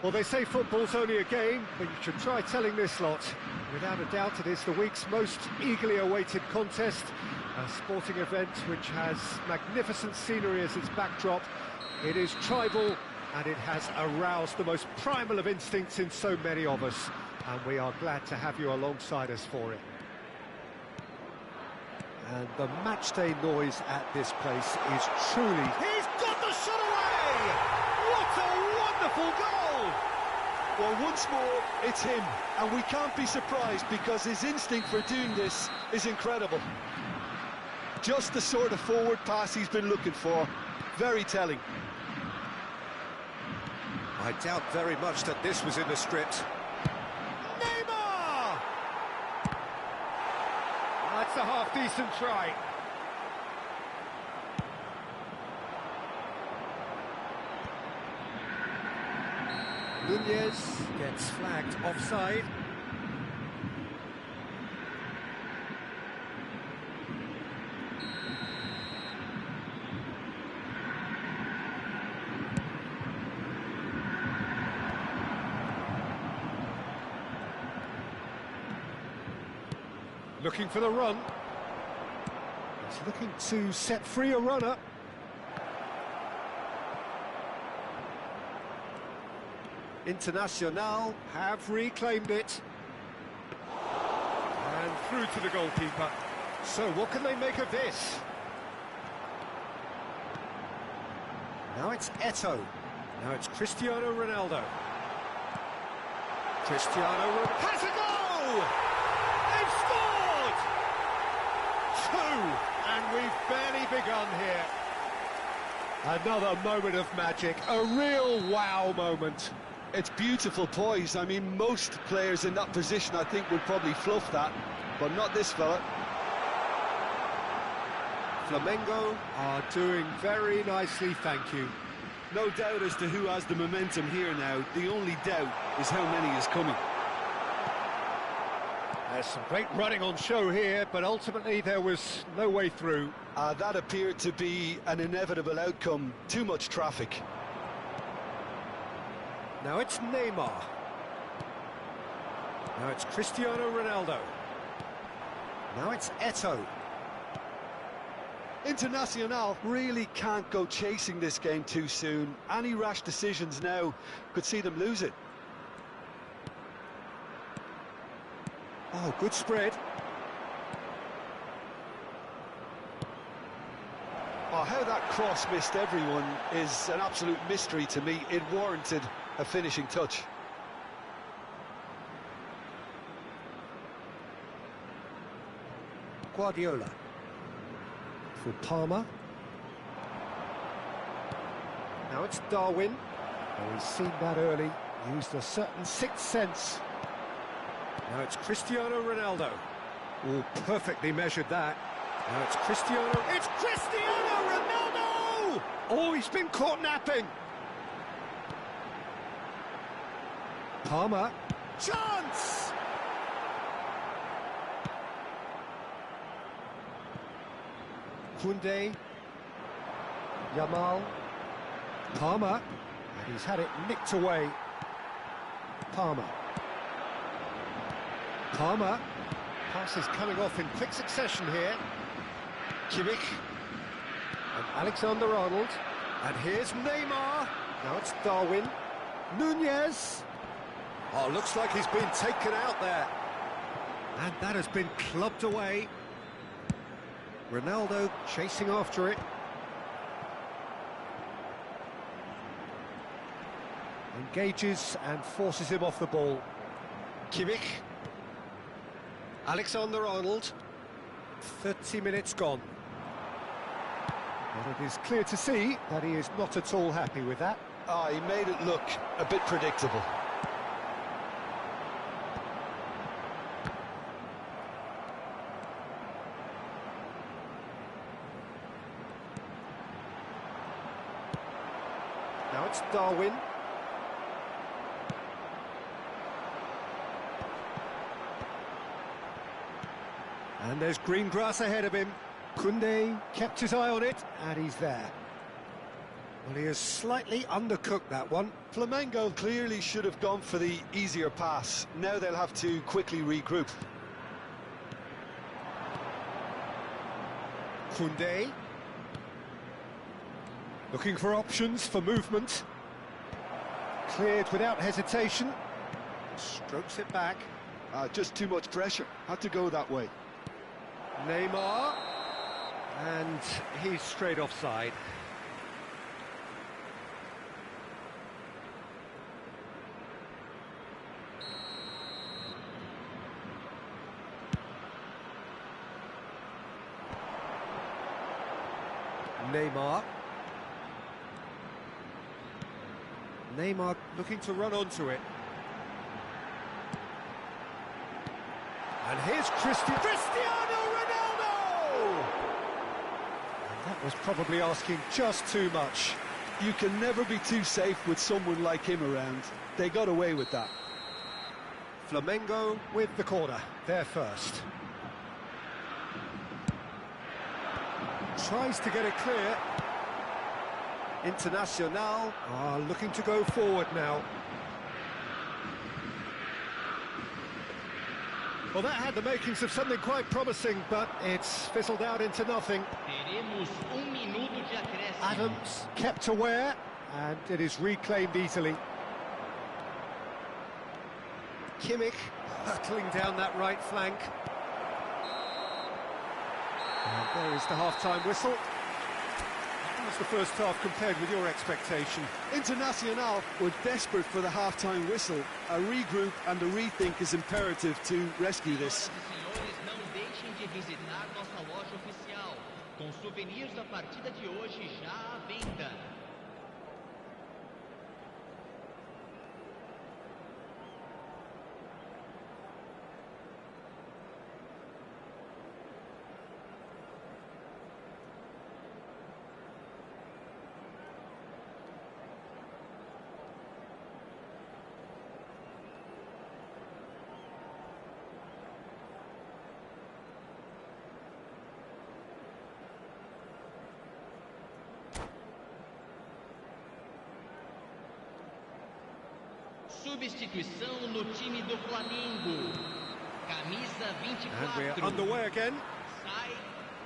Well, they say football's only a game, but you should try telling this lot. Without a doubt, it is the week's most eagerly awaited contest, a sporting event which has magnificent scenery as its backdrop. It is tribal, and it has aroused the most primal of instincts in so many of us, and we are glad to have you alongside us for it. And the matchday noise at this place is truly... He's got the shot away! What a wonderful goal! Well, once more, it's him, and we can't be surprised because his instinct for doing this is incredible. Just the sort of forward pass he's been looking for. Very telling. I doubt very much that this was in the script. Neymar! That's a half-decent try. Nunez gets flagged offside. Looking for the run. He's looking to set free a runner. Internacional have reclaimed it. And through to the goalkeeper. So what can they make of this? Now it's Eto'o. Now it's Cristiano Ronaldo. Cristiano has a goal! They've scored! Two! And we've barely begun here. Another moment of magic, a real wow moment. It's beautiful poise. I mean, most players in that position, I think, would probably fluff that, but not this fella. Flamengo are doing very nicely, thank you. No doubt as to who has the momentum here now. The only doubt is how many is coming. There's some great running on show here, but ultimately there was no way through. That appeared to be an inevitable outcome. Too much traffic. Now it's Neymar. Now it's Cristiano Ronaldo. Now it's Eto'o. Internacional really can't go chasing this game too soon. Any rash decisions now could see them lose it. Oh, good spread. Oh, how that cross missed everyone is an absolute mystery to me. It warranted a finishing touch. Guardiola. For Palmer. Now it's Darwin. Oh, he's seen that early. Used a certain sixth sense. Now it's Cristiano Ronaldo. Oh, perfectly measured that. Now it's Cristiano... It's Cristiano Ronaldo! Oh, he's been caught napping. Palmer. Chance! Koundé. Yamal. Palmer. And he's had it nicked away. Palmer. Palmer. Passes coming off in quick succession here. Kimmich. And Alexander-Arnold. And here's Neymar. Now it's Darwin. Nunez. Oh, looks like he's been taken out there. And that has been clubbed away. Ronaldo chasing after it. Engages and forces him off the ball. Kimmich. Alexander-Arnold. 30 minutes gone. But it is clear to see that he is not at all happy with that. He made it look a bit predictable. Now it's Darwin. And there's green grass ahead of him. Koundé kept his eye on it, and he's there. Well, he has slightly undercooked that one. Flamengo clearly should have gone for the easier pass. Now they'll have to quickly regroup. Koundé. Looking for options for movement. Cleared without hesitation. Strokes it back. Just too much pressure. Had to go that way. Neymar. And he's straight offside. Neymar looking to run onto it. And here's Cristiano Ronaldo! And that was probably asking just too much. You can never be too safe with someone like him around. They got away with that. Flamengo with the corner, they're first. Tries to get it clear. Internacional are looking to go forward now. Well, that had the makings of something quite promising, but it's fizzled out into nothing. Adams kept aware, and it is reclaimed easily. Kimmich hurtling down that right flank. And there is the half-time whistle. How was the first half compared with your expectation? Internacional were desperate for the half-time whistle. A regroup and a rethink is imperative to rescue this. Não deixem de visitar nossa loja oficial, com souvenirs da partida de hoje já à venda. Substituição no time do Flamengo. Camisa 24. And we're underway again. Sai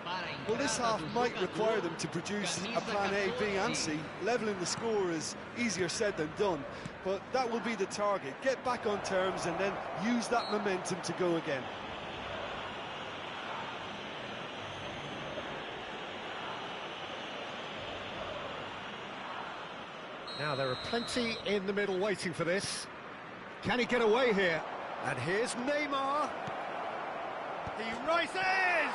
para a Well, this entrada half do might jogador, require them to produce a camisa plan A, B 14. and C. Levelling the score is easier said than done, but that will be the target. Get back on terms and then use that momentum to go again. Now, there are plenty in the middle waiting for this. Can he get away here? And here's Neymar. He rises!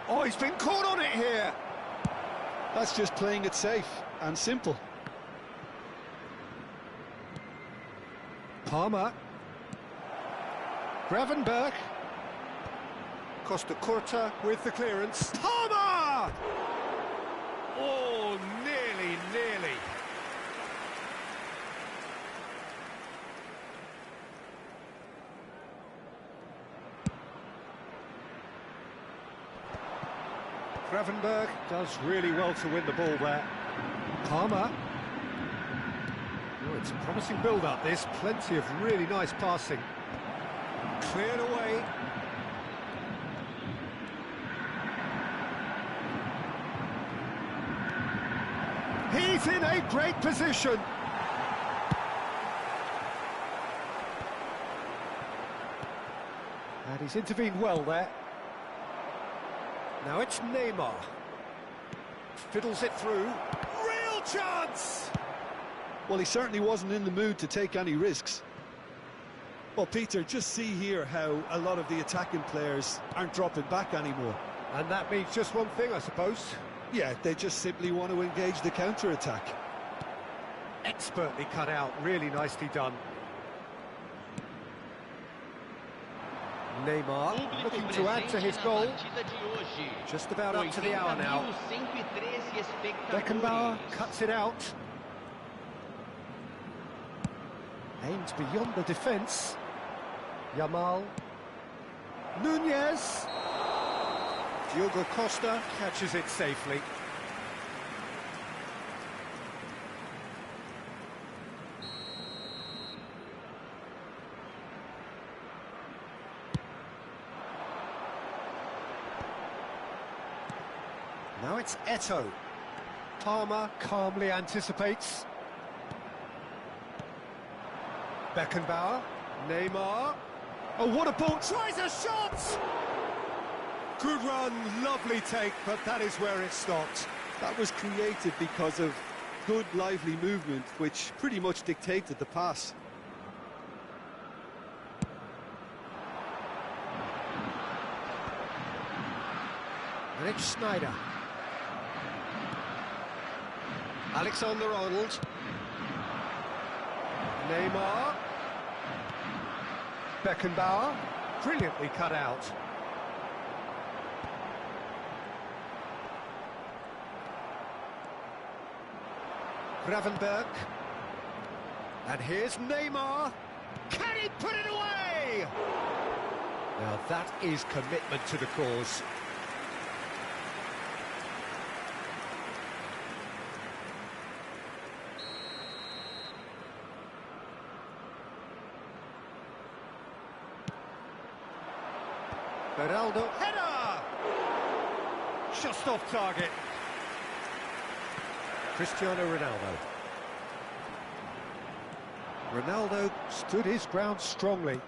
Oh, he's been caught on it here. That's just playing it safe and simple. Palmer. Gravenberg. Costa Curta with the clearance. Palmer! Oh, nearly. Gravenberg does really well to win the ball there. Palmer. Oh, it's a promising build-up, this. Plenty of really nice passing. Cleared away. He's in a great position. And he's intervened well there. Now it's Neymar. Fiddles it through. Real chance! Well, he certainly wasn't in the mood to take any risks. Well, Peter, just see here how a lot of the attacking players aren't dropping back anymore. And that means just one thing, I suppose. Yeah, they just simply want to engage the counter-attack. Expertly cut out, really nicely done. Neymar looking to add to his goal. Just about up to the hour now. Beckenbauer cuts it out. Aims beyond the defence. Yamal. Nunez. Diogo Costa catches it safely. It's Eto'o. Palmer calmly anticipates. Beckenbauer. Neymar. Oh, what a ball! Tries a shot! Good run, lovely take, but that is where it stopped. That was created because of good, lively movement, which pretty much dictated the pass. And it's Snyder. Alexander-Arnold. Neymar. Beckenbauer. Brilliantly cut out. Gravenberg. And here's Neymar. Can he put it away? Now that is commitment to the cause. Ronaldo, header! Just off target. Cristiano Ronaldo. Ronaldo stood his ground strongly.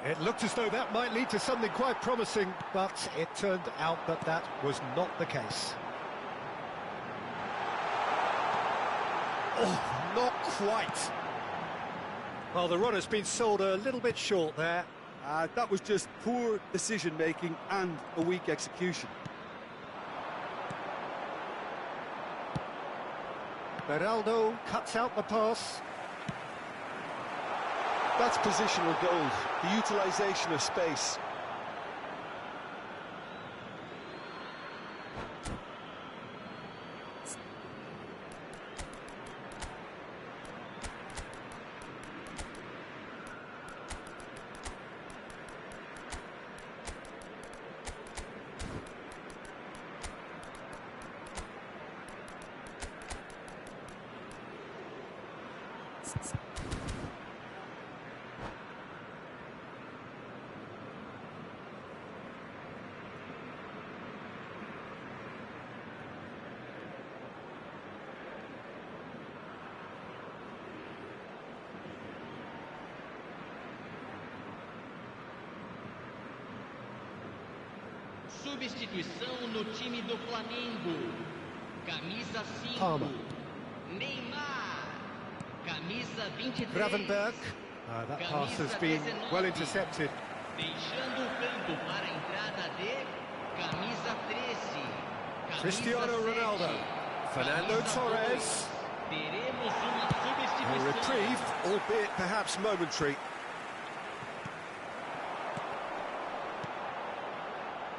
It looked as though that might lead to something quite promising, but it turned out that that was not the case. Oh, not quite. Well, the runner's been sold a little bit short there. That was just poor decision-making and a weak execution. Ronaldo cuts out the pass. That's positional gold, the utilisation of space. Substituição no time do Flamengo. Camisa 5. Palmer. Neymar. Camisa 23. Gravenberg. That pass has been well intercepted. Deixando o campo para a entrada de camisa 13. Camisa Cristiano 7, Ronaldo. Fernando camisa 2. Torres. Teremos uma A substituição. reprieve, albeit perhaps momentary.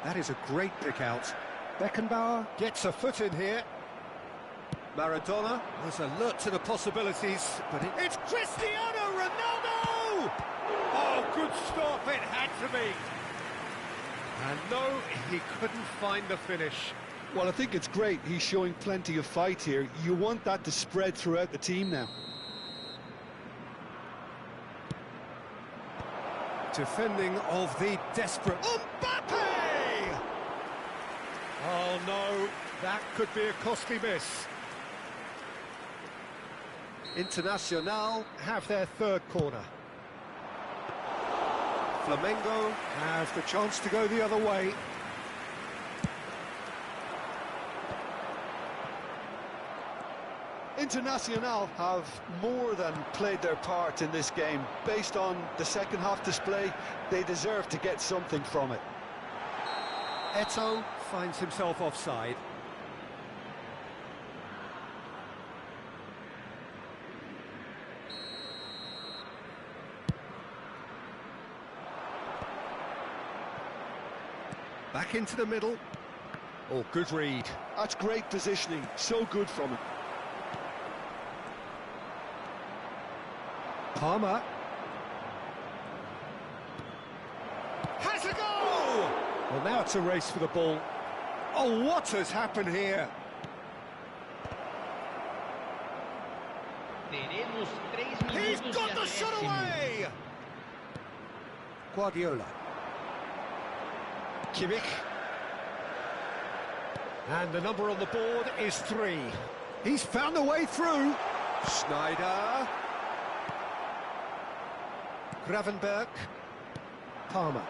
That is a great pick out. Beckenbauer gets a foot in here. Maradona was alert to the possibilities, but it's Cristiano Ronaldo! Oh, good stop, it had to be. And no, he couldn't find the finish. Well, I think it's great. He's showing plenty of fight here. You want that to spread throughout the team now. Defending of the desperate... Mbappe! Oh no, that could be a costly miss. Internacional have their third corner. Flamengo have the chance to go the other way. Internacional have more than played their part in this game. Based on the second half display, they deserve to get something from it. Eto'o finds himself offside. Back into the middle. Oh, good read. That's great positioning, so good from him. Palmer. Has a goal! Well, now it's a race for the ball. Oh, what has happened here? Teremos 3 He's minutos got de the shot acréscimo. away! Guardiola. Kimmich. And the number on the board is 3. He's found a way through. Schneider. Gravenberg. Palmer.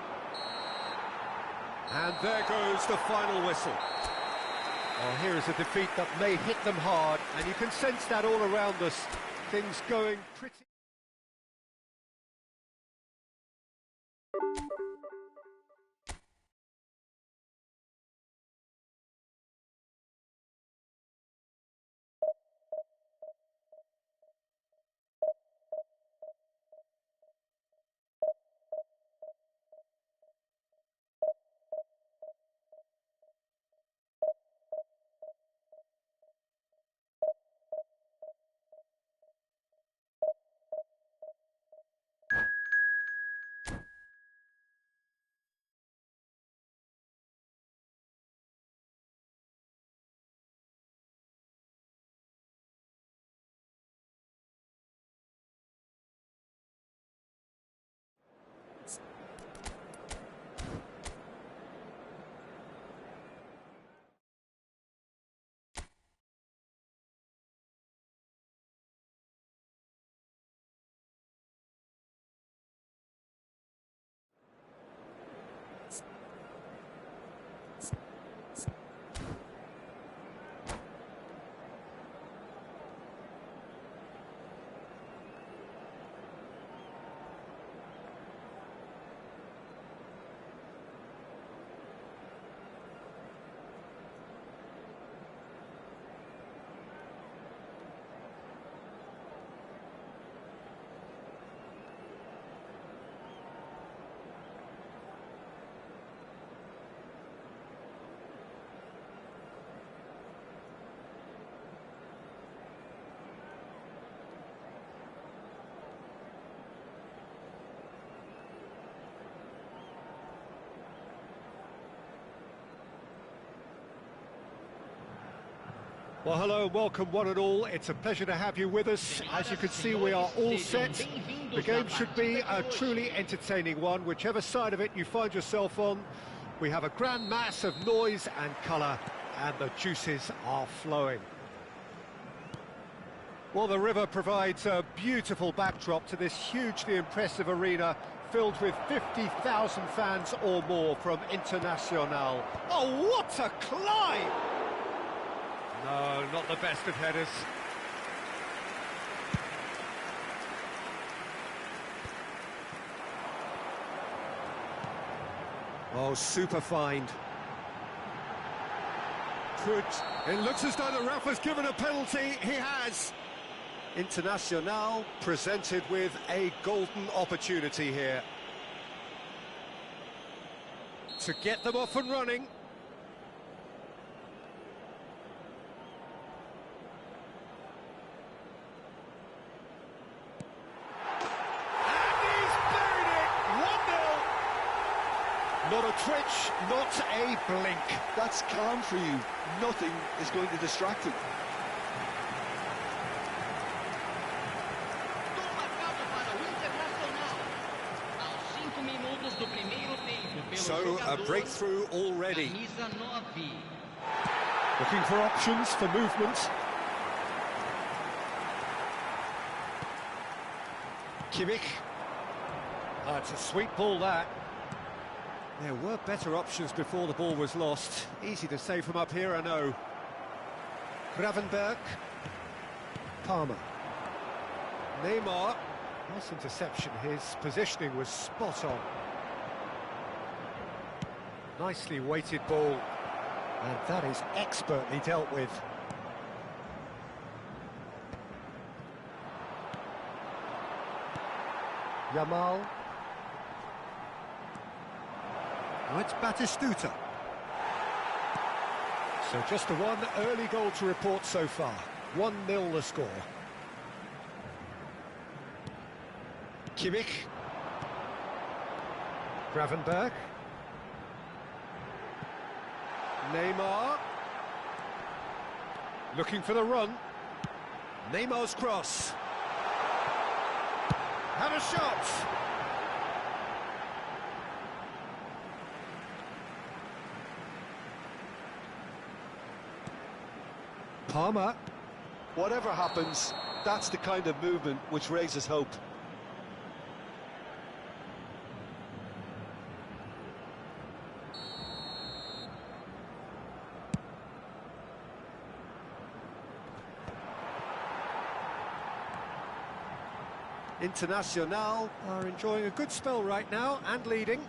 And there goes the final whistle. Well, here is a defeat that may hit them hard, and you can sense that all around us. Things going pretty... Well, hello, welcome one and all. It's a pleasure to have you with us. As you can see, we are all set. The game should be a truly entertaining one, whichever side of it you find yourself on. We have a grand mass of noise and colour, and the juices are flowing. Well, the river provides a beautiful backdrop to this hugely impressive arena, filled with 50,000 fans or more from Internacional. Oh, what a climb! No, not the best of headers. Oh, super find. Good. It looks as though the ref has given a penalty. He has. Internacional presented with a golden opportunity here to get them off and running. Not a twitch, not a blink. That's calm for you. Nothing is going to distract him. So, a breakthrough already. Looking for options for movement. Kimmich. It's a sweet ball, that. There were better options before the ball was lost. Easy to say from up here, I know. Gravenberg. Palmer. Neymar. Nice interception. His positioning was spot on. Nicely weighted ball. And that is expertly dealt with. Yamal. Oh, it's Batistuta. So just the one early goal to report so far. 1-0 the score. Kimmich. Gravenberg. Neymar. Looking for the run. Neymar's cross. Have a shot. Palmer. Whatever happens, that's the kind of movement which raises hope. Internacional are enjoying a good spell right now and leading.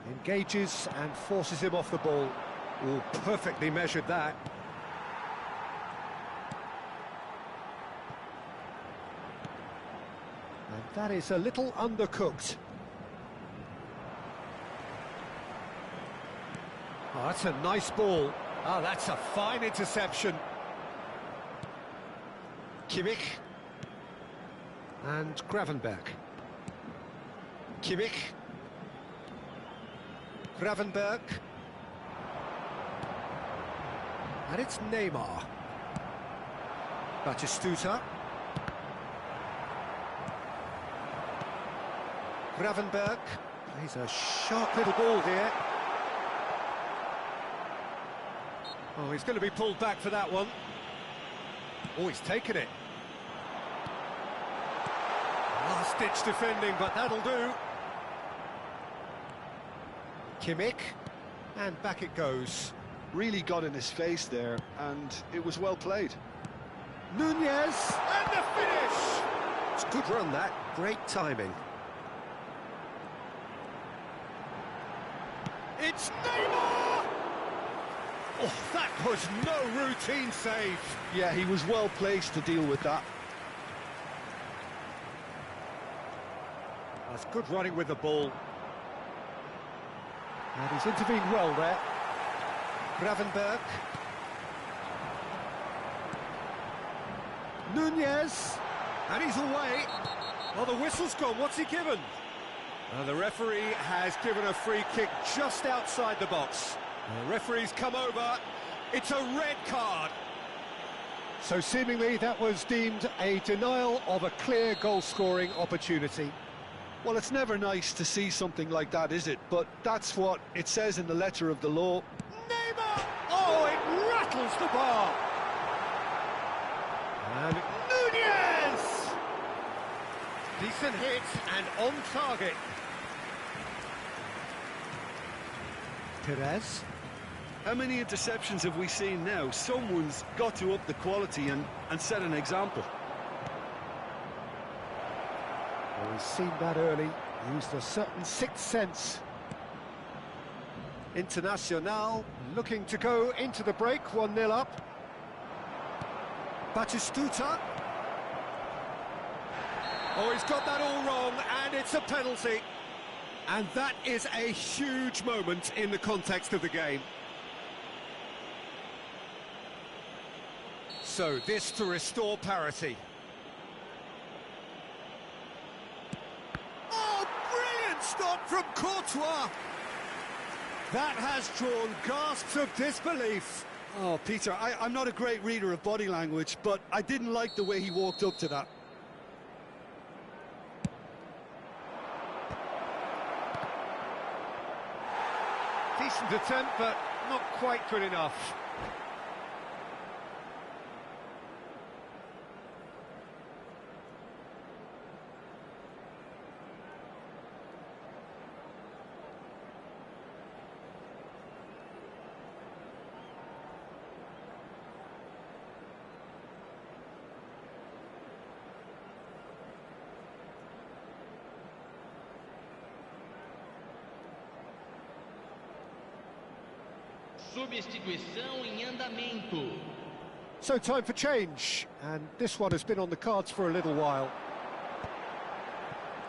Engages and forces him off the ball. Oh, perfectly measured that. And that is a little undercooked. Oh, that's a nice ball. Oh, that's a fine interception. Kimmich. And Gravenberg. Kimmich. Gravenberg. And it's Neymar. Batistuta. Gravenberg. Plays a sharp little ball here. Oh, he's going to be pulled back for that one. Oh, he's taken it. Last-ditch defending, but that'll do. Kimmich. And back it goes. Really got in his face there, and it was well played. Nunez, and the finish! It's a good run, that. Great timing. It's Neymar! Oh, that was no routine save. Yeah, he was well placed to deal with that. That's good running with the ball. And he's intervened well there. Gravenberg. Nunez. And he's away. Well, the whistle's gone. What's he given? The referee has given a free kick just outside the box. The referee's come over. It's a red card. So seemingly that was deemed a denial of a clear goal-scoring opportunity. Well, it's never nice to see something like that, is it? But that's what it says in the letter of the law. Neymar! Oh, it rattles the bar! And Nunez! Decent hit and on target. Perez. How many interceptions have we seen now? Someone's got to up the quality and set an example. Well, he's seen that early, used a certain sixth sense. Internacional looking to go into the break, 1-0 up. Batistuta. Oh, he's got that all wrong, and it's a penalty. And that is a huge moment in the context of the game. So, this to restore parity. Oh, brilliant stop from Courtois! That has drawn gasps of disbelief. Oh, Peter, I'm not a great reader of body language, but I didn't like the way he walked up to that. Decent attempt, but not quite good enough. Substituição em andamento. So time for change, and this one has been on the cards for a little while.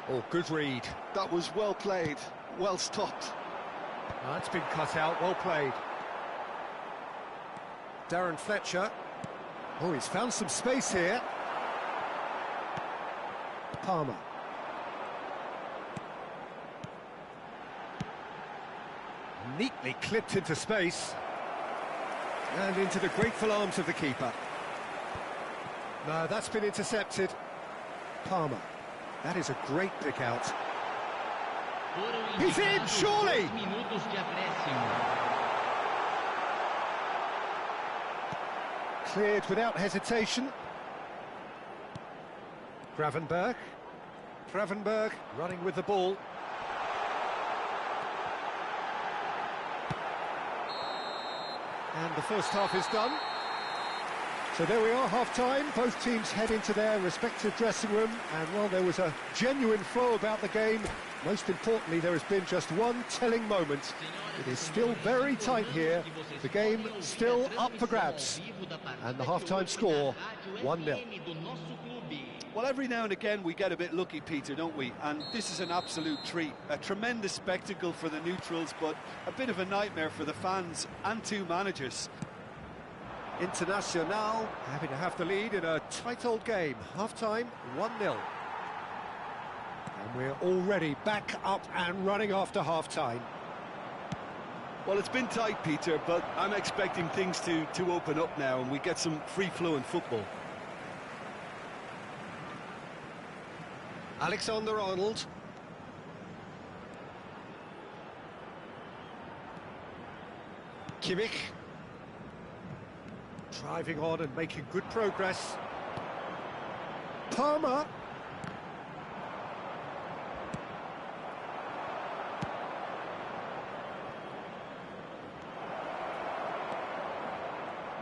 Oh, good read. That was well played, well stopped. That's been cut out, well played. Darren Fletcher. Oh, he's found some space here. Palmer. Neatly clipped into space. And into the grateful arms of the keeper. No, that's been intercepted. Palmer. That is a great pick out. He's in, surely! Minutos de acréscimo. Cleared without hesitation. Gravenberg. Gravenberg running with the ball. And the first half is done. So there we are, half-time. Both teams head into their respective dressing room. And while there was a genuine flow about the game, most importantly, there has been just one telling moment. It is still very tight here. The game still up for grabs. And the half-time score, 1-0. Well, every now and again we get a bit lucky, Peter, don't we? And this is an absolute treat. A tremendous spectacle for the neutrals, but a bit of a nightmare for the fans and two managers. Internacional happy to have the lead in a tight old game. Half-time, 1-0. And we're already back up and running after half-time. Well, it's been tight, Peter, but I'm expecting things to open up now and we get some free-flowing football. Alexander-Arnold. Kimmich. Driving on and making good progress. Palmer.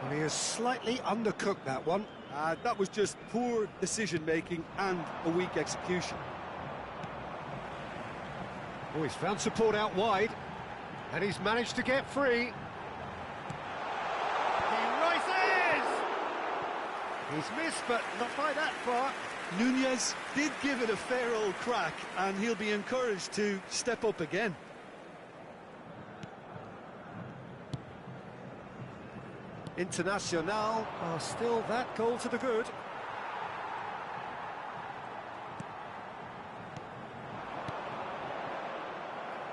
And he has slightly undercooked that one. That was just poor decision-making and a weak execution. Oh, he's found support out wide. And he's managed to get free. He rises! He's missed, but not by that far. Nunez did give it a fair old crack, and he'll be encouraged to step up again. Internacional are still that goal to the good.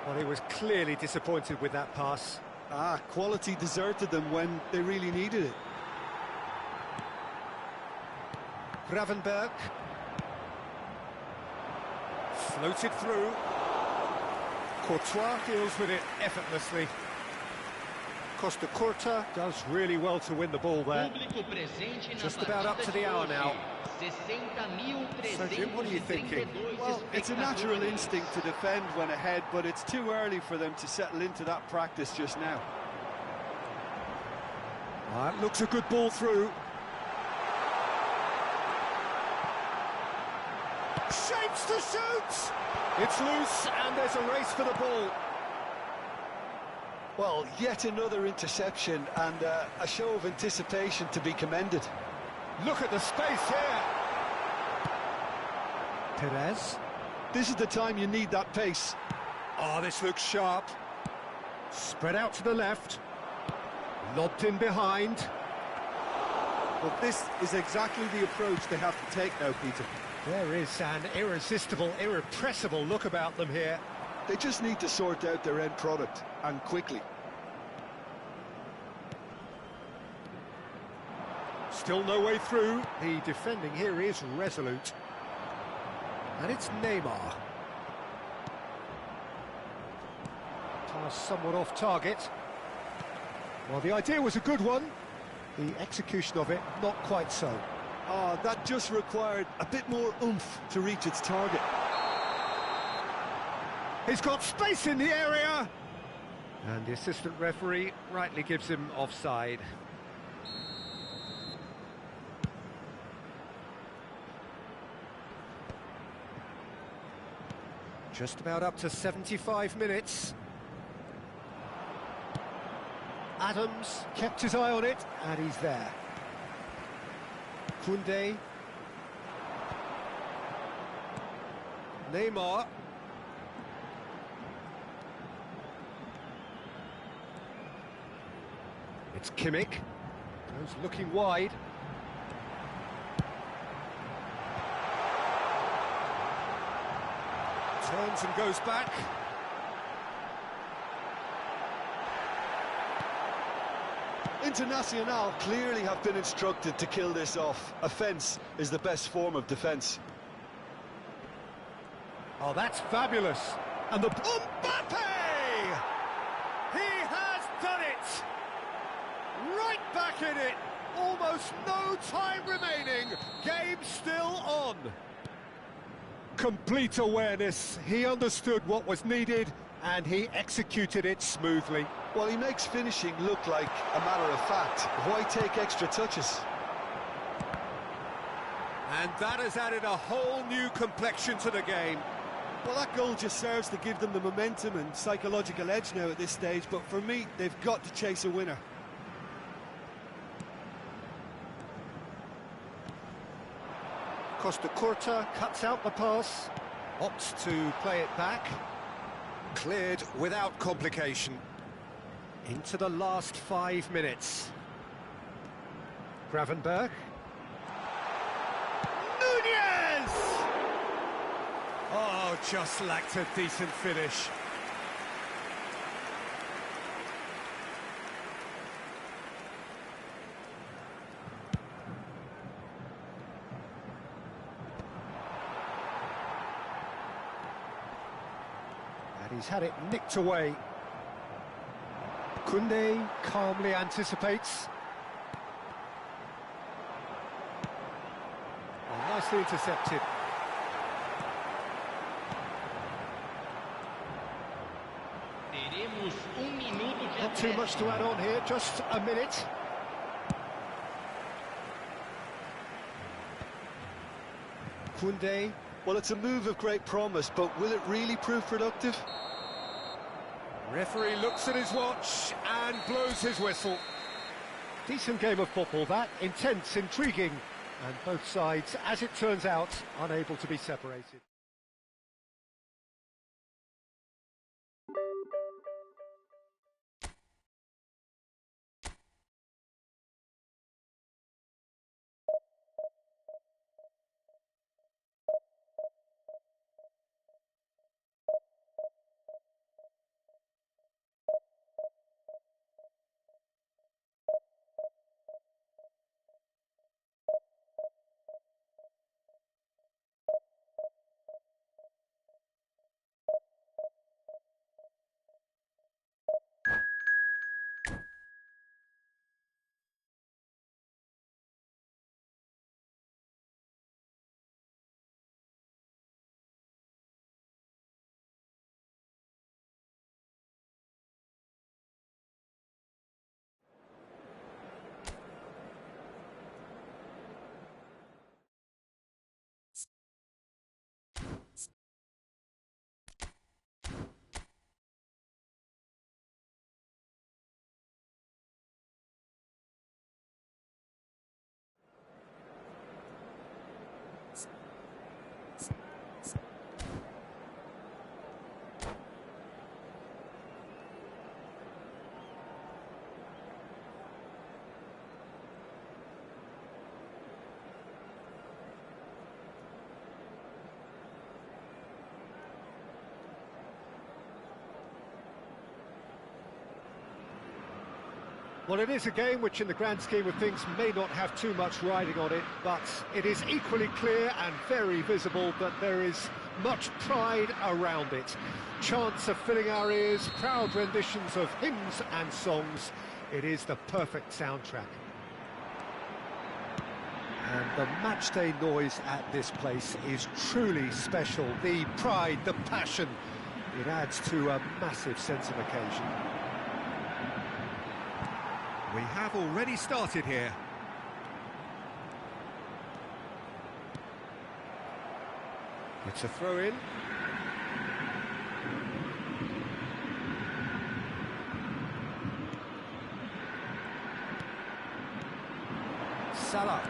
Well, he was clearly disappointed with that pass. Quality deserted them when they really needed it. Gravenberg. Floated through. Courtois deals with it effortlessly. Costa Curta does really well to win the ball there. Just about up to the hour now. So, Jim, what are you thinking? Well, it's a natural instinct to defend when ahead, but it's too early for them to settle into that practice just now. That looks a good ball through. Shapes to shoot! It's loose, and there's a race for the ball. Well, yet another interception and a show of anticipation to be commended. Look at the space here. Perez. This is the time you need that pace. Oh, this looks sharp. Spread out to the left. Lobbed in behind. Well, this is exactly the approach they have to take now, Peter. There is an irresistible, irrepressible look about them here. They just need to sort out their end product, and quickly. Still no way through. The defending here is resolute. And it's Neymar. Pass somewhat off target. Well, the idea was a good one. The execution of it, not quite so. That just required a bit more oomph to reach its target. He's got space in the area! And the assistant referee rightly gives him offside. Just about up to 75 minutes. Adams kept his eye on it, and he's there. Koundé. Neymar. It's Kimmich. Goes looking wide. Turns and goes back. Internacional clearly have been instructed to kill this off. Offence is the best form of defence. Oh, that's fabulous. And the... Mbappe! He has done it! Right back in it! Almost no time remaining. Game still on. Complete awareness. He understood what was needed and he executed it smoothly. Well, he makes finishing look like a matter of fact. Why take extra touches? And that has added a whole new complexion to the game. Well, that goal just serves to give them the momentum and psychological edge now at this stage, but for me, they've got to chase a winner. Costa Curta cuts out the pass, opts to play it back. Cleared without complication. Into the last 5 minutes. Gravenberg. Nunez! Oh, just lacked a decent finish. And he's had it nicked away. Koundé calmly anticipates. Oh, nicely intercepted. Not too much to add on here, just a minute. Koundé. Well, it's a move of great promise, but will it really prove productive? Referee looks at his watch and blows his whistle. Decent game of football, that. Intense, intriguing, and both sides, as it turns out, unable to be separated. Well, it is a game which, in the grand scheme of things, may not have too much riding on it, but it is equally clear and very visible that there is much pride around it. Chants are filling our ears, proud renditions of hymns and songs. It is the perfect soundtrack. And the matchday noise at this place is truly special. The pride, the passion, it adds to a massive sense of occasion. We have already started here. It's a throw-in. Salah.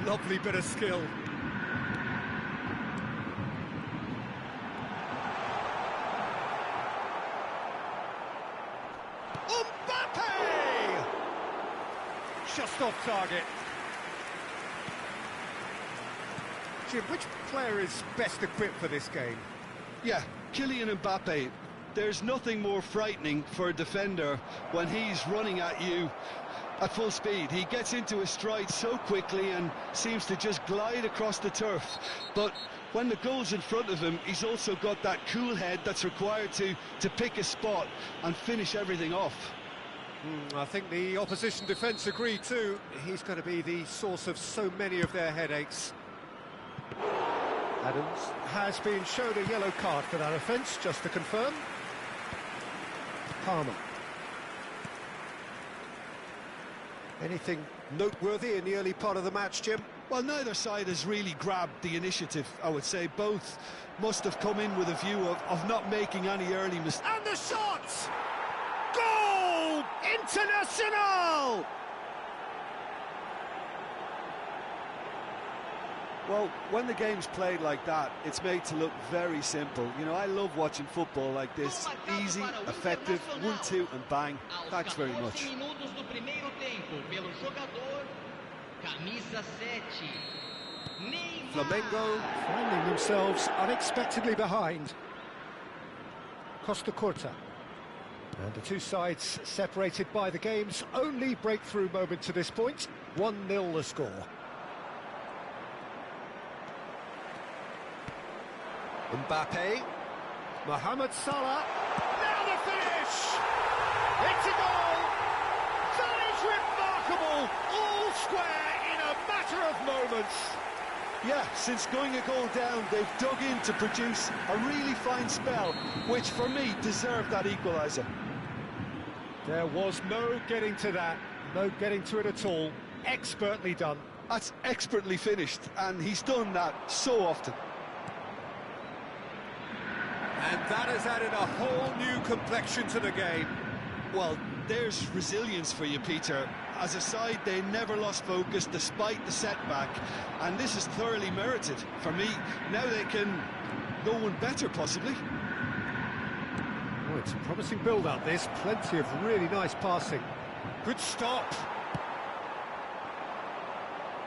Lovely bit of skill. Just off target. Jim, which player is best equipped for this game? Yeah, Kylian Mbappe. There's nothing more frightening for a defender when he's running at you at full speed. He gets into his stride so quickly and seems to just glide across the turf. But when the goal's in front of him, he's also got that cool head that's required to pick a spot and finish everything off. I think the opposition defence agree too. He's going to be the source of so many of their headaches. Adams has been shown a yellow card for that offence, just to confirm. Palmer. Anything noteworthy in the early part of the match, Jim? Well, neither side has really grabbed the initiative, I would say. Both must have come in with a view of not making any early mistakes. And the shot! Goal! International! Well, when the game's played like that, it's made to look very simple. You know, I love watching football like this. Easy, effective, 1-2 and bang. Thanks very much. Flamengo finding themselves unexpectedly behind. Costa Curta. And the two sides separated by the game's only breakthrough moment to this point. 1-0 the score. Mbappe, Mohamed Salah, now the finish! It's a goal! That is remarkable! All square in a matter of moments. Yeah, since going a goal down, they've dug in to produce a really fine spell, which for me deserved that equaliser. There was no getting to that, no getting to it at all. Expertly done. That's expertly finished, and he's done that so often. And that has added a whole new complexion to the game. Well, there's resilience for you, Peter. As a side, they never lost focus despite the setback, and this is thoroughly merited. For me, now they can go one better, possibly. Oh, it's a promising build-up, this. Plenty of really nice passing. Good stop.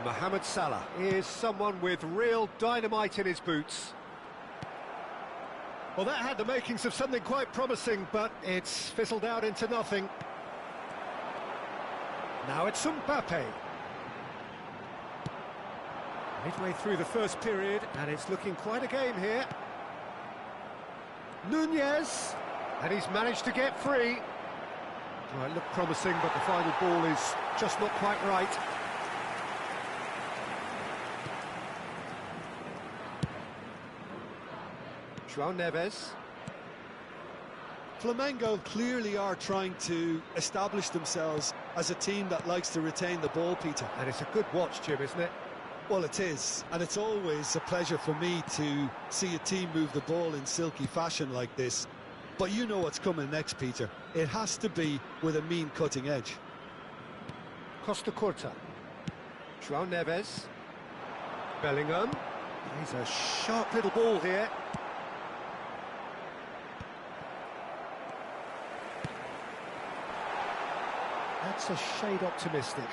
Mohamed Salah is someone with real dynamite in his boots. Well, that had the makings of something quite promising, but it's fizzled out into nothing. Now it's Mbappe. Midway through the first period, and it's looking quite a game here. Nunez, and he's managed to get free. Well, it looked promising, but the final ball is just not quite right. João Neves. Flamengo clearly are trying to establish themselves as a team that likes to retain the ball, Peter. And it's a good watch, Jim, isn't it? Well, it is, and it's always a pleasure for me to see a team move the ball in silky fashion like this. But you know what's coming next, Peter. It has to be with a mean cutting edge. Costa Curta. João Neves. Bellingham. He's a sharp little ball here. That's a shade optimistic.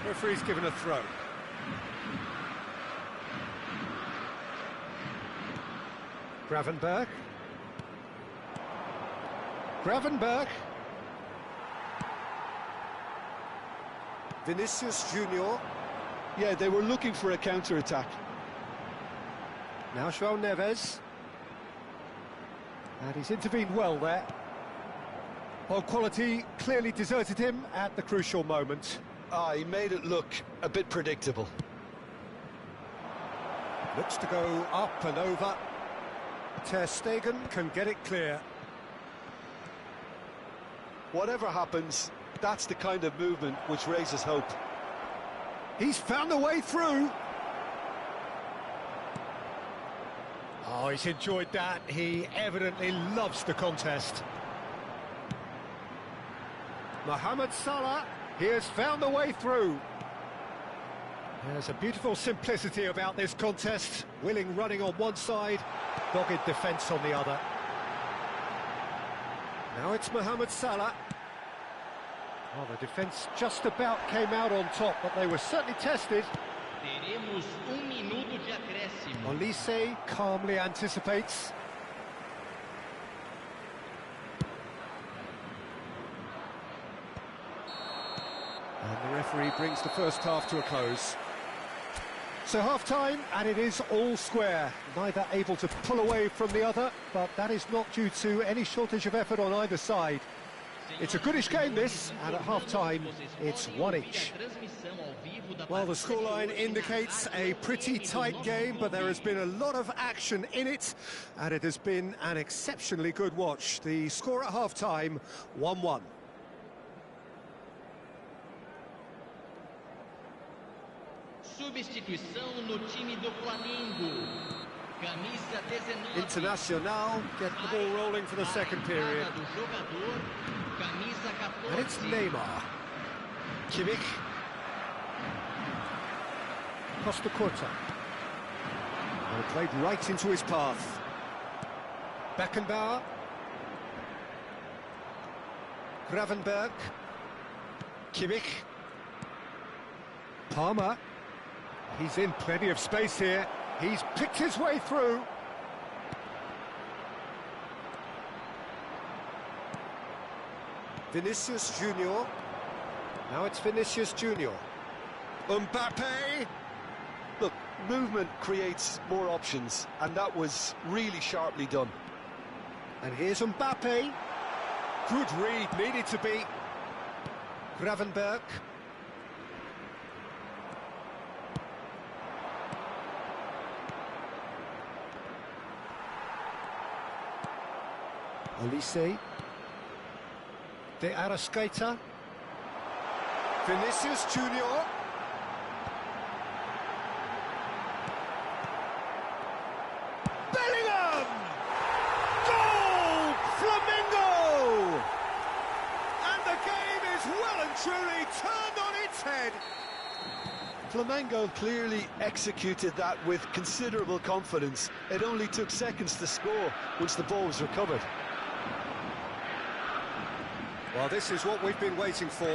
Referee's given a throw. Gravenberch. Gravenberch. Vinicius Junior. Yeah, they were looking for a counter-attack. Now João Neves. And he's intervened well there. Well, quality clearly deserted him at the crucial moment. He made it look a bit predictable. Looks to go up and over. Ter Stegen can get it clear. Whatever happens, that's the kind of movement which raises hope. He's found a way through. Oh, he's enjoyed that. He evidently loves the contest. Mohamed Salah, he has found a way through. There's a beautiful simplicity about this contest. Willing running on one side, dogged defence on the other. Now it's Mohamed Salah. Well, the defence just about came out on top, but they were certainly tested. Teremos minuto de acréscimo. Olise calmly anticipates. And the referee brings the first half to a close. So half-time, and it is all square. Neither able to pull away from the other, but that is not due to any shortage of effort on either side. It's a goodish game, this, and at half-time, it's one each. Well, the scoreline indicates a pretty tight game, but there has been a lot of action in it, and it has been an exceptionally good watch. The score at half-time, 1-1. Substituição no time do Flamengo. Camisa 19. Internacional get the ball rolling for the second period. And it's Neymar. Kimmich. Costa Curta. And played right into his path. Beckenbauer. Gravenberg. Kimmich. Palmer. He's in plenty of space here. He's picked his way through. Vinicius Junior. Now it's Vinicius Junior. Mbappe. Look, movement creates more options, and that was really sharply done. And here's Mbappe. Good read, needed to be. Gravenberg. Olise. De Arrascaeta. Vinicius Junior. Bellingham! Goal! Flamengo! And the game is well and truly turned on its head. Flamengo clearly executed that with considerable confidence. It only took seconds to score once the ball was recovered. Well, this is what we've been waiting for.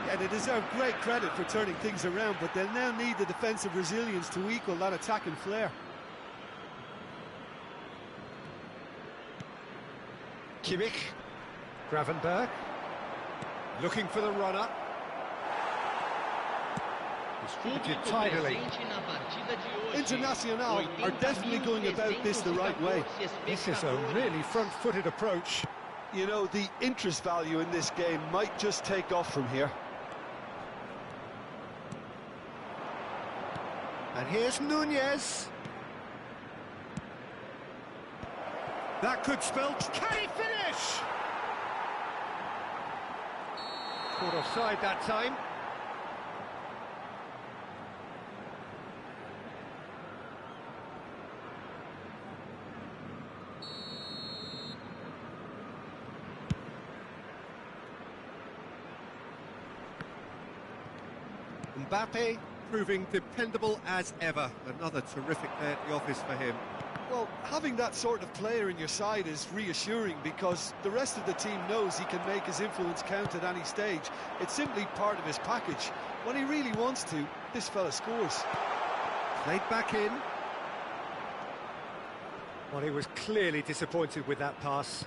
Yeah, they deserve great credit for turning things around, but they'll now need the defensive resilience to equal that attacking flair. Kimmich. Gravenberg. Looking for the runner. Distributed tidily. Internacional are definitely going about this the right way. This is a really front-footed approach. You know, the interest value in this game might just take off from here. And here's Nunez. That could spell... Can he finish? Caught offside that time. Mbappe proving dependable as ever. Another terrific day at the office for him. Well, having that sort of player in your side is reassuring because the rest of the team knows he can make his influence count at any stage. It's simply part of his package. When he really wants to, this fella scores. Played back in. Well, he was clearly disappointed with that pass.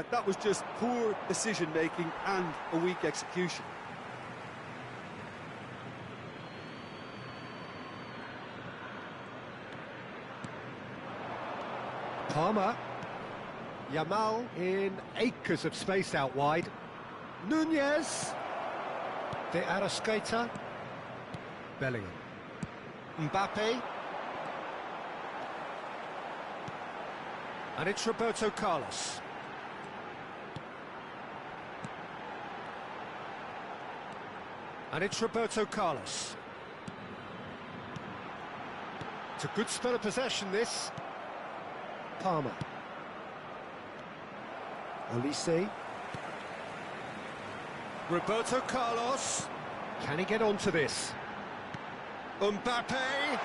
That was just poor decision-making and a weak execution. Palmer. Yamal in acres of space out wide. Nunez. De Arrascaeta. Bellingham. Mbappe. And it's Roberto Carlos. And it's Roberto Carlos. It's a good spell of possession, this. Palmer. Olise. Roberto Carlos. Can he get onto this? Mbappe.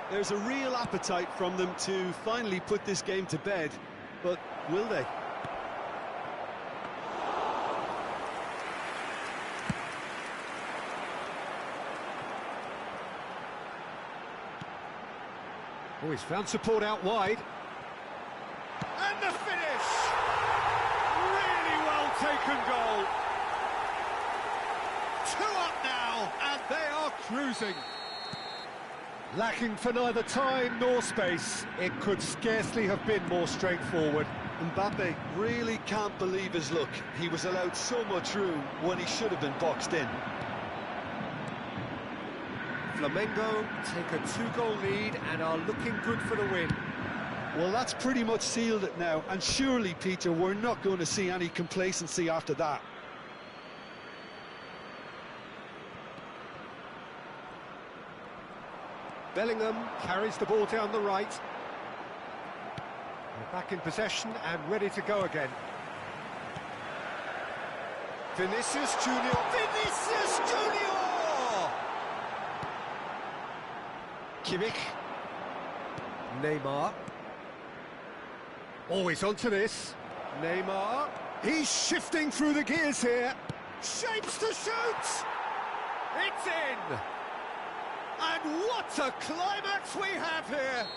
There's a real appetite from them to finally put this game to bed, but will they? Oh, he's found support out wide. And the finish! Really well taken goal. 2 up now, and they are cruising. Lacking for neither time nor space, it could scarcely have been more straightforward. Mbappe really can't believe his luck. He was allowed so much room when he should have been boxed in. Flamengo take a 2-goal lead and are looking good for the win. Well, that's pretty much sealed it now, and surely, Peter, we're not going to see any complacency after that. Bellingham carries the ball down the right. They're back in possession and ready to go again. Vinicius Junior. Vinicius Junior! Kimmich. Neymar. Always onto this. Neymar. He's shifting through the gears here. Shapes to shoot! It's in! And what a climax we have here!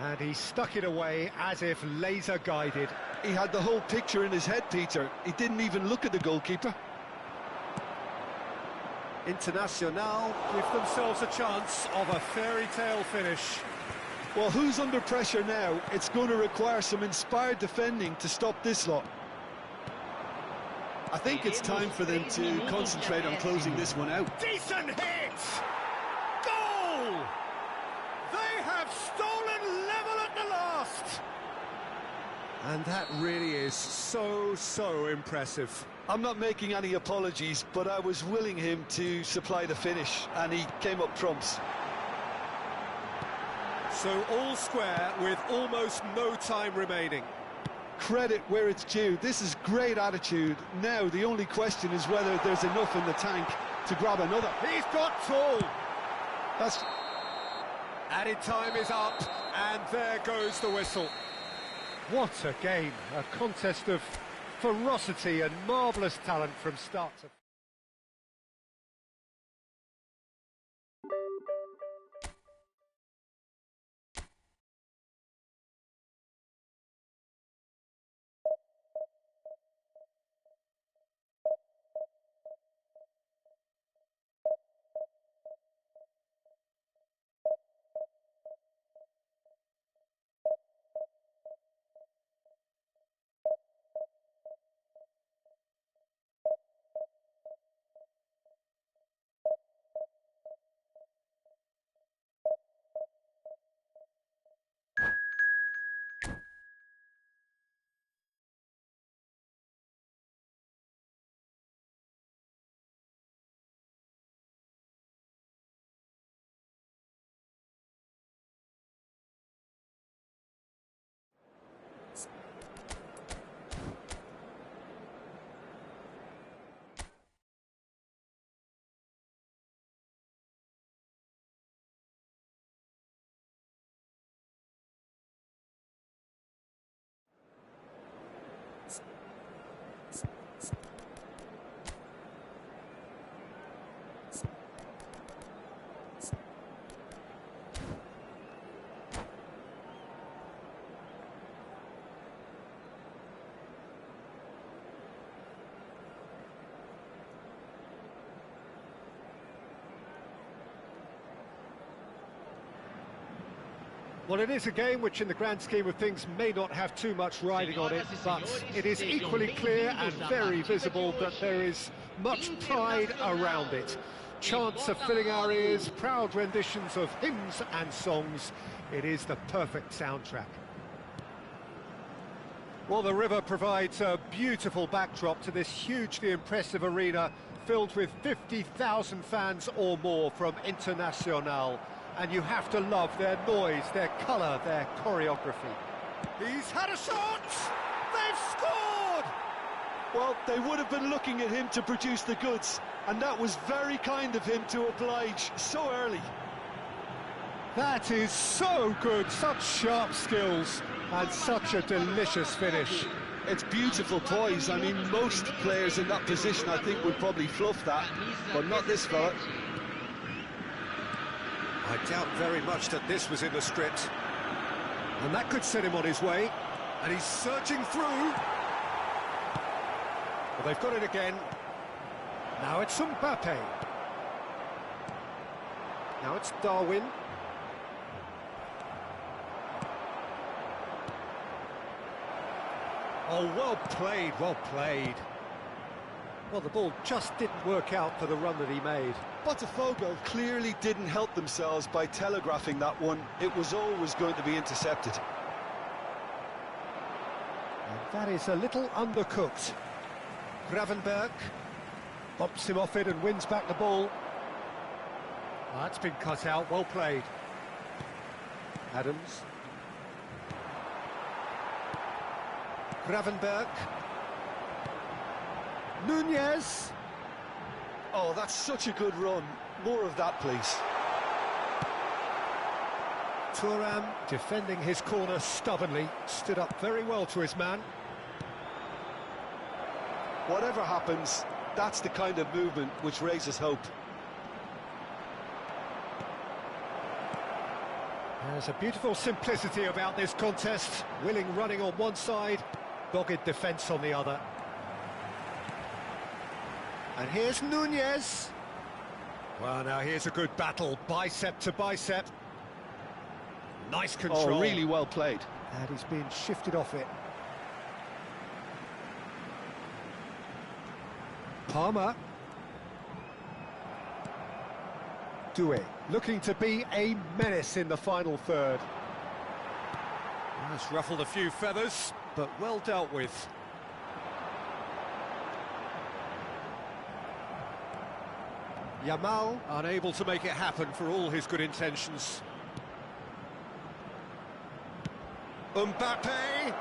And he stuck it away as if laser-guided. He had the whole picture in his head, Peter. He didn't even look at the goalkeeper. Internacional give themselves a chance of a fairy tale finish. Well, who's under pressure now? It's going to require some inspired defending to stop this lot. I think it's time for them to concentrate on closing this one out. Decent hit! Goal! They have stolen level at the last! And that really is so impressive. I'm not making any apologies, but I was willing him to supply the finish, and he came up trumps. So all square with almost no time remaining. Credit where it's due. This is great attitude. Now the only question is whether there's enough in the tank to grab another. He's got tall. That's... Added time is up, and there goes the whistle. What a game, a contest of ferocity and marvellous talent from start to... Well, it is a game which in the grand scheme of things may not have too much riding on it, but it is equally clear and very visible that there is much pride around it. Chants are filling our ears, proud renditions of hymns and songs. It is the perfect soundtrack. Well, the river provides a beautiful backdrop to this hugely impressive arena filled with 50,000 fans or more from Internacional. And you have to love their noise, their colour, their choreography. He's had a shot! They've scored! Well, they would have been looking at him to produce the goods, and that was very kind of him to oblige so early. That is so good, such sharp skills, and such a delicious finish. It's beautiful poise. I mean, most players in that position, I think, would probably fluff that, but not this fella. I doubt very much that this was in the script. And that could set him on his way. And he's searching through. Well, they've got it again. Now it's Mbappe. Now it's Darwin. Oh, well played, well played. Well, the ball just didn't work out for the run that he made. Botafogo clearly didn't help themselves by telegraphing that one. It was always going to be intercepted. And that is a little undercooked. Gravenberg bumps him off it and wins back the ball. Well, that's been cut out, well played. Adams. Gravenberg. Nunez. Oh, that's such a good run. More of that, please. Thuram defending his corner stubbornly, stood up very well to his man. Whatever happens, that's the kind of movement which raises hope. There's a beautiful simplicity about this contest. Willing running on one side, dogged defence on the other. And here's Nunez. Well, now here's a good battle, bicep to bicep. Nice control. Oh, really well played. And he's been shifted off it. Palmer. Doué, looking to be a menace in the final third. That's ruffled a few feathers, but well dealt with. Yamal unable to make it happen for all his good intentions. Mbappe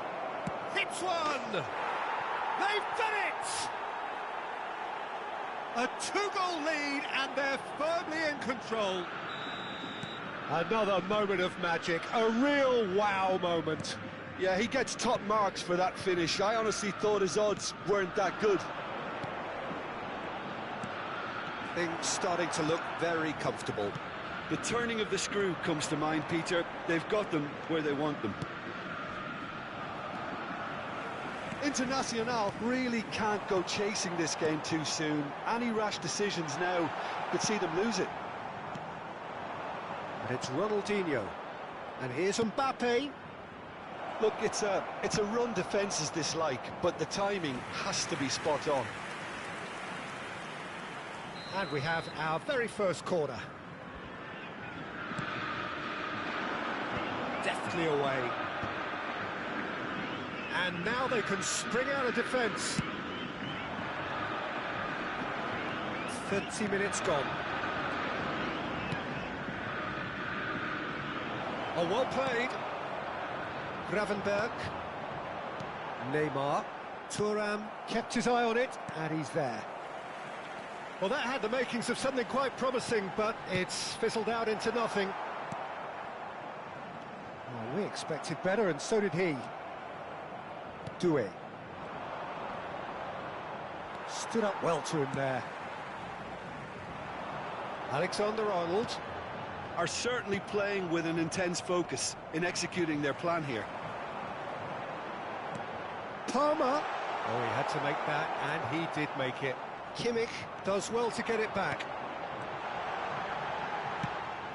hits one! They've done it! A two-goal lead and they're firmly in control. Another moment of magic, a real wow moment. Yeah, he gets top marks for that finish. I honestly thought his odds weren't that good. Things starting to look very comfortable. The turning of the screw comes to mind, Peter. They've got them where they want them. Internacional really can't go chasing this game too soon. Any rash decisions now could see them lose it. And it's Ronaldinho. And here's Mbappe. Look, it's a run defence is dislike, but the timing has to be spot on. And we have our very first corner. Deftly away. And now they can spring out of defence. 30 minutes gone. Oh, well played. Gravenberg. Neymar. Thuram kept his eye on it, and he's there. Well, that had the makings of something quite promising, but it's fizzled out into nothing. Well, we expected better, and so did he. Doué. Stood up well to him there. Alexander-Arnold. Are certainly playing with an intense focus in executing their plan here. Palmer. Oh, he had to make that, and he did make it. Kimmich does well to get it back.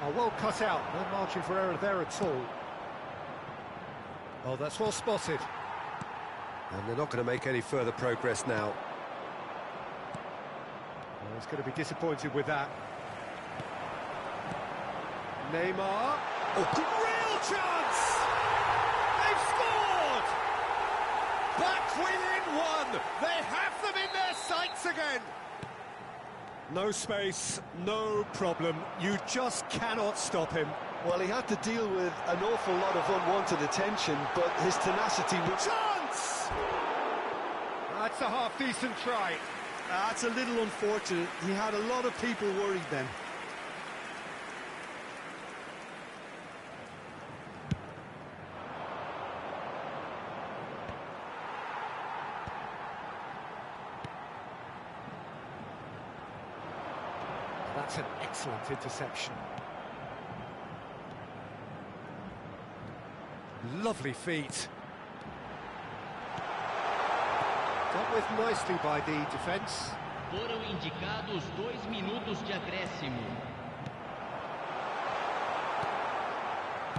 Oh, well cut out. No margin for error there at all. Oh, that's well spotted. And they're not going to make any further progress now. Well, he's going to be disappointed with that. Neymar. Oh, real chance! They've scored! Back within one! They have them in their sights again! No space, no problem. You just cannot stop him. Well, he had to deal with an awful lot of unwanted attention, but his tenacity... Chance! That's a half-decent try. That's a little unfortunate. He had a lot of people worried then. That's an excellent interception. Lovely feet. Dealt with nicely by the defence. Foram indicados 2 minutos de acréscimo.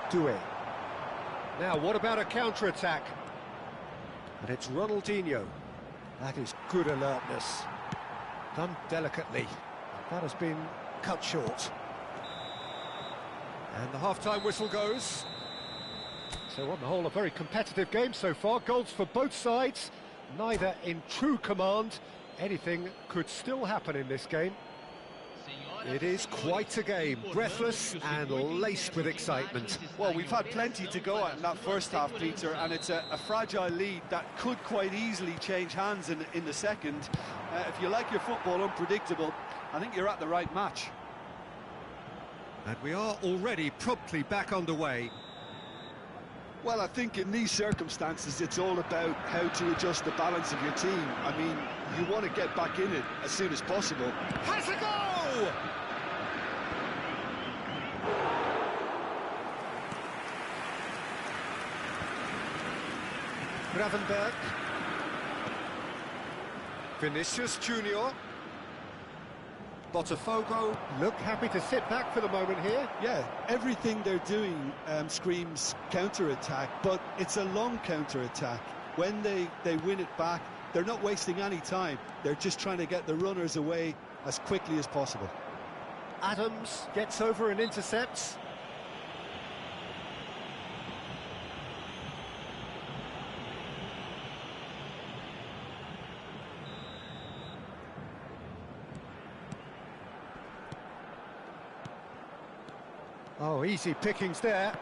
Doué. Now, what about a counter-attack? And it's Ronaldinho. That is good alertness. Done delicately. That has been cut short. And the half-time whistle goes. So on the whole, a very competitive game so far. Goals for both sides, neither in true command. Anything could still happen in this game. It is quite a game, breathless and laced with excitement. Well, we've had plenty to go at in that first half, Peter, and it's a fragile lead that could quite easily change hands in the second. If you like your football unpredictable, I think you're at the right match. And we are already promptly back underway. Well, I think in these circumstances, it's all about how to adjust the balance of your team. I mean, you want to get back in it as soon as possible. Has a go! Gravenberg. Vinicius Junior. Botafogo look happy to sit back for the moment here. Yeah, everything they're doing screams counter-attack, but it's a long counter-attack. When they win it back, they're not wasting any time. They're just trying to get the runners away as quickly as possible. Adams gets over and intercepts. Oh, easy pickings there.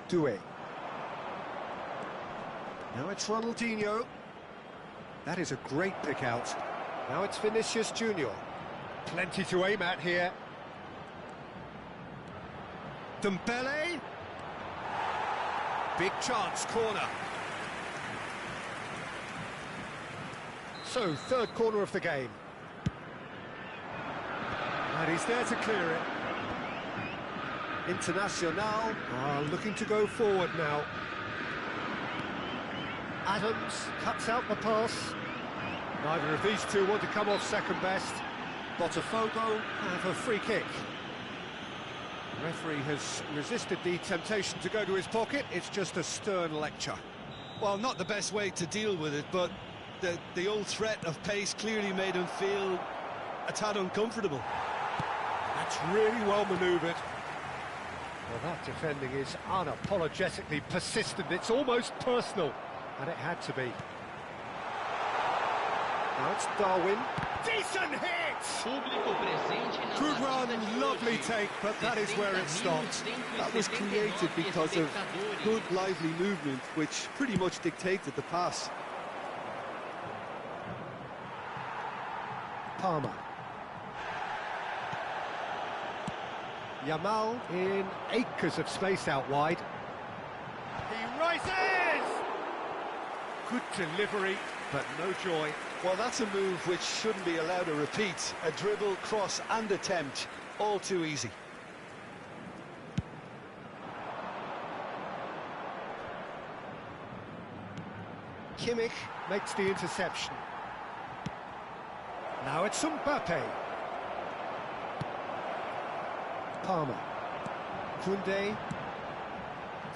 Doué. Now it's Ronaldinho. That is a great pick out. Now it's Vinicius Junior. Plenty to aim at here. Dembele. Big chance, corner. So, third corner of the game. And he's there to clear it. Internacional are looking to go forward now. Adams cuts out the pass. Neither of these two want to come off second best. Botafogo have a free kick. The referee has resisted the temptation to go to his pocket. It's just a stern lecture. Well, not the best way to deal with it, but the old threat of pace clearly made him feel a tad uncomfortable. That's really well manoeuvred. Well, that defending is unapologetically persistent. It's almost personal, and it had to be. Now it's Darwin. Decent hit! Good run, lovely take, but that is where it stopped. That was created because of good, lively movement, which pretty much dictated the pass. Palmer. Yamal in acres of space out wide. He rises! Good delivery, but no joy. Well, that's a move which shouldn't be allowed to repeat. A dribble, cross and attempt, all too easy. Kimmich makes the interception. Now it's Mbappe. Palmer. Koundé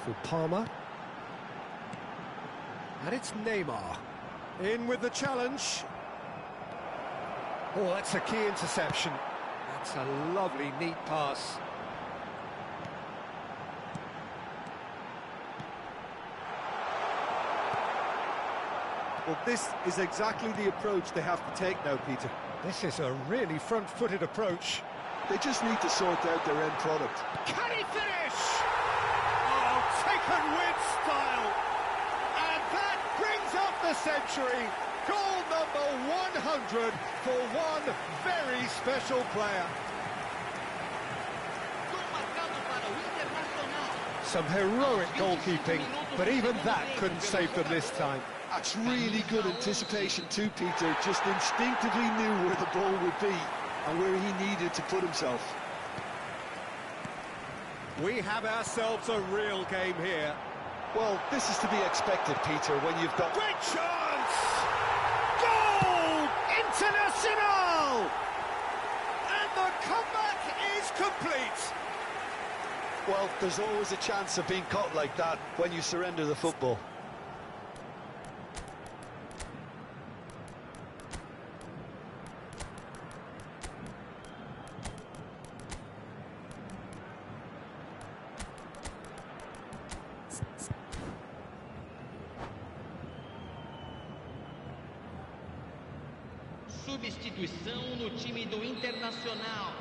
for Palmer. And it's Neymar. In with the challenge. Oh, that's a key interception. That's a lovely, neat pass. Well, this is exactly the approach they have to take now, Peter. This is a really front-footed approach. They just need to sort out their end product. Can he finish? Oh, taken with style. And that brings up the century. Goal number 100 for one very special player. Some heroic goalkeeping, but even that couldn't save them this time. That's really good anticipation too, Peter. Just instinctively knew where the ball would be and where he needed to put himself. We have ourselves a real game here. Well, this is to be expected, Peter, when you've got... Great chance! Goal! International! And the comeback is complete. Well, there's always a chance of being caught like that when you surrender the football. Substituição no time do Internacional.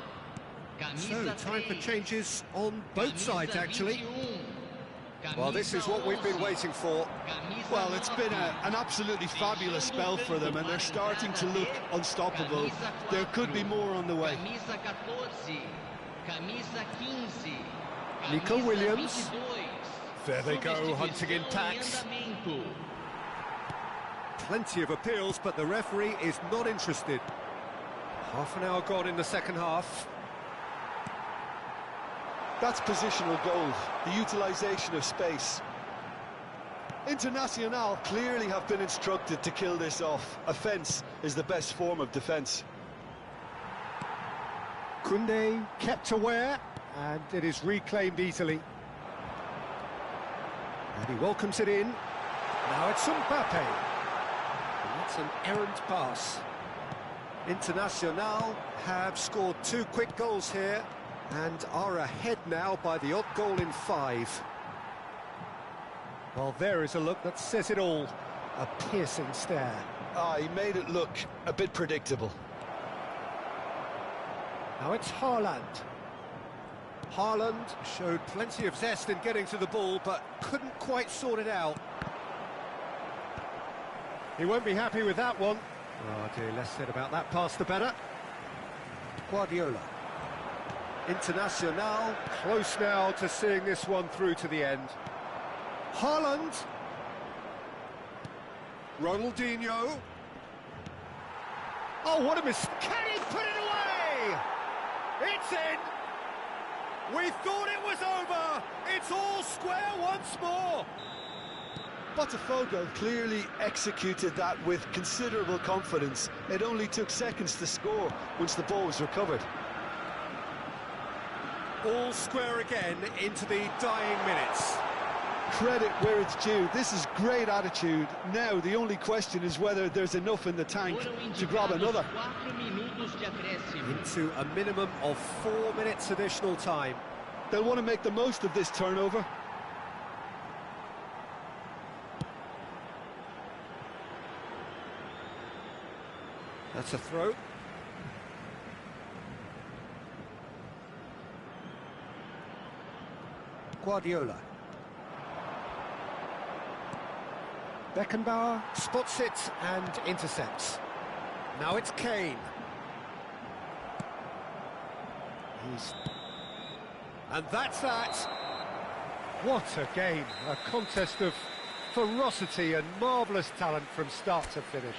So, time for changes on both sides, actually. Well, this is what we've been waiting for. Well, it's been an absolutely fabulous spell for them, and they're starting to look unstoppable. There could be more on the way. Camisa 14, camisa 15, Nico camisa Williams. 22. There they go, hunting in packs. Plenty of appeals, but the referee is not interested. Half an hour gone in the second half. That's positional goal, the utilisation of space. Internacional clearly have been instructed to kill this off. Offence is the best form of defence. Koundé kept aware, and it is reclaimed easily. And he welcomes it in. Now it's Mbappe. That's an errant pass. Internacional have scored 2 quick goals here and are ahead now by the odd goal in 5. Well, there is a look that says it all. A piercing stare. He made it look a bit predictable. Now it's Haaland. Haaland showed plenty of zest in getting to the ball, but couldn't quite sort it out. He won't be happy with that one. Oh dear, less said about that pass the better. Guardiola. Internacional, close now to seeing this one through to the end. Haaland. Ronaldinho. Oh, what a mistake! Can he put it away? It's in! We thought it was over! It's all square once more! Botafogo clearly executed that with considerable confidence. It only took seconds to score once the ball was recovered. All square again into the dying minutes. Credit where it's due. This is great attitude. Now the only question is whether there's enough in the tank to grab another. Into a minimum of 4 minutes additional time. They'll want to make the most of this turnover. That's a throw. Guardiola. Beckenbauer spots it and intercepts. Now it's Kane. And that's that. What a game. A contest of ferocity and marvellous talent from start to finish.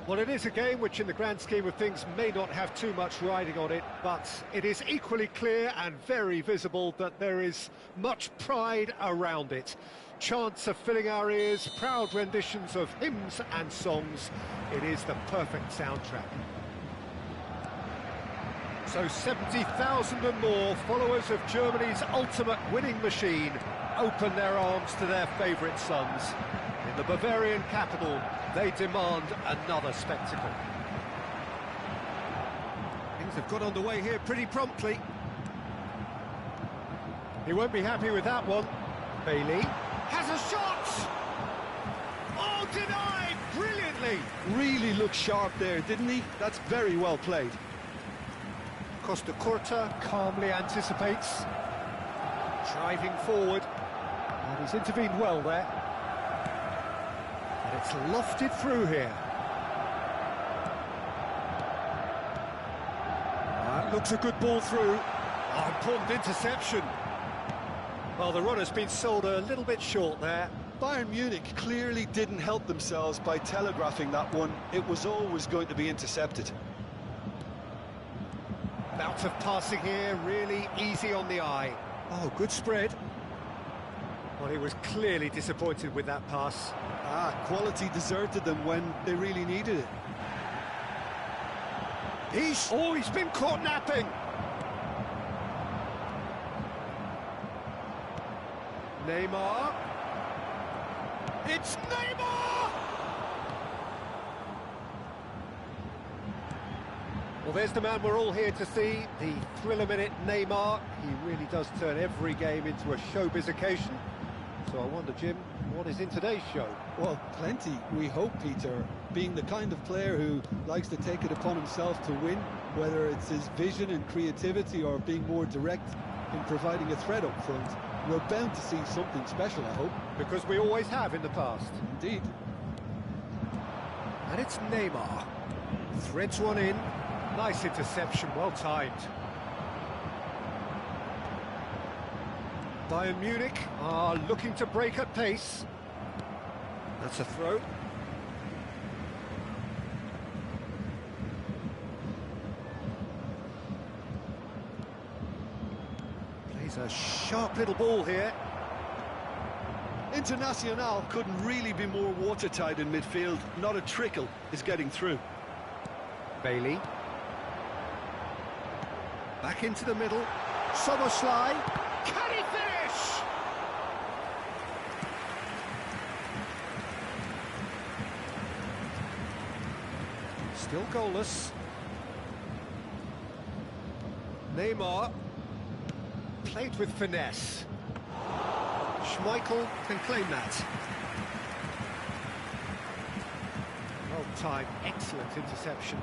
Well, it is a game which, in the grand scheme of things, may not have too much riding on it, but it is equally clear and very visible that there is much pride around it. Chants are filling our ears, proud renditions of hymns and songs. It is the perfect soundtrack. So 70,000 and more followers of Germany's ultimate winning machine open their arms to their favourite sons. In the Bavarian capital, they demand another spectacle. Things have got underway here pretty promptly. He won't be happy with that one. Bailey has a shot! Oh, denied brilliantly! Really looked sharp there, didn't he? That's very well played. Costa Curta calmly anticipates, driving forward, and he's intervened well there. And it's lofted through here. That looks a good ball through. Oh, important interception. Well, the runner's been sold a little bit short there. Bayern Munich clearly didn't help themselves by telegraphing that one. It was always going to be intercepted. Bout of passing here, really easy on the eye. Oh, good spread. Well, he was clearly disappointed with that pass. Quality deserted them when they really needed it. He's been caught napping. Neymar. It's Neymar! Well, there's the man we're all here to see, the thriller-minute Neymar. He really does turn every game into a showbiz occasion. So I wonder, Jim, what is in today's show? Well, plenty, we hope, Peter. Being the kind of player who likes to take it upon himself to win, whether it's his vision and creativity or being more direct in providing a threat up front, we're bound to see something special, I hope. Because we always have in the past. Indeed. And it's Neymar. Threads one in. Nice interception, well timed. Bayern Munich are looking to break at pace. That's a throw. Plays a sharp little ball here. Internacional couldn't really be more watertight in midfield. Not a trickle is getting through. Bailey. Back into the middle. Soboslai. Can he finish? Still goalless. Neymar. Played with finesse. Schmeichel can claim that. Well timed, excellent interception.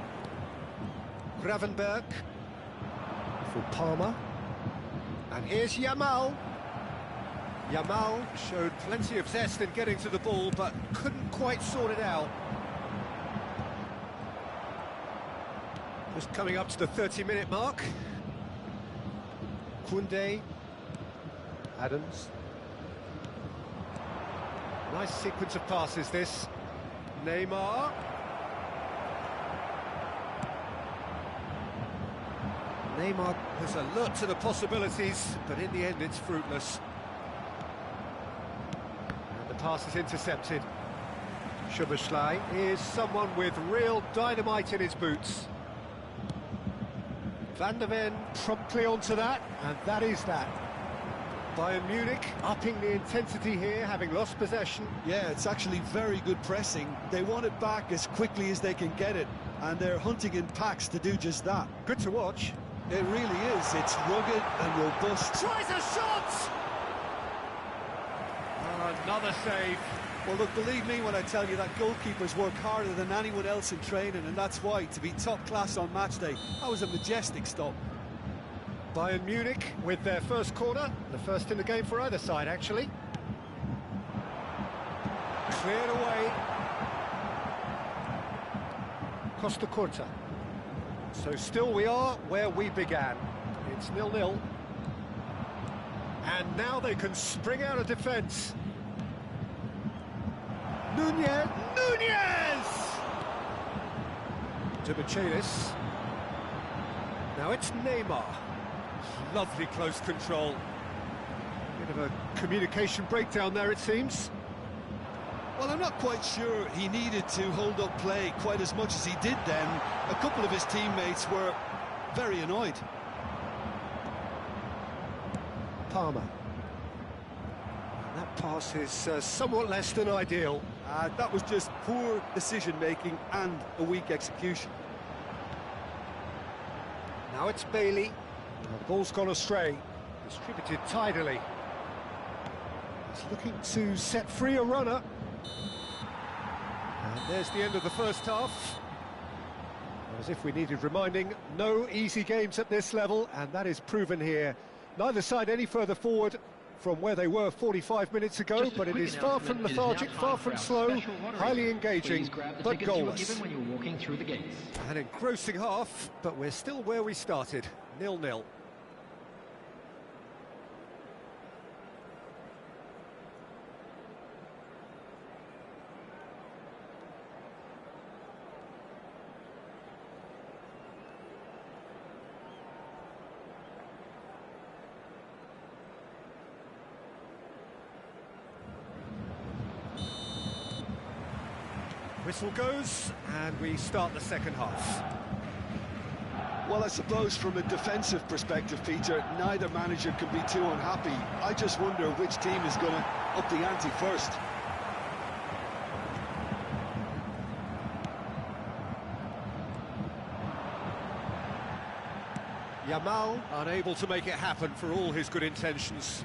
Gravenberg. For Palmer. And here's Yamal. Yamal showed plenty of zest in getting to the ball, but couldn't quite sort it out. Just coming up to the 30-minute mark. Koundé. Adams. Nice sequence of passes, this. Neymar. Neymar was alert to the possibilities, but in the end it's fruitless. And the pass is intercepted. Szoboszlai is someone with real dynamite in his boots. Van der Ven promptly onto that, and that is that. Bayern Munich upping the intensity here, having lost possession. Yeah, it's actually very good pressing. They want it back as quickly as they can get it, and they're hunting in packs to do just that. Good to watch. It really is. It's rugged and robust. Tries a shot! Another save. Well, look, believe me when I tell you that goalkeepers work harder than anyone else in training, and that's why, to be top class on match day, that was a majestic stop. Bayern Munich with their first corner, the first in the game for either side, actually. Cleared away. Costa Curta. So still we are where we began. It's 0-0. And now they can spring out of defence. Nunez! To Michelis. Now it's Neymar. Lovely close control. Bit of a communication breakdown there, it seems. Well, I'm not quite sure he needed to hold up play quite as much as he did then. A couple of his teammates were very annoyed. Palmer. And that pass is somewhat less than ideal. That was just poor decision-making and a weak execution. Now it's Bailey. The ball's gone astray. Distributed tidily. He's looking to set free a runner. And there's the end of the first half. As if we needed reminding, no easy games at this level, and that is proven here. Neither side any further forward from where they were 45 minutes ago, but it is far from lethargic, far from slow, highly engaging, but goalless. An engrossing half, but we're still where we started, 0-0. Whistle goes, and we start the second half. Well, I suppose from a defensive perspective, Peter, neither manager can be too unhappy. I just wonder which team is going to up the ante first. Yamal unable to make it happen for all his good intentions.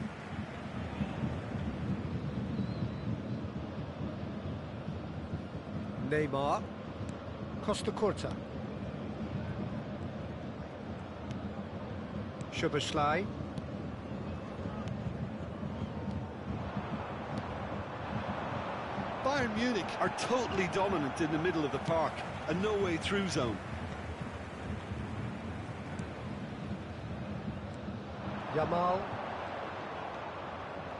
Neymar, Costa Curta, Szoboszlai, Bayern Munich are totally dominant in the middle of the park, a no-way through zone. Yamal,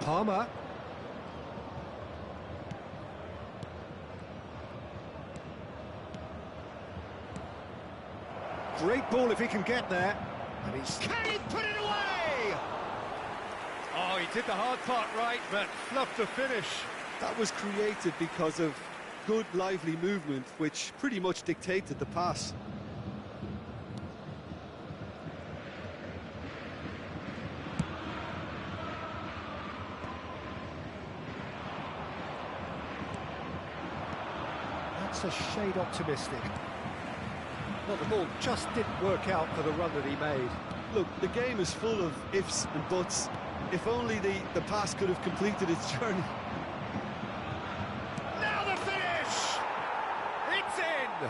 Palmer. Great ball if he can get there. And he's... Can he put it away? Oh, he did the hard part right, but fluffed the finish. That was created because of good, lively movement, which pretty much dictated the pass. That's a shade optimistic. Well, the ball just didn't work out for the run that he made. Look, the game is full of ifs and buts. If only the pass could have completed its journey. Now the finish! It's in!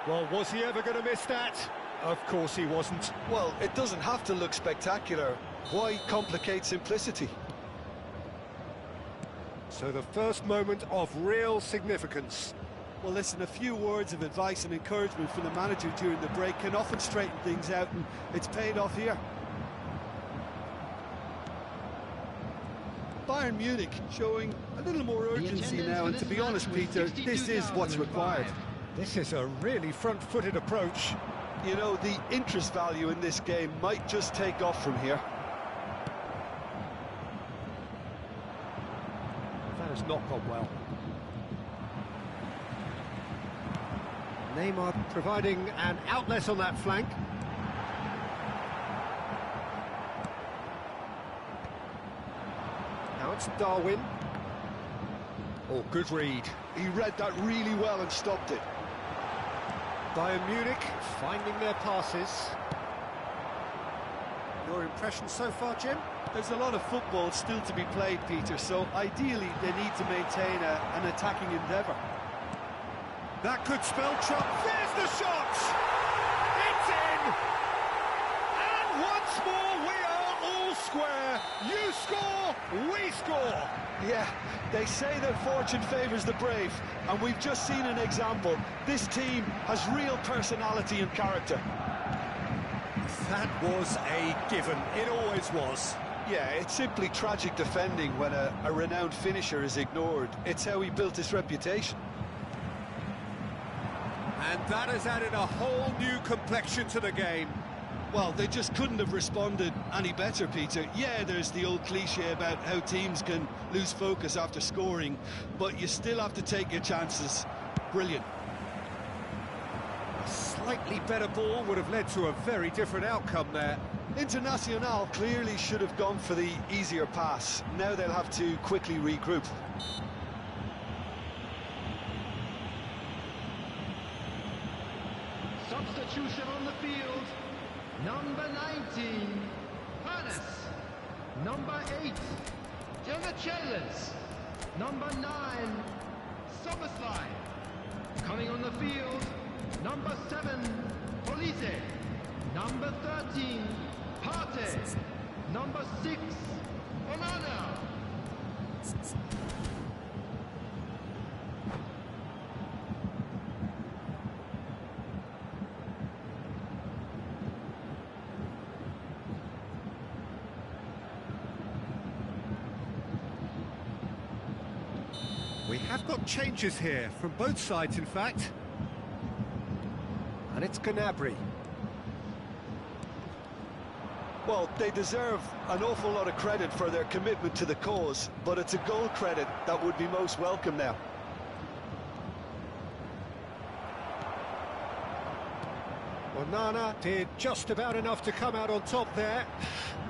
Well, was he ever going to miss that? Of course he wasn't. Well, it doesn't have to look spectacular. Why complicate simplicity? So the first moment of real significance. Well, listen, a few words of advice and encouragement from the manager during the break can often straighten things out, and it's paid off here. Bayern Munich showing a little more urgency now, and to be honest, Peter, this is what's required. This is a really front-footed approach. You know, the interest value in this game might just take off from here. That has not gone well. Neymar providing an outlet on that flank. Now it's Darwin. Oh, good read. He read that really well and stopped it. Bayern Munich finding their passes. Your impression so far, Jim? There's a lot of football still to be played, Peter, so ideally they need to maintain an attacking endeavour. That could spell trouble. There's the shot! It's in! And once more we are all square. You score, we score. Yeah, they say that fortune favours the brave, and we've just seen an example. This team has real personality and character. That was a given. It always was. Yeah, it's simply tragic defending when a renowned finisher is ignored. It's how he built his reputation. And that has added a whole new complexion to the game. Well, they just couldn't have responded any better, Peter. Yeah, there's the old cliche about how teams can lose focus after scoring, but you still have to take your chances. Brilliant. A slightly better ball would have led to a very different outcome there. Internacional clearly should have gone for the easier pass. Now they'll have to quickly regroup. Substitution on the field. Number 19, Panis. Number 8, Demichelis. Number 9, Soboslai. Coming on the field, number 7, Polise. Number 13, Parte. Number 6, Onana. We have got changes here, from both sides in fact. And it's Gnabry. Well, they deserve an awful lot of credit for their commitment to the cause, but it's a goal credit that would be most welcome now. Onana did just about enough to come out on top there.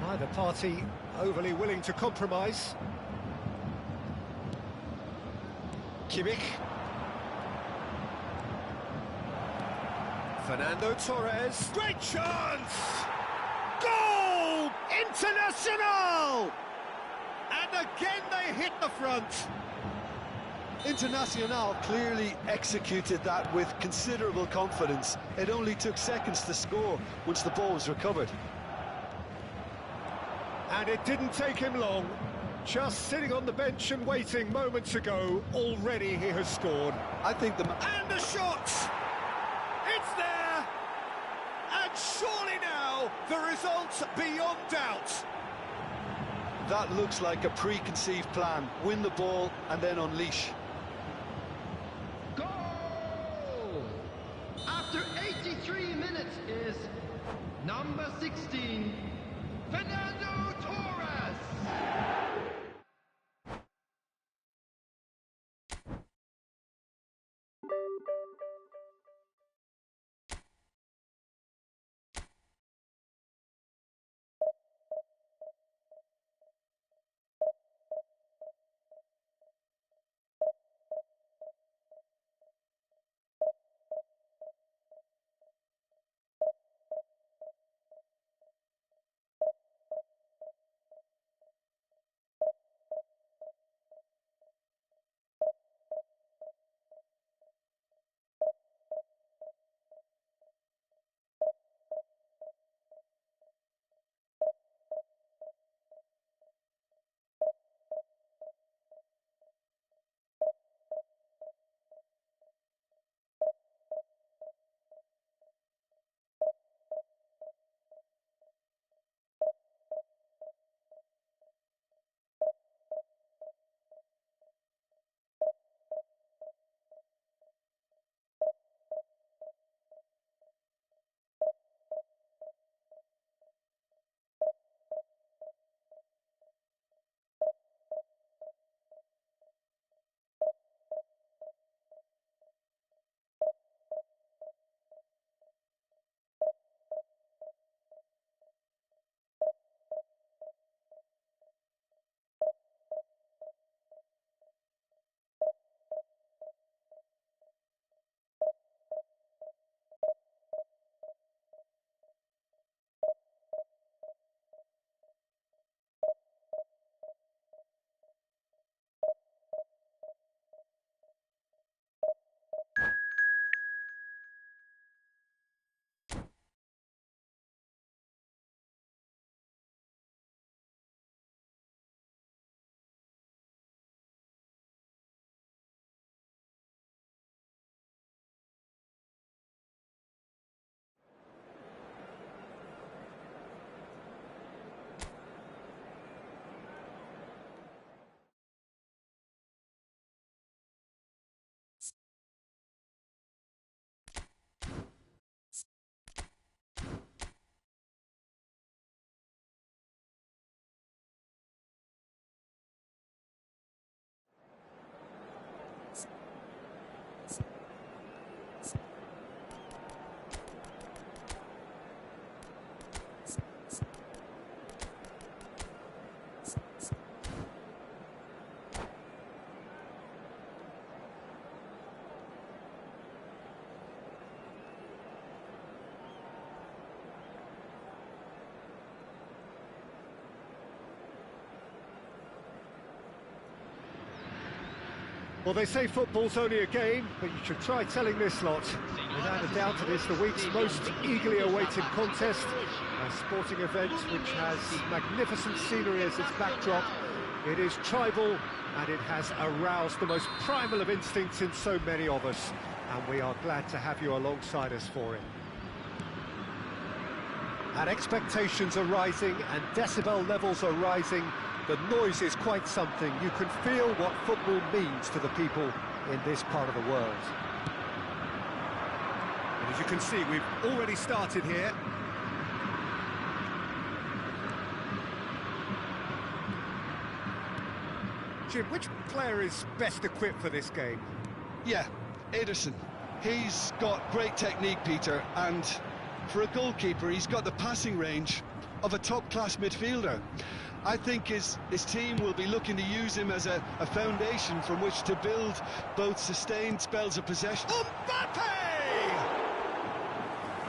Neither party overly willing to compromise. Kimmich. Fernando Torres. Great chance! Goal! Internacional! And again they hit the front. Internacional clearly executed that with considerable confidence. It only took seconds to score once the ball was recovered. And it didn't take him long. Just sitting on the bench and waiting moments ago, already he has scored. I think And the shot! It's there! And surely now, the result's beyond doubt. that looks like a preconceived plan. Win the ball and then unleash. Goal! After 83 minutes is number 16, Fernando Torres. Well, they say football's only a game, but you should try telling this lot. Without a doubt, it is the week's most eagerly awaited contest, a sporting event which has magnificent scenery as its backdrop. It is tribal, and it has aroused the most primal of instincts in so many of us, and we are glad to have you alongside us for it. And expectations are rising, and decibel levels are rising. The noise is quite something. You can feel what football means to the people in this part of the world. And as you can see, we've already started here. Jim, which player is best equipped for this game? Yeah, Ederson. He's got great technique, Peter, and for a goalkeeper, he's got the passing range of a top-class midfielder. I think his team will be looking to use him as a foundation from which to build both sustained spells of possession. Mbappe!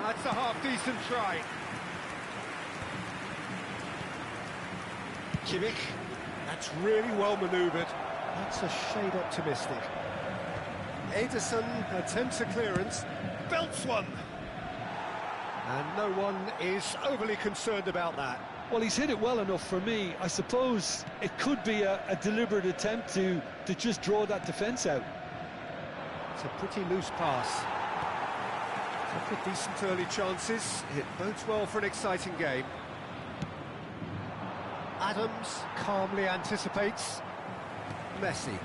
That's a half-decent try. Kimmich. That's really well manoeuvred. That's a shade optimistic. Ederson attempts a clearance, belts one. And no one is overly concerned about that. Well, he's hit it well enough for me. I suppose it could be a deliberate attempt to just draw that defence out. It's a pretty loose pass. Took a decent early chances. It bodes well for an exciting game. Adams calmly anticipates. Messi.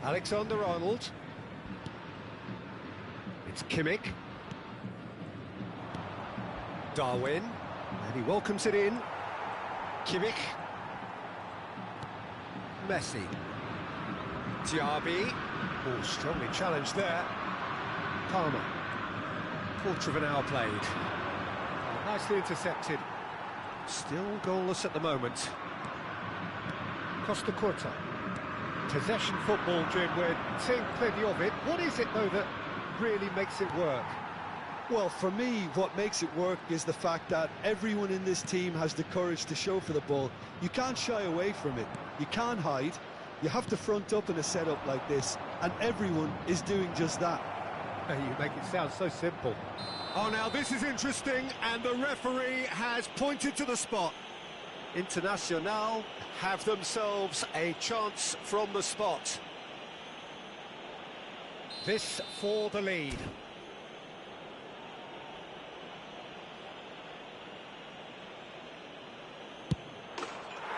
Alexander-Arnold. It's Kimmich. Darwin. And he welcomes it in. Kimmich. Messi. Diaby. Oh, strongly challenged there. Palmer. Quarter of an hour played. Nicely intercepted. Still goalless at the moment. Costa Curta. Possession football, Jim, we're seeing plenty of it. What is it, though, that really makes it work? Well, for me, what makes it work is the fact that everyone in this team has the courage to show for the ball. You can't shy away from it. You can't hide. You have to front up in a setup like this, and everyone is doing just that. You make it sound so simple. Oh, now this is interesting, and the referee has pointed to the spot. Internacional have themselves a chance from the spot. This for the lead.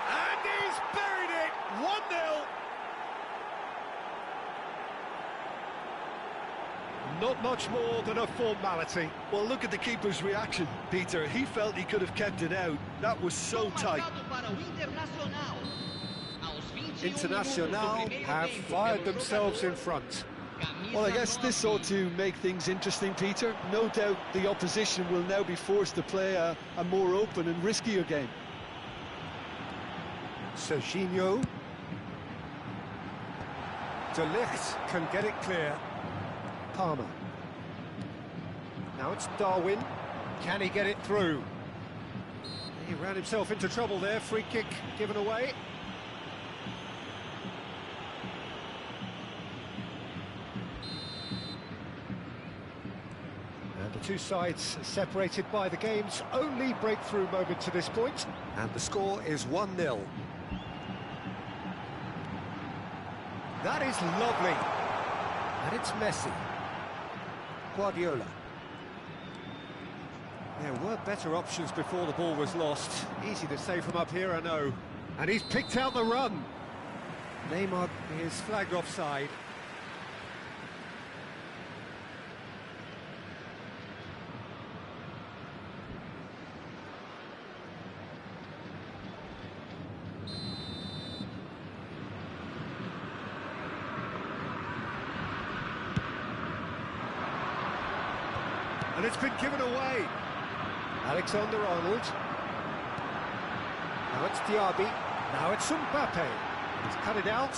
And he's buried it! 1-0. Not much more than a formality. Well, look at the keeper's reaction, Peter. He felt he could have kept it out. That was so tight. Internacional have fired themselves in front. Well, I guess this ought to make things interesting, Peter. No doubt the opposition will now be forced to play a more open and riskier game. Serginho. De Ligt can get it clear. Palmer. Now it's Darwin. Can he get it through? He ran himself into trouble there. Free kick given away. And the two sides separated by the game's only breakthrough moment to this point. And the score is 1-0. That is lovely. And it's Messi. Guardiola. There were better options before the ball was lost. Easy to say from up here, I know. And he's picked out the run. Neymar is flagged offside. And it's been given away. Alexander-Arnold. Now it's Diaby. Now it's Mbappe. He's cut it out.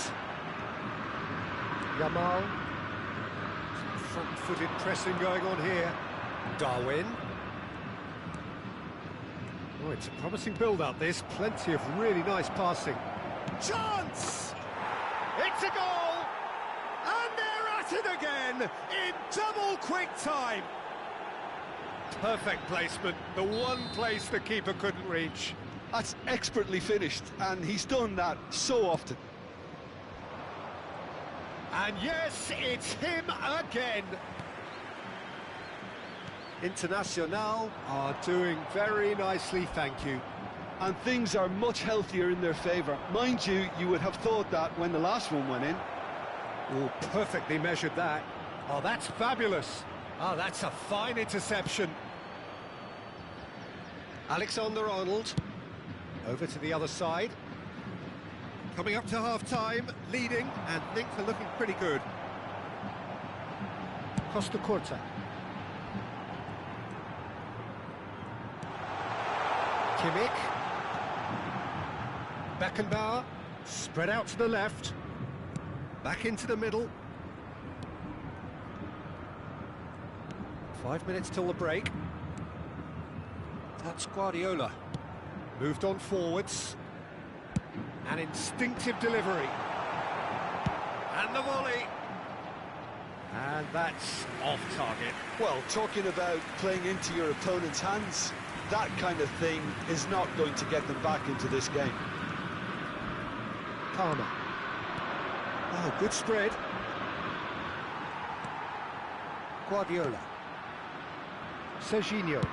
Yamal. Some front-footed pressing going on here. Darwin. Oh, it's a promising build-up, this. Plenty of really nice passing. Chance! It's a goal! And they're at it again in double quick time. Perfect placement, the one place the keeper couldn't reach. That's expertly finished, and he's done that so often. And yes, it's him again. Internacional are doing very nicely, thank you. And things are much healthier in their favour. Mind you, you would have thought that when the last one went in. Oh, perfectly measured that. Oh, that's fabulous. Oh, that's a fine interception. Alexander-Arnold. Over to the other side. Coming up to half-time, leading, and things are looking pretty good. Costa Curta. Kimmich. Beckenbauer. Spread out to the left. Back into the middle. 5 minutes till the break. That's Guardiola. Moved on forwards. An instinctive delivery. And the volley. And that's off target. Well, talking about playing into your opponent's hands, that kind of thing is not going to get them back into this game. Palmer. Oh, good spread. Guardiola. Serginho.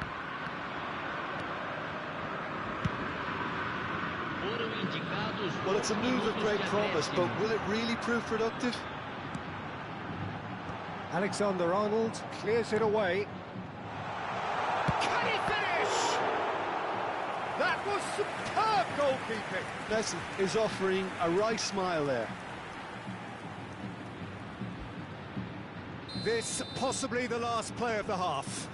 Well, it's a move of great promise, but will it really prove productive? Alexander-Arnold clears it away. Can he finish? That was superb goalkeeping. Messi is offering a wry smile there. This possibly the last play of the half.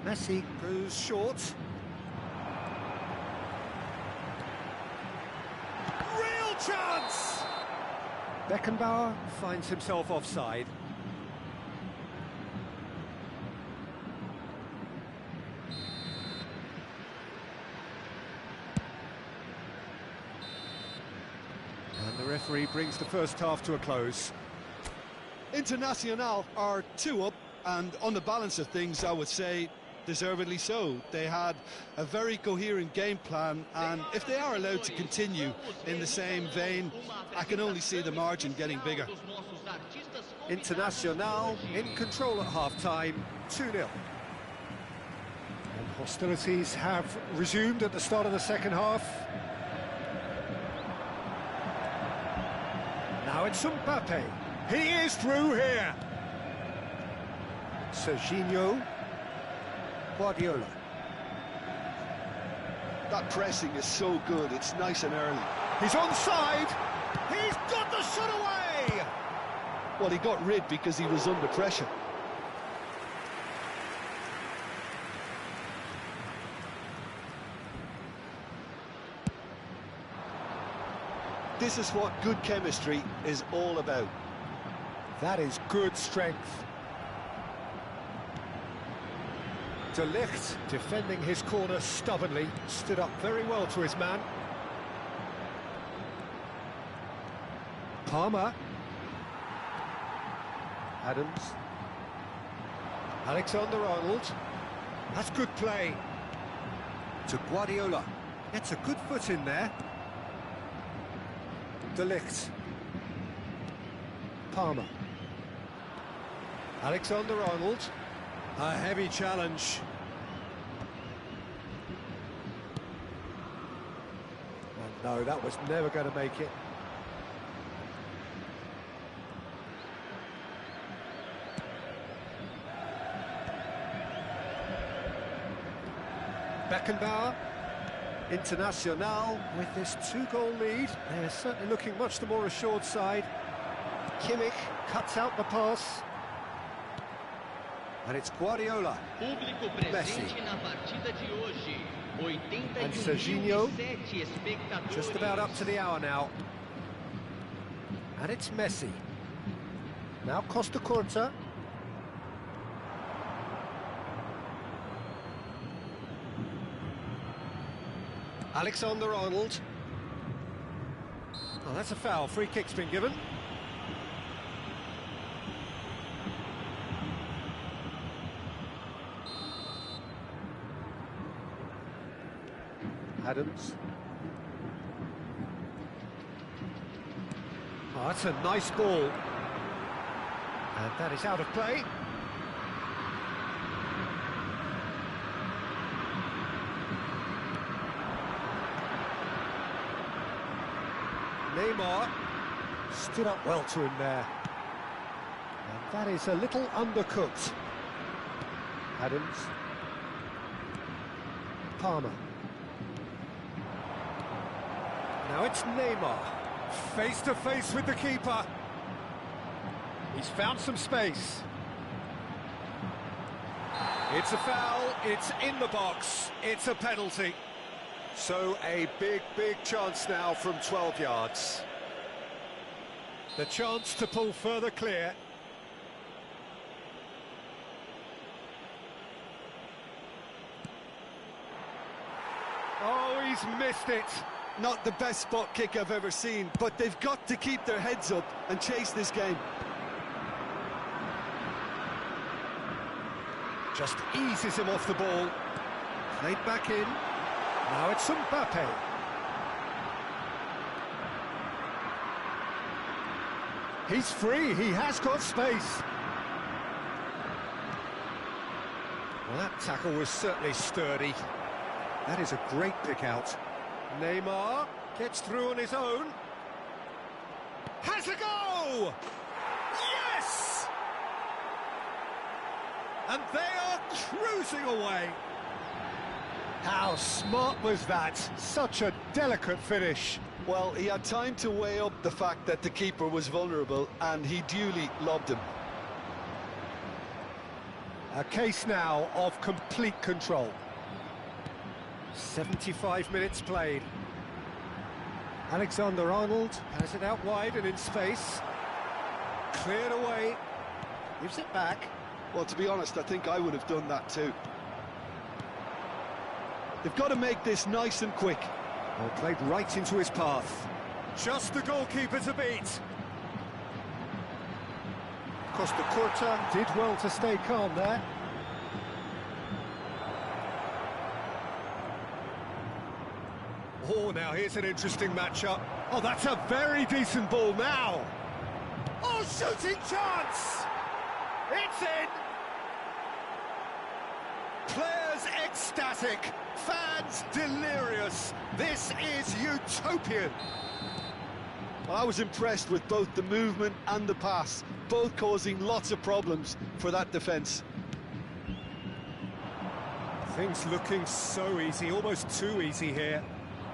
Messi goes short. Real chance! Beckenbauer finds himself offside. And the referee brings the first half to a close. Internacional are 2 up, and on the balance of things, I would say deservedly so. They had a very coherent game plan, and if they are allowed to continue in the same vein, I can only see the margin getting bigger. Internacional in control at half-time, 2-0. And hostilities have resumed at the start of the second half. Now it's Mbappe. He is through here. Serginho. Guardiola. That pressing is so good, it's nice and early. He's onside. He's got the shot away. Well, he got rid because he was under pressure. This is what good chemistry is all about. That is good strength. De Ligt, defending his corner stubbornly, stood up very well to his man. Palmer. Adams. Alexander-Arnold. That's good play. To Guardiola. Gets a good foot in there. De Ligt. Palmer. Alexander-Arnold. A heavy challenge. And no, that was never going to make it. Beckenbauer. Internacional with this 2-goal lead. They're certainly looking much the more assured side. Kimmich cuts out the pass. And it's Guardiola. Messi. And Serginho. Just about up to the hour now. And it's Messi. Now Costa Curta. Alexander-Arnold. Oh, that's a foul. Free kick's been given. Adams. Oh, that's a nice ball. And that is out of play. Neymar stood up well to him there. And that is a little undercooked. Adams. Palmer. Now it's Neymar. Face to face with the keeper. He's found some space. It's a foul, it's in the box, it's a penalty. So a big chance now from 12 yards. The chance to pull further clear. Oh, he's missed it. Not the best spot kick I've ever seen, but they've got to keep their heads up and chase this game. Just eases him off the ball. Played back in. Now it's Mbappe. He's free, he has got space. Well, that tackle was certainly sturdy. That is a great pick out. Neymar gets through on his own. Has a go! Yes! And they are cruising away. How smart was that? Such a delicate finish. Well, he had time to weigh up the fact that the keeper was vulnerable, and he duly lobbed him. A case now of complete control. 75 minutes played. Alexander-Arnold has it out wide and in space. Cleared away. Gives it back. Well, to be honest, I think I would have done that too. They've got to make this nice and quick. Well, played right into his path. Just the goalkeeper to beat. Costa Curta did well to stay calm there. Oh, now here's an interesting matchup. Oh, that's a very decent ball now. Oh, shooting chance! It's in! Players ecstatic, fans delirious. This is utopian. Well, I was impressed with both the movement and the pass, both causing lots of problems for that defence. Things looking so easy, almost too easy here.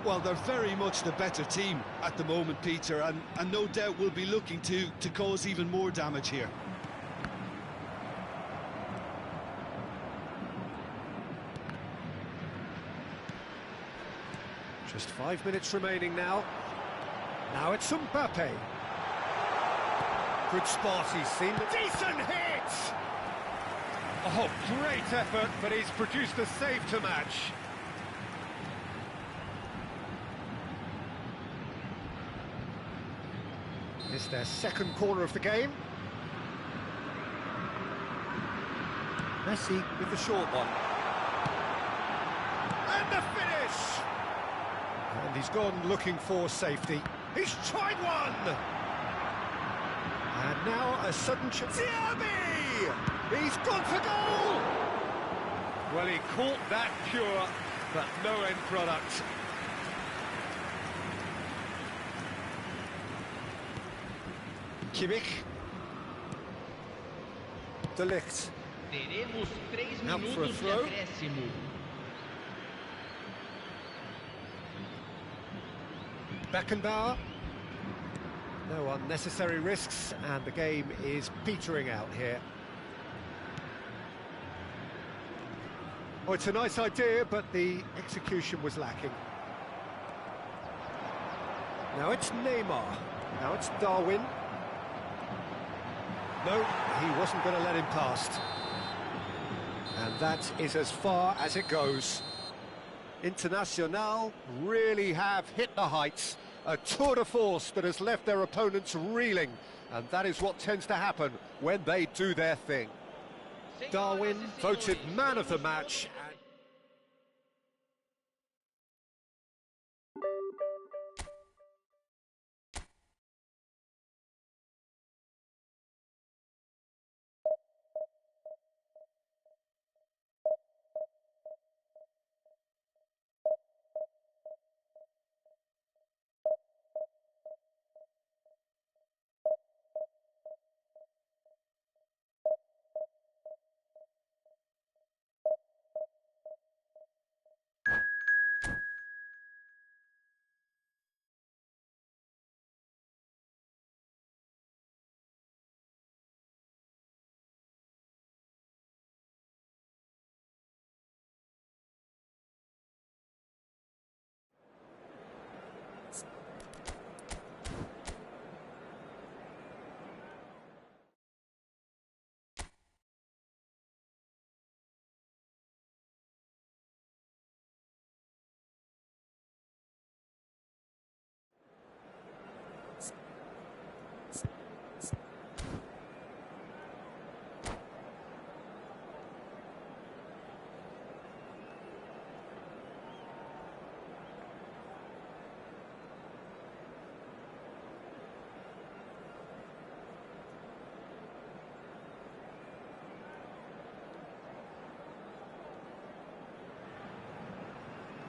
Well, they're very much the better team at the moment, Peter, and no doubt will be looking to cause even more damage here. Just 5 minutes remaining now. Now it's Mbappe. Good spot, he's seen the decent hit! Oh, great effort, but he's produced a save to match. It's their second corner of the game. Messi with the short one. And the finish! And he's gone looking for safety. He's tried one! And now a sudden chance. Diaby! He's gone for goal! Well, he caught that pure, but no end product. Kimmich. De Ligt. Teremos 3 Out for a minutos de throw. acréscimo. Beckenbauer. No unnecessary risks, and the game is petering out here. Oh, it's a nice idea, but the execution was lacking. Now it's Neymar. Now it's Darwin. No, he wasn't going to let him past. And that is as far as it goes. Internacional really have hit the heights. A tour de force that has left their opponents reeling. And that is what tends to happen when they do their thing. Darwin voted man of the match.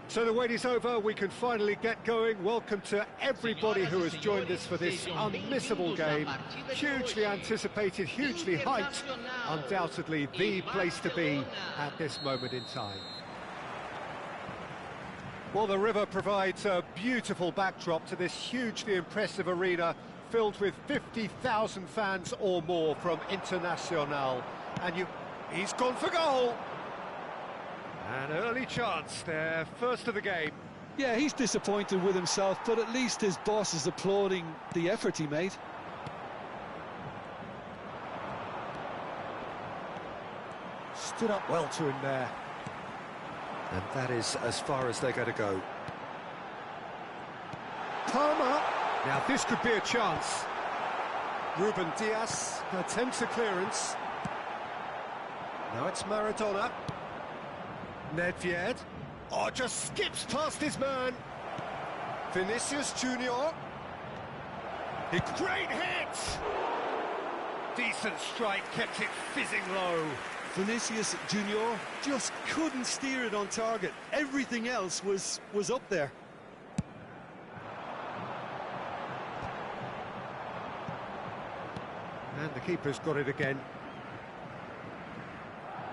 So the wait is over, we can finally get going. Welcome to everybody who has joined us for this unmissable game. Hugely anticipated, hugely hyped. Undoubtedly the place to be at this moment in time. Well, the river provides a beautiful backdrop to this hugely impressive arena filled with 50,000 fans or more from Internacional. And he's gone for goal. An early chance there, first of the game. Yeah, he's disappointed with himself, but at least his boss is applauding the effort he made. Stood up well to him there. And that is as far as they're going to go. Palmer. Now this could be a chance. Ruben Diaz attempts a clearance. Now it's Maradona. Nedved. Oh, just skips past his man. Vinicius Junior. A great hit! Decent strike, kept it fizzing low. Vinicius Junior just couldn't steer it on target. Everything else was up there. And the keeper's got it again.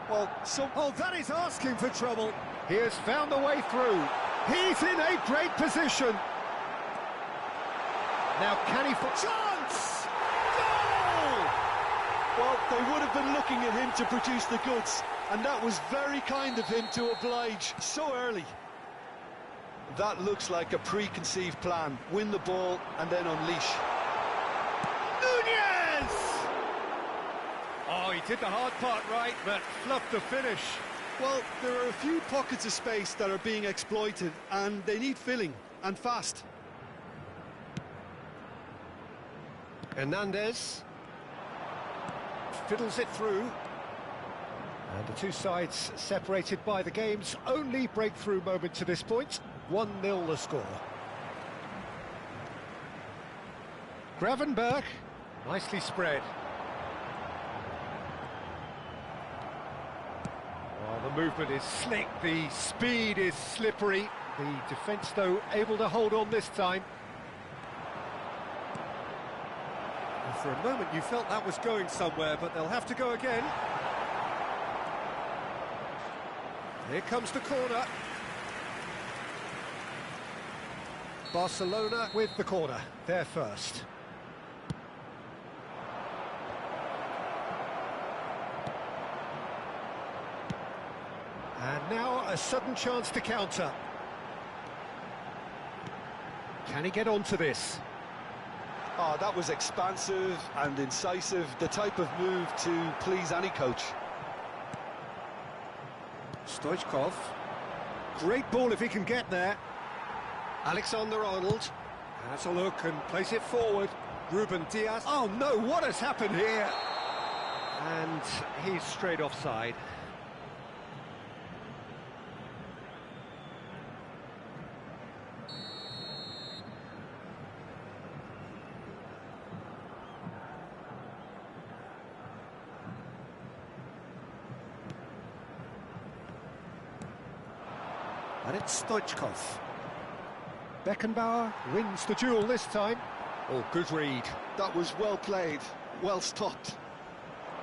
Well, oh, that is asking for trouble. He has found the way through. He's in a great position. Now, can he... Chance! Goal! Well, they would have been looking at him to produce the goods, and that was very kind of him to oblige so early. That looks like a preconceived plan. Win the ball and then unleash. Nunez! Oh, he did the hard part right, but fluffed the finish. Well, there are a few pockets of space that are being exploited, and they need filling, and fast. Hernandez fiddles it through. And the two sides separated by the game's only breakthrough moment to this point. 1-0 the score. Gravenberch, nicely spread. Oh, the movement is slick, the speed is slippery. The defence, though, able to hold on this time. And for a moment you felt that was going somewhere, but they'll have to go again. Here comes the corner. Barcelona with the corner, they're first. And now a sudden chance to counter. Can he get onto this? Oh, that was expansive and incisive, the type of move to please any coach. Stoichkov Great ball if he can get there. Alexander-Arnold has a look and plays it forward. Ruben Diaz. Oh no, what has happened here? And he's straight offside. And it's Stoichkov. Beckenbauer wins the duel this time. Oh, good read. That was well played, well stopped.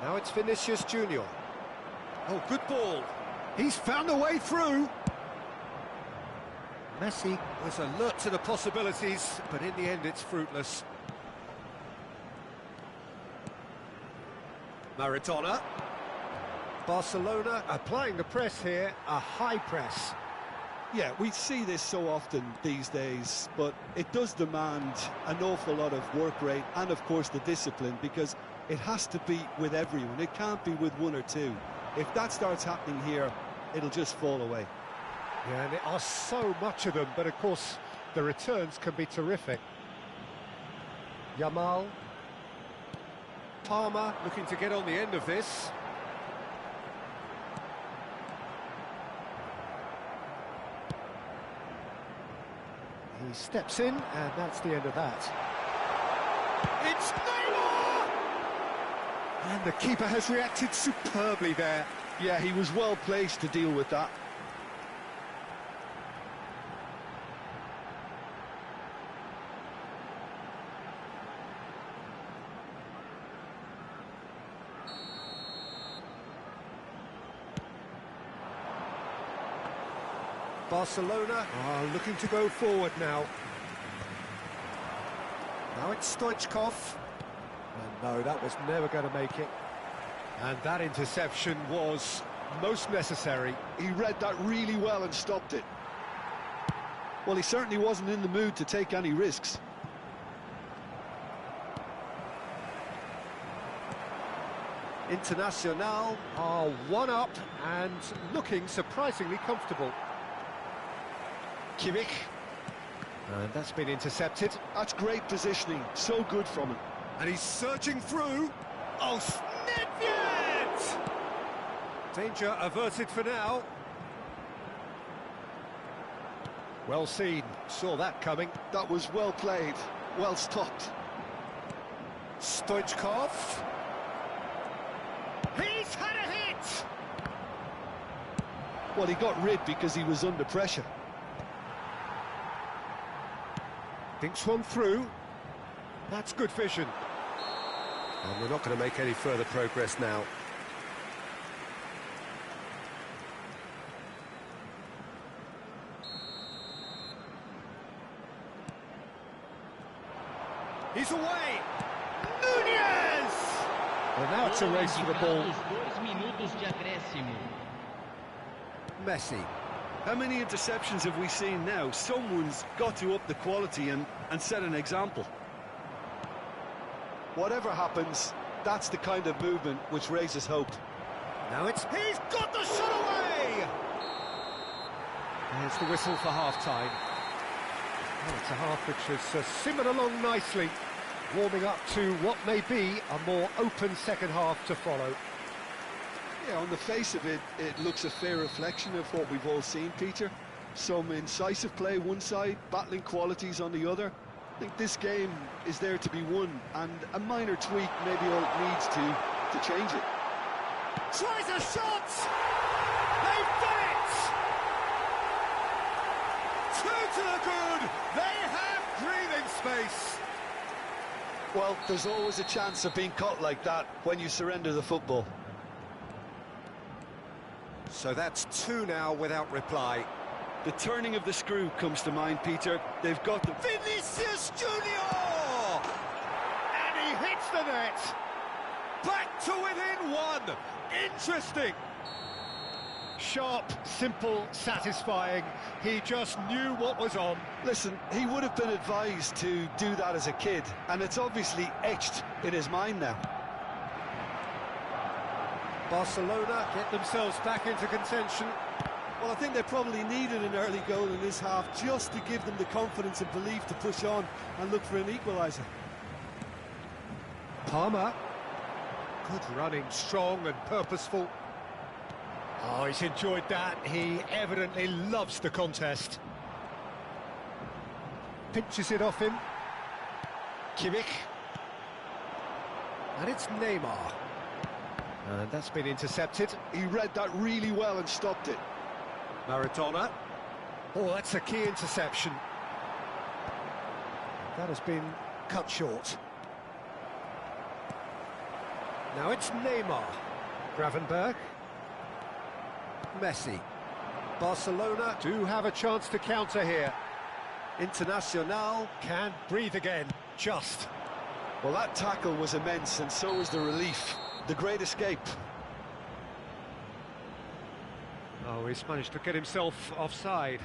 Now it's Vinicius Junior. Oh, good ball. He's found a way through. Messi was alert to the possibilities, but in the end it's fruitless. Maradona. Barcelona applying the press here, a high press. Yeah, we see this so often these days, but it does demand an awful lot of work rate and, of course, the discipline, because it has to be with everyone. It can't be with one or two. If that starts happening here, it'll just fall away. Yeah, and there are so much of them, but of course the returns can be terrific. Yamal. Palmer looking to get on the end of this. He steps in, and that's the end of that. It's Neymar! And the keeper has reacted superbly there. Yeah, he was well placed to deal with that. Barcelona are looking to go forward now. Now it's Stoichkov. And no, that was never going to make it. And that interception was most necessary. He read that really well and stopped it. Well, he certainly wasn't in the mood to take any risks. Internacional are one up and looking surprisingly comfortable. Kimmich. And that's been intercepted. That's great positioning, so good from him. And he's surging through. Oh, Snedved! Danger averted for now. Well seen, saw that coming. That was well played, well stopped. Stoichkov. He's had a hit! Well, he got rid because he was under pressure. Thinks one through. That's good vision. And we're not going to make any further progress now. He's away! Nunez! Well, now it's a race for the ball. Messi. How many interceptions have we seen now? Someone's got to up the quality and set an example. Whatever happens, that's the kind of movement which raises hope. Now it's... He's got the shot away! There's the whistle for half-time. Well, it's a half which has simmered along nicely, warming up to what may be a more open second half to follow. Yeah, on the face of it, it looks a fair reflection of what we've all seen, Peter. Some incisive play one side, battling qualities on the other. I think this game is there to be won, and a minor tweak maybe all it needs to change it. Tries a shot! They've done it! Two to the good! They have breathing space! Well, there's always a chance of being caught like that when you surrender the football. So that's two now without reply. The turning of the screw comes to mind, Peter. They've got the... Vinicius Junior! And he hits the net! Back to within one! Interesting! Sharp, simple, satisfying. He just knew what was on. Listen, he would have been advised to do that as a kid, and it's obviously etched in his mind now. Barcelona get themselves back into contention. Well, I think they probably needed an early goal in this half just to give them the confidence and belief to push on and look for an equaliser. Palmer. Good running, strong and purposeful. Oh, he's enjoyed that. He evidently loves the contest. Pinches it off him. Kimmich. And it's Neymar. And that's been intercepted. He read that really well and stopped it. Maradona. Oh, that's a key interception. That has been cut short. Now it's Neymar. Gravenberg. Messi. Barcelona do have a chance to counter here. Internacional can breathe again, just. Well, that tackle was immense, and so was the relief. The great escape. Oh, he's managed to get himself offside.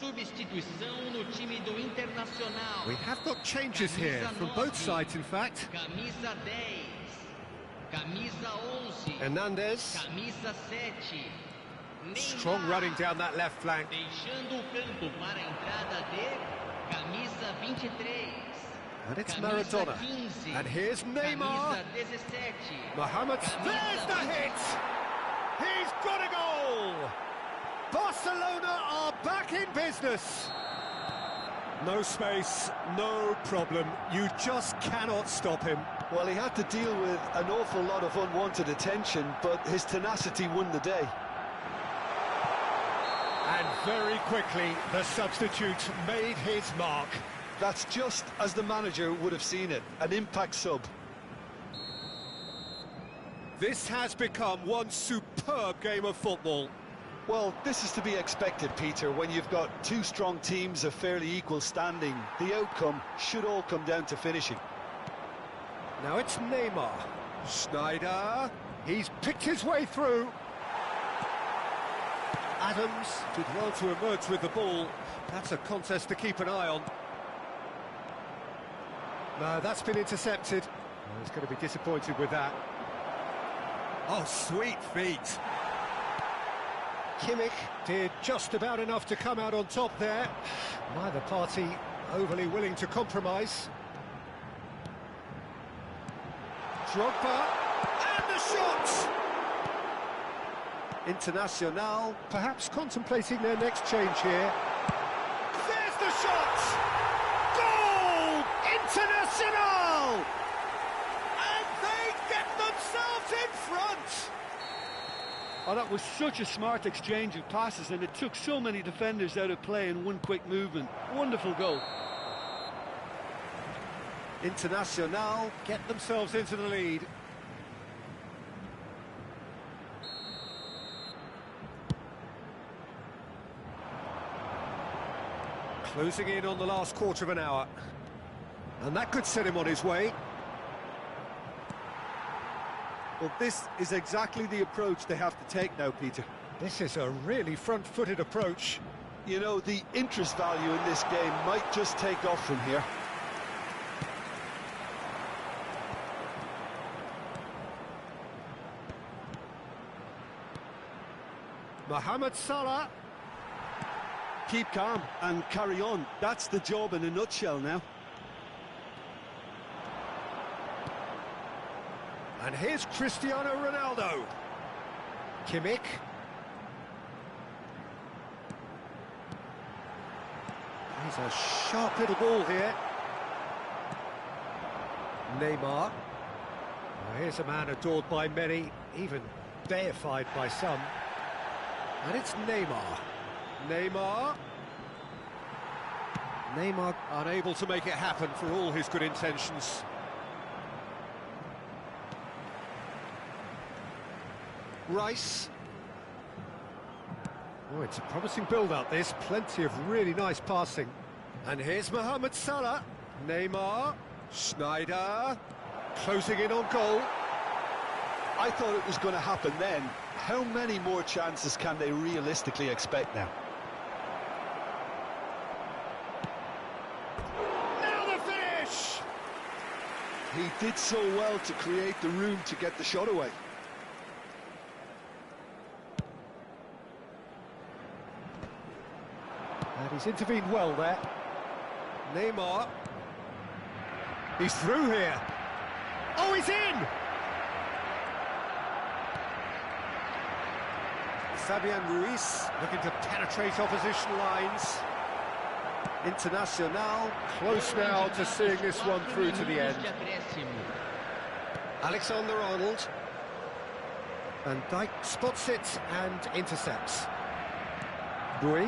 Substituição no time do Internacional. We have got changes here from both sides, in fact. Camisa 10. Camisa 11. Hernandez. Camisa 7. Strong running down that left flank. Deixando o campo para a entrada de camisa 23. And it's Camisa Maradona. 15. And here's Neymar. Camisa 17. Mohamed. There's the hit! He's got a goal! Barcelona are back in business. No space, no problem. You just cannot stop him. Well, he had to deal with an awful lot of unwanted attention, but his tenacity won the day. And very quickly, the substitute made his mark. That's just as the manager would have seen it, an impact sub. This has become one superb game of football. Well, this is to be expected, Peter, when you've got two strong teams of fairly equal standing. The outcome should all come down to finishing. Now it's Neymar. Schneider. He's picked his way through. Adams did well to emerge with the ball. That's a contest to keep an eye on. No, that's been intercepted. Oh, he's going to be disappointed with that. Oh, sweet feet. Kimmich did just about enough to come out on top there. Neither party overly willing to compromise. Drogba, and the shot! Internacional, perhaps contemplating their next change here. There's the shot! Goal! Internacional! And they get themselves in front! Oh, that was such a smart exchange of passes, and it took so many defenders out of play in one quick movement. Wonderful goal. Internacional get themselves into the lead. Closing in on the last quarter of an hour. And that could set him on his way. Well, this is exactly the approach they have to take now, Peter. This is a really front-footed approach. You know, the interest value in this game might just take off from here. Mohamed Salah. Keep calm and carry on. That's the job in a nutshell now. And here's Cristiano Ronaldo. Kimmich. He's a sharp little ball here. Neymar. Well, here's a man adored by many, even deified by some. And it's Neymar. Neymar. Neymar unable to make it happen for all his good intentions. Rice. Oh, it's a promising build-up, this. Plenty of really nice passing. And here's Mohamed Salah. Neymar. Schneider. Closing in on goal. I thought it was going to happen then. How many more chances can they realistically expect now? Now the finish! He did so well to create the room to get the shot away. And he's intervened well there. Neymar. He's through here. Oh, he's in! Fabian Ruiz looking to penetrate opposition lines. Internacional close now to seeing this one through to the end. Alexander-Arnold. Van Dijk spots it and intercepts. Rui.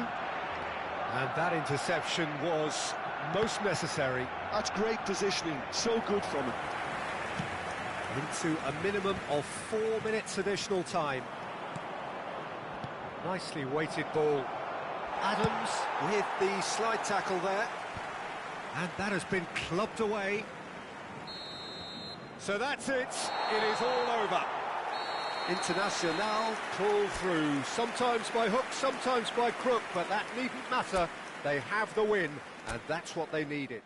And that interception was most necessary. That's great positioning, so good from him. Into a minimum of 4 minutes additional time. Nicely weighted ball. Adams with the slide tackle there. And that has been clubbed away. So that's it. It is all over. Internacional pull through, sometimes by hook, sometimes by crook, but that needn't matter. They have the win, and that's what they needed.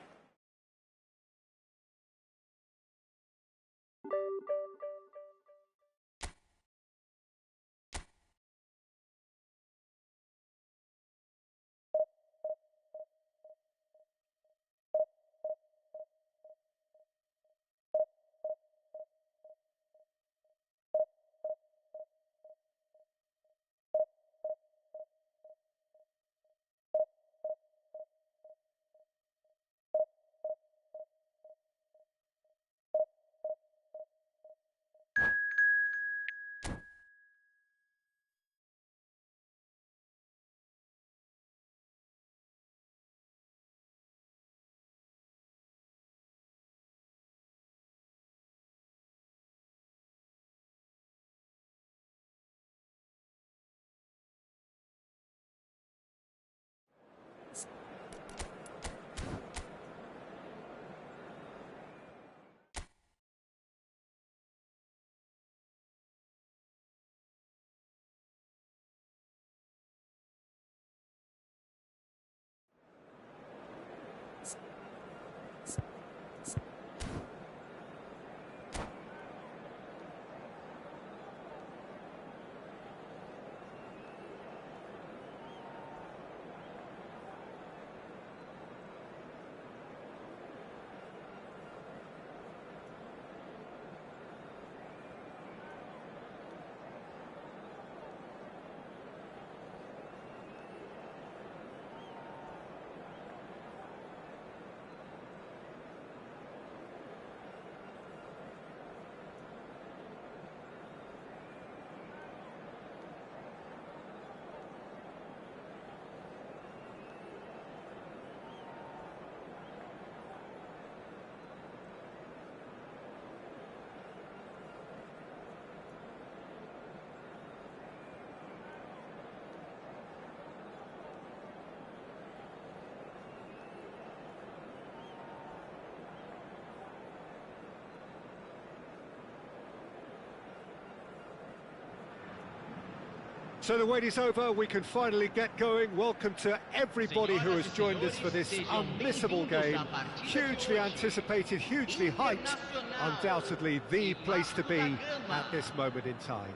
So the wait is over, we can finally get going. Welcome to everybody who has joined us for this unmissable game. Hugely anticipated, hugely hyped, undoubtedly the place to be at this moment in time.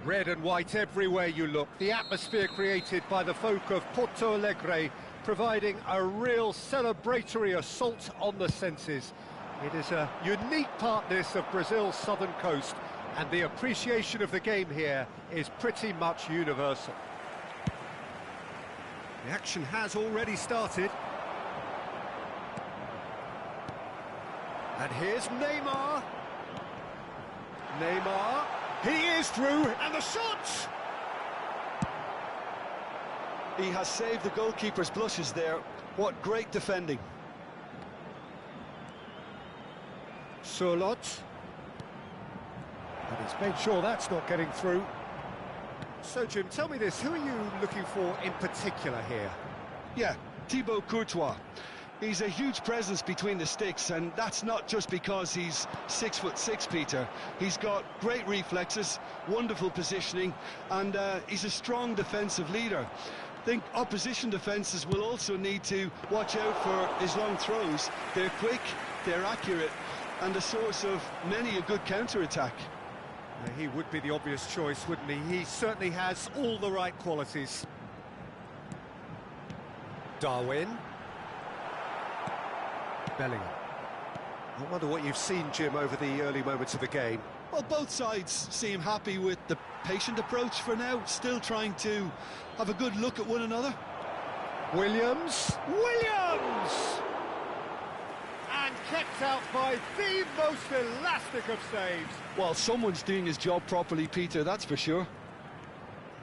Red and white everywhere you look, the atmosphere created by the folk of Porto Alegre, providing a real celebratory assault on the senses. It is a unique part this of Brazil's southern coast, and the appreciation of the game here is pretty much universal. The action has already started. And here's Neymar. Neymar, he is through, and the shot! He has saved the goalkeeper's blushes there. What great defending. Surlot. And he's made sure that's not getting through. So, Jim, tell me this, who are you looking for in particular here? Yeah, Thibaut Courtois. He's a huge presence between the sticks, and that's not just because he's 6'6", Peter. He's got great reflexes, wonderful positioning, and he's a strong defensive leader. I think opposition defences will also need to watch out for his long throws. They're quick, they're accurate, and a source of many a good counter-attack. He would be the obvious choice, wouldn't he? He certainly has all the right qualities. Darwin. Bellingham. I wonder what you've seen, Jim, over the early moments of the game. Well, both sides seem happy with the patient approach for now, still trying to have a good look at one another. Williams! And kept out by the most elastic of saves. Well, someone's doing his job properly, Peter, that's for sure.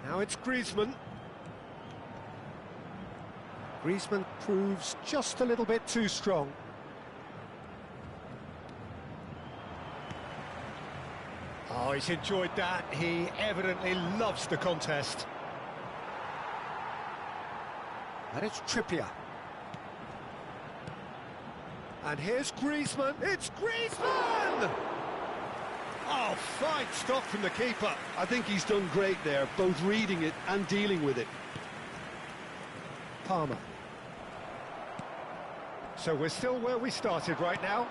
Now it's Griezmann. Griezmann proves just a little bit too strong. Oh, he's enjoyed that. He evidently loves the contest. And it's Trippier. And here's Griezmann. It's Griezmann! Oh, fine stop from the keeper. I think he's done great there, both reading it and dealing with it. Palmer. So we're still where we started right now.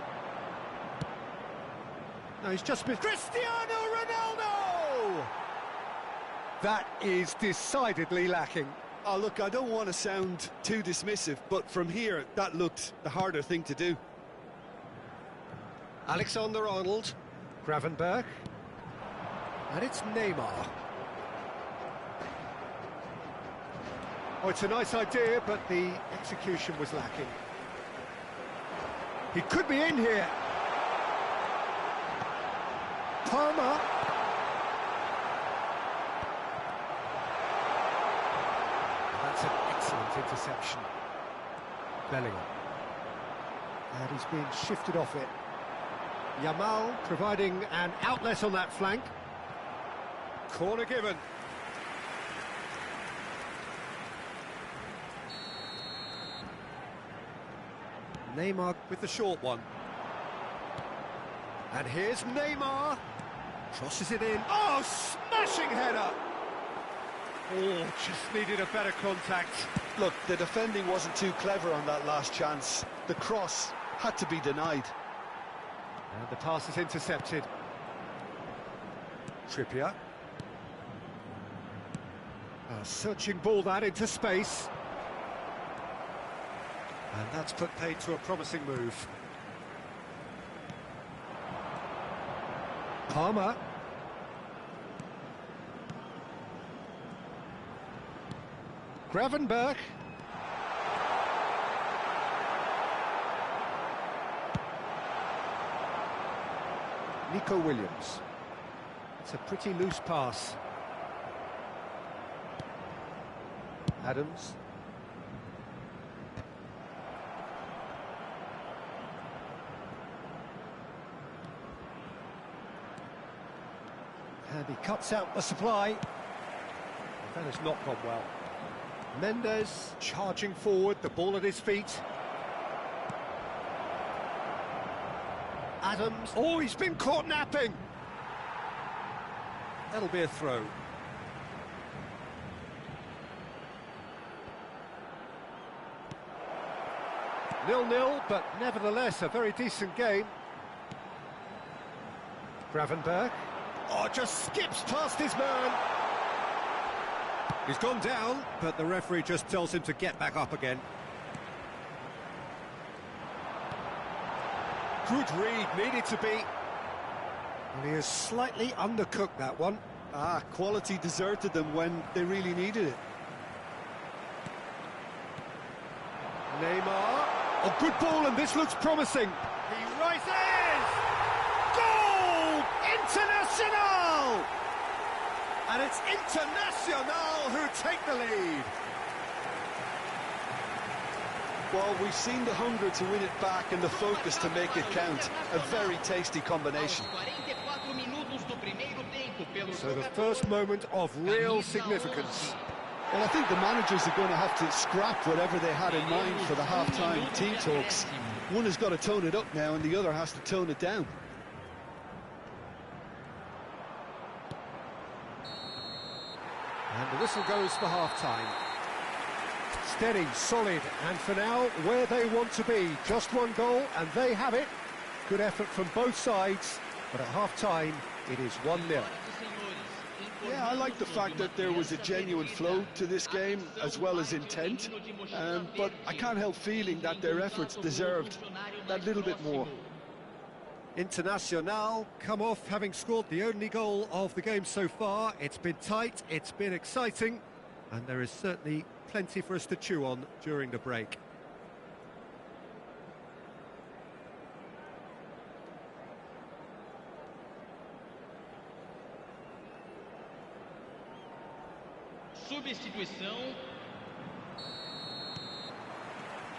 No, he's just missed. Cristiano Ronaldo! That is decidedly lacking. Oh, look, I don't want to sound too dismissive, but from here, that looked the harder thing to do. Alexander-Arnold. Gravenberch. And it's Neymar. Oh, it's a nice idea, but the execution was lacking. He could be in here. Palmer. That's an excellent interception. Bellingham. And he's being shifted off it. Yamal providing an outlet on that flank. Corner given. Neymar with the short one. And here's Neymar. Crosses it in. Oh, smashing header! Oh, just needed a better contact. Look, the defending wasn't too clever on that last chance. The cross had to be denied. And the pass is intercepted. Trippier. A searching ball that into space. And that's put paid to a promising move. Palmer. Gravenberch. Nico Williams. It's a pretty loose pass. Adams. And he cuts out the supply. That has not gone well. Mendes charging forward, the ball at his feet. Adams. Oh, he's been caught napping. That'll be a throw. Nil-nil, but nevertheless a very decent game. Gravenberch. Oh, just skips past his man. He's gone down, but the referee just tells him to get back up again. Good read, needed to be. And he has slightly undercooked that one. Ah, quality deserted them when they really needed it. Neymar. Oh, good ball, and this looks promising. He rises! Goal! International! And it's International who take the lead. Well, we've seen the hunger to win it back and the focus to make it count. A very tasty combination. Aos 44 minutos do primeiro tempo. feito pelo So the jogador, first moment of real camisa significance. 11. Well, I think the managers are going to have to scrap whatever they had in mind for the half-time team talks. One has got to tone it up now and the other has to tone it down. And the whistle goes for half-time. Steady, solid, and for now, where they want to be. Just one goal, and they have it. Good effort from both sides, but at half-time, it is 1-0. Yeah, I like the fact that there was a genuine flow to this game, as well as intent, but I can't help feeling that their efforts deserved that little bit more. Internacional come off having scored the only goal of the game so far. It's been tight, it's been exciting, and there is certainly plenty for us to chew on during the break. Substituição.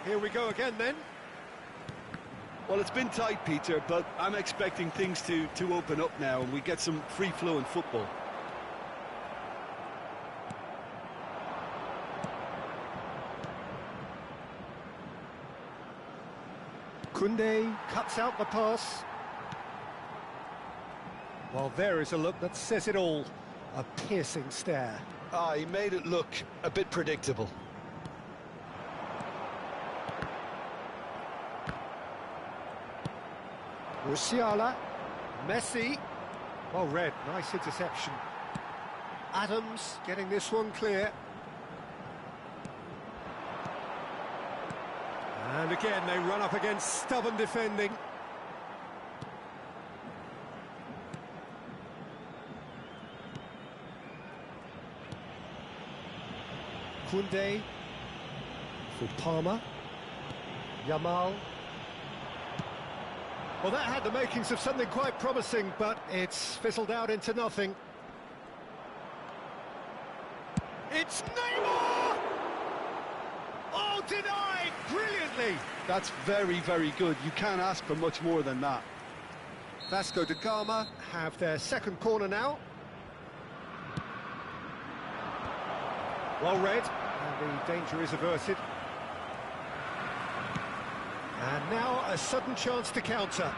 Here we go again then. Well, it's been tight, Peter, but I'm expecting things to open up now and we get some free-flowing football. Koundé cuts out the pass. Well, there is a look that says it all. A piercing stare. Ah, he made it look a bit predictable. Musiala, Messi, well read, nice interception. Adams getting this one clear. And again they run up against stubborn defending. Koundé for Palmer. Yamal. Well, that had the makings of something quite promising, but it's fizzled out into nothing. It's Neymar! Oh, denied brilliantly! That's very, very good. You can't ask for much more than that. Vasco da Gama have their second corner now. Well read, and the danger is averted. And now a sudden chance to counter.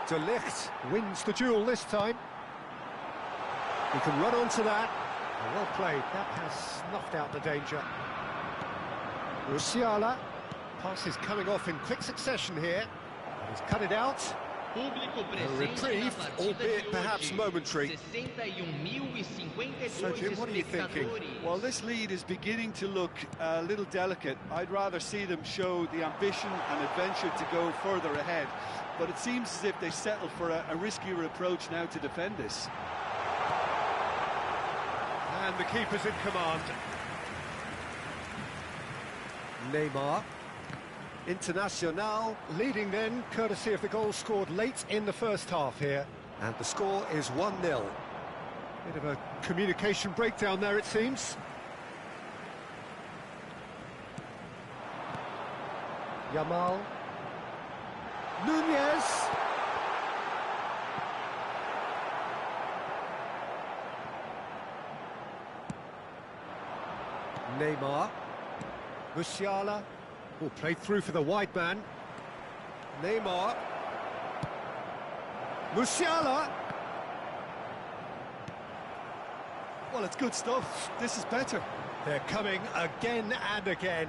De Ligt wins the duel this time. He can run onto that. Well played, that has snuffed out the danger. Musiala, pass is coming off in quick succession here. He's cut it out. A reprieve, albeit perhaps momentary. So Jim, what are you thinking? Well, this lead is beginning to look a little delicate. I'd rather see them show the ambition and adventure to go further ahead. But it seems as if they settle for a riskier approach now to defend this. And the keeper's in command. Neymar. Internacional leading then, courtesy of the goal scored late in the first half here. And the score is 1-0. Bit of a communication breakdown there, it seems. Yamal. Nunez. Neymar. Musiala. Oh, played through for the wide man. Neymar. Musiala. Well, it's good stuff. This is better. They're coming again and again.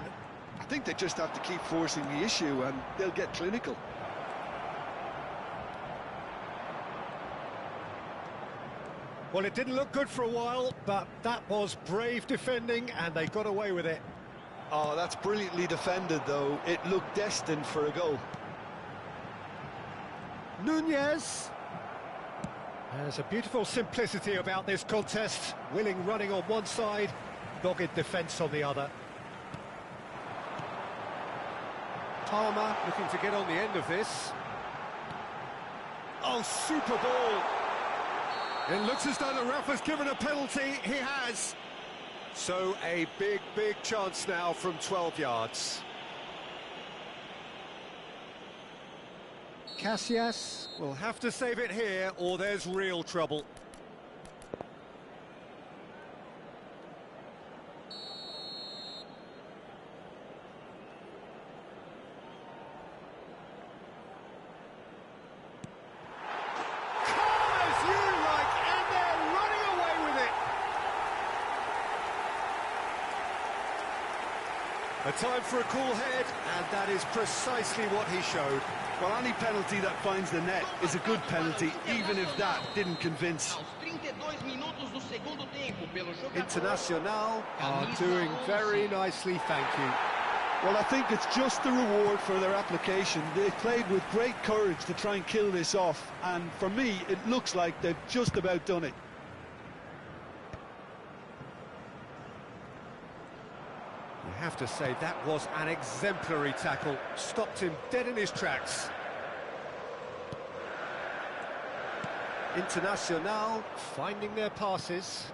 I think they just have to keep forcing the issue and they'll get clinical. Well, it didn't look good for a while, but that was brave defending and they got away with it. Oh, that's brilliantly defended, though. It looked destined for a goal. Nunez. There's a beautiful simplicity about this contest. Willing running on one side, dogged defence on the other. Palmer looking to get on the end of this. Oh, super ball. It looks as though the ref has given a penalty. He has. So a big, big chance now from 12 yards. Casillas. We'll have to save it here, or there's real trouble. A time for a cool head, and that is precisely what he showed. Well, any penalty that finds the net is a good penalty, even if that didn't convince. Internacional are doing very nicely, thank you. Well, I think it's just the reward for their application. They played with great courage to try and kill this off, and for me, it looks like they've just about done it. You have to say that was an exemplary tackle, stopped him dead in his tracks. Internacional finding their passes,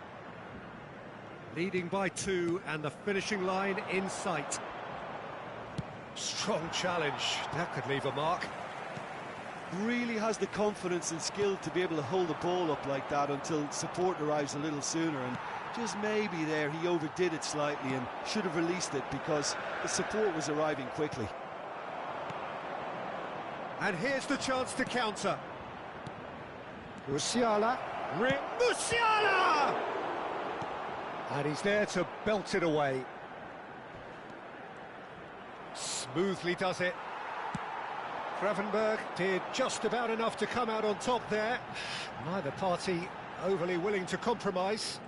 leading by 2 and the finishing line in sight. Strong challenge, that could leave a mark. Really has the confidence and skill to be able to hold the ball up like that until support arrives a little sooner, and just maybe there he overdid it slightly and should have released it because the support was arriving quickly. And here's the chance to counter. Musiala. Musiala! And he's there to belt it away. Smoothly does it. Gravenberg did just about enough to come out on top there. Neither party overly willing to compromise.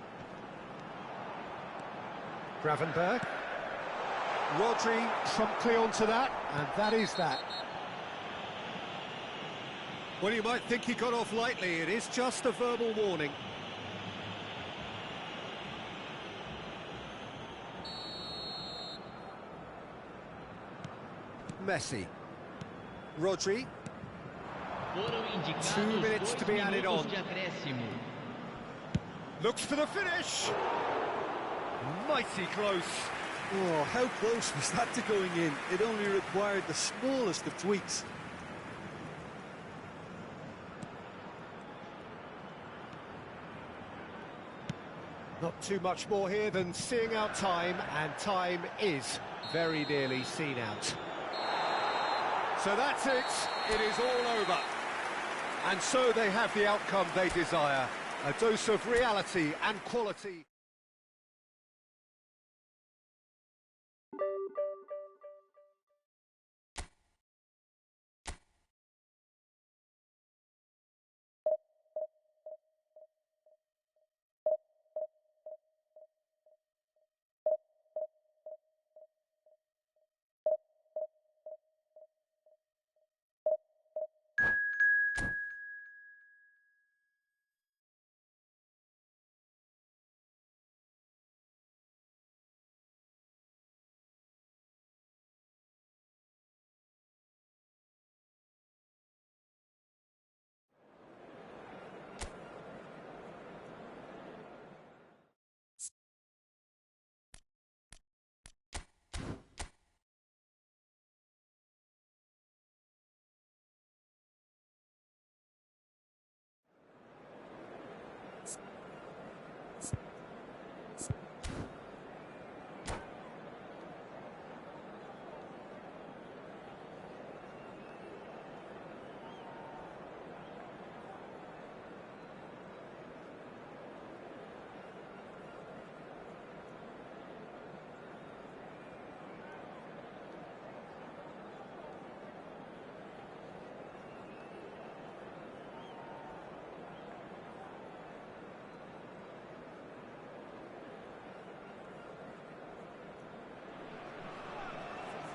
Gravenberg. Rodri promptly onto that, and that is that. Well, you might think he got off lightly. It is just a verbal warning. Messi. Rodri. 2 minutes to be added on. Looks for the finish. Mighty close. Oh, how close was that to going in? It only required the smallest of tweaks. Not too much more here than seeing out time, and time is very nearly seen out. So that's it. It is all over. And so they have the outcome they desire. A dose of reality and quality.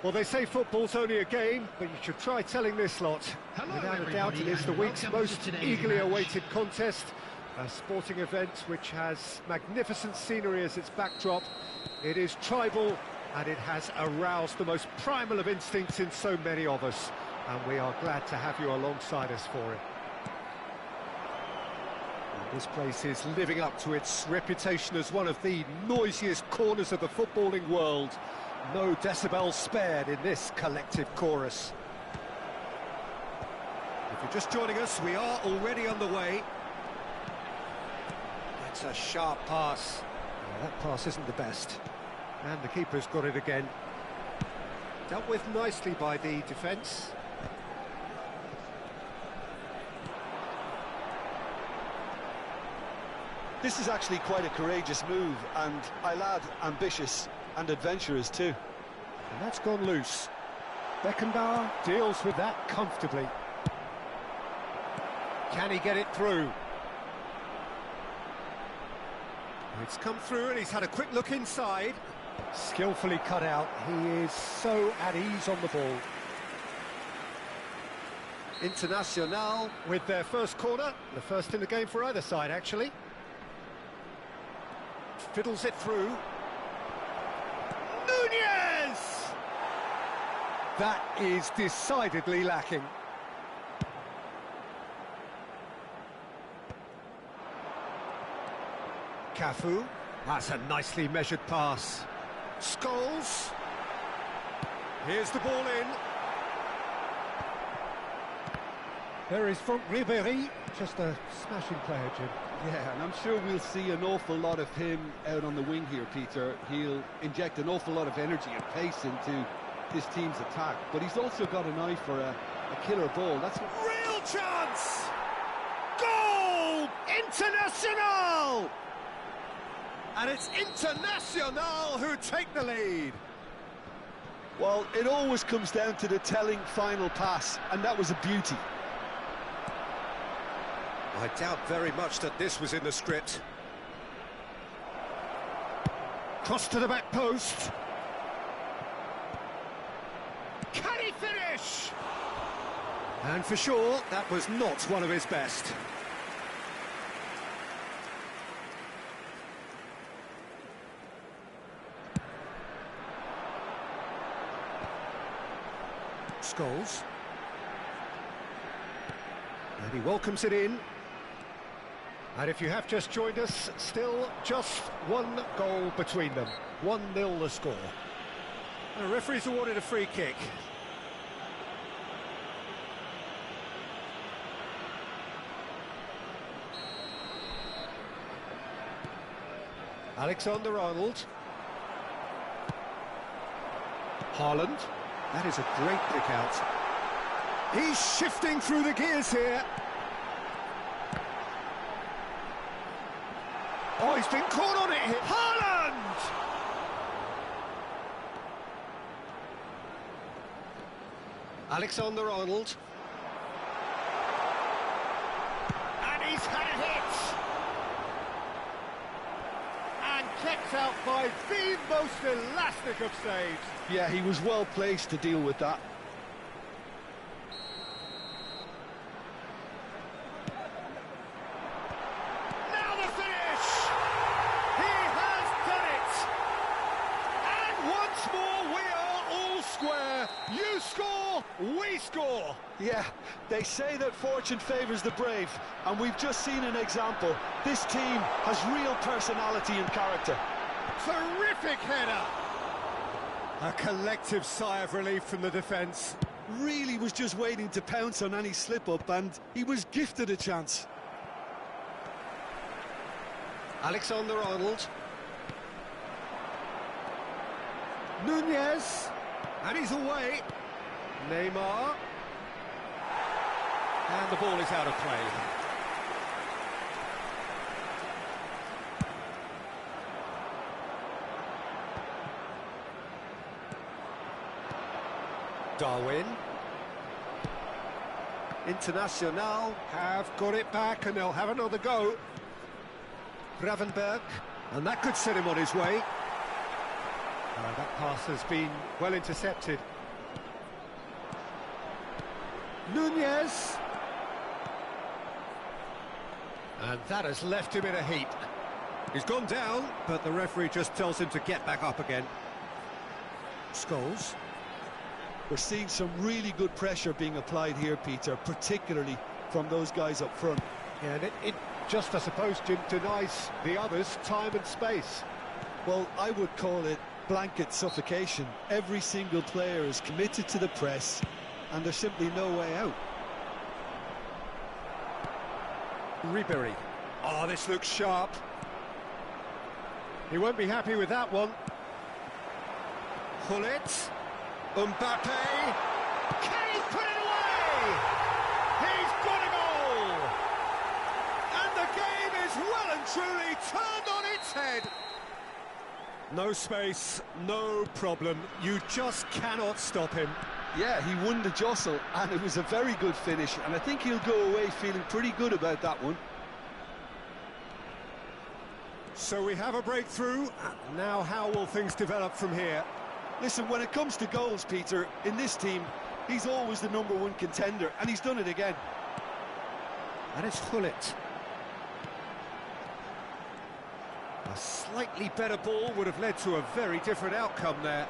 Well, they say football's only a game, but you should try telling this lot. Without a doubt, it is the week's most eagerly awaited contest. A sporting event which has magnificent scenery as its backdrop. It is tribal, and it has aroused the most primal of instincts in so many of us. And we are glad to have you alongside us for it. This place is living up to its reputation as one of the noisiest corners of the footballing world. No decibels spared in this collective chorus. If you're just joining us, we are already on the way. That's a sharp pass. That pass isn't the best. And the keeper's got it again. Dealt with nicely by the defence. This is actually quite a courageous move, and I'll add ambitious and adventurous too. And that's gone loose. Beckenbauer deals with that comfortably. Can he get it through? It's come through and he's had a quick look inside. Skillfully cut out. He is so at ease on the ball. Internacional with their first corner. The first in the game for either side, actually. Fiddles it through. Nunez! That is decidedly lacking. Cafu. That's a nicely measured pass. Scholes. Here's the ball in. There is from Ribéry. Just a smashing player, Jim. Yeah, and I'm sure we'll see an awful lot of him out on the wing here, Peter. He'll inject an awful lot of energy and pace into this team's attack, but he's also got an eye for a killer ball. That's what... Real chance! Goal! Internacional! And it's Internacional who take the lead. Well, it always comes down to the telling final pass, and that was a beauty. I doubt very much that this was in the script. Cross to the back post. Can he finish? And for sure, that was not one of his best. Scholes. And he welcomes it in. And if you have just joined us, still just one goal between them. 1-0 the score. The referee's awarded a free kick. Alexander-Arnold. Haaland. That is a great pick out. He's shifting through the gears here. Oh, he's been caught on it here. Haaland! Alexander-Arnold. And he's had a hit! And kept out by the most elastic of saves. Yeah, he was well placed to deal with that. You score, we score! Yeah, they say that fortune favours the brave, and we've just seen an example. This team has real personality and character. Terrific header! A collective sigh of relief from the defence. Really was just waiting to pounce on any slip-up, and he was gifted a chance. Alexander-Arnold. Nunez. And he's away. Neymar. And the ball is out of play. Darwin. Internacional have got it back and they'll have another go. Gravenberg. And that could set him on his way. That pass has been well intercepted. Nunez. And that has left him in a heap. He's gone down, but the referee just tells him to get back up again. Scholes. We're seeing some really good pressure being applied here, Peter, particularly from those guys up front. Yeah, and it just, I suppose, denies the others time and space. Well, I would call it blanket suffocation. Every single player is committed to the press, and there's simply no way out. Ribery. Oh, this looks sharp. He won't be happy with that one. Gullit. Mbappe. Can he put it away? He's got a goal! And the game is well and truly turned on its head. No space, no problem. You just cannot stop him. Yeah, he won the jostle, and it was a very good finish, and I think he'll go away feeling pretty good about that one. So we have a breakthrough. Now how will things develop from here? Listen, when it comes to goals, Peter, in this team, he's always the #1 contender, and he's done it again. And it's Gullit. A slightly better ball would have led to a very different outcome there.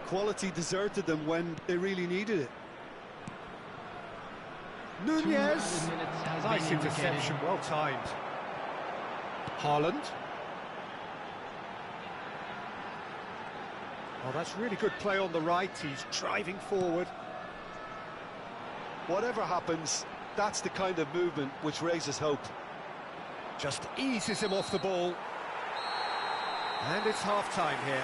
Quality deserted them when they really needed it. Nunez. Nice interception, well timed. Haaland. Oh, that's really good play on the right. He's driving forward. Whatever happens, that's the kind of movement which raises hope. Just eases him off the ball. And it's half-time here.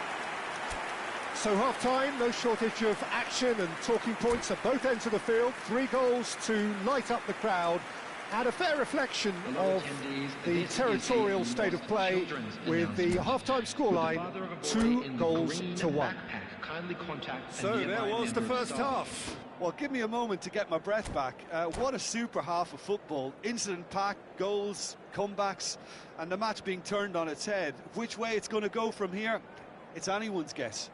So half-time, no shortage of action and talking points at both ends of the field. 3 goals to light up the crowd. And a fair reflection of the territorial state of play with the half-time scoreline, 2-1. So there was the first half. Well, give me a moment to get my breath back. What a super half of football. Incident-packed, goals, comebacks, and the match being turned on its head. Which way it's going to go from here, it's anyone's guess.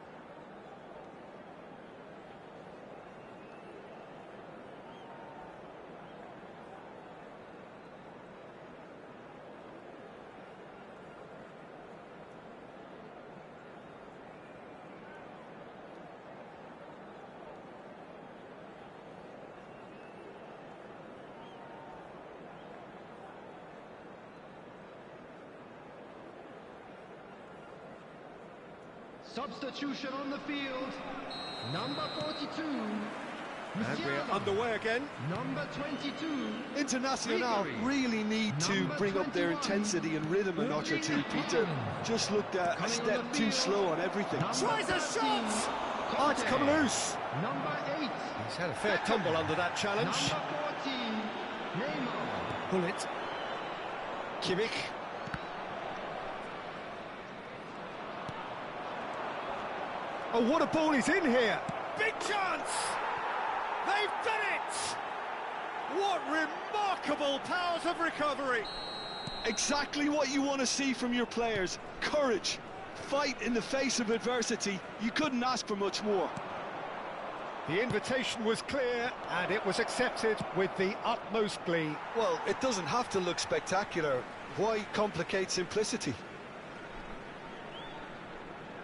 Substitution on the field. Number 42. And we're underway again. Number 22. Internacional really need to bring up their intensity and rhythm a notch or two, Peter. Just looked a step too slow on everything. Tries a shot! Oh, it's come loose. Number 8. He's had a fair tumble under that challenge. Number 14. Neymar. Gullit. Kimmich. Oh, what a ball he's in here! Big chance! They've done it! What remarkable powers of recovery! Exactly what you want to see from your players. Courage, fight in the face of adversity. You couldn't ask for much more. The invitation was clear, and it was accepted with the utmost glee. Well, it doesn't have to look spectacular. Why complicate simplicity?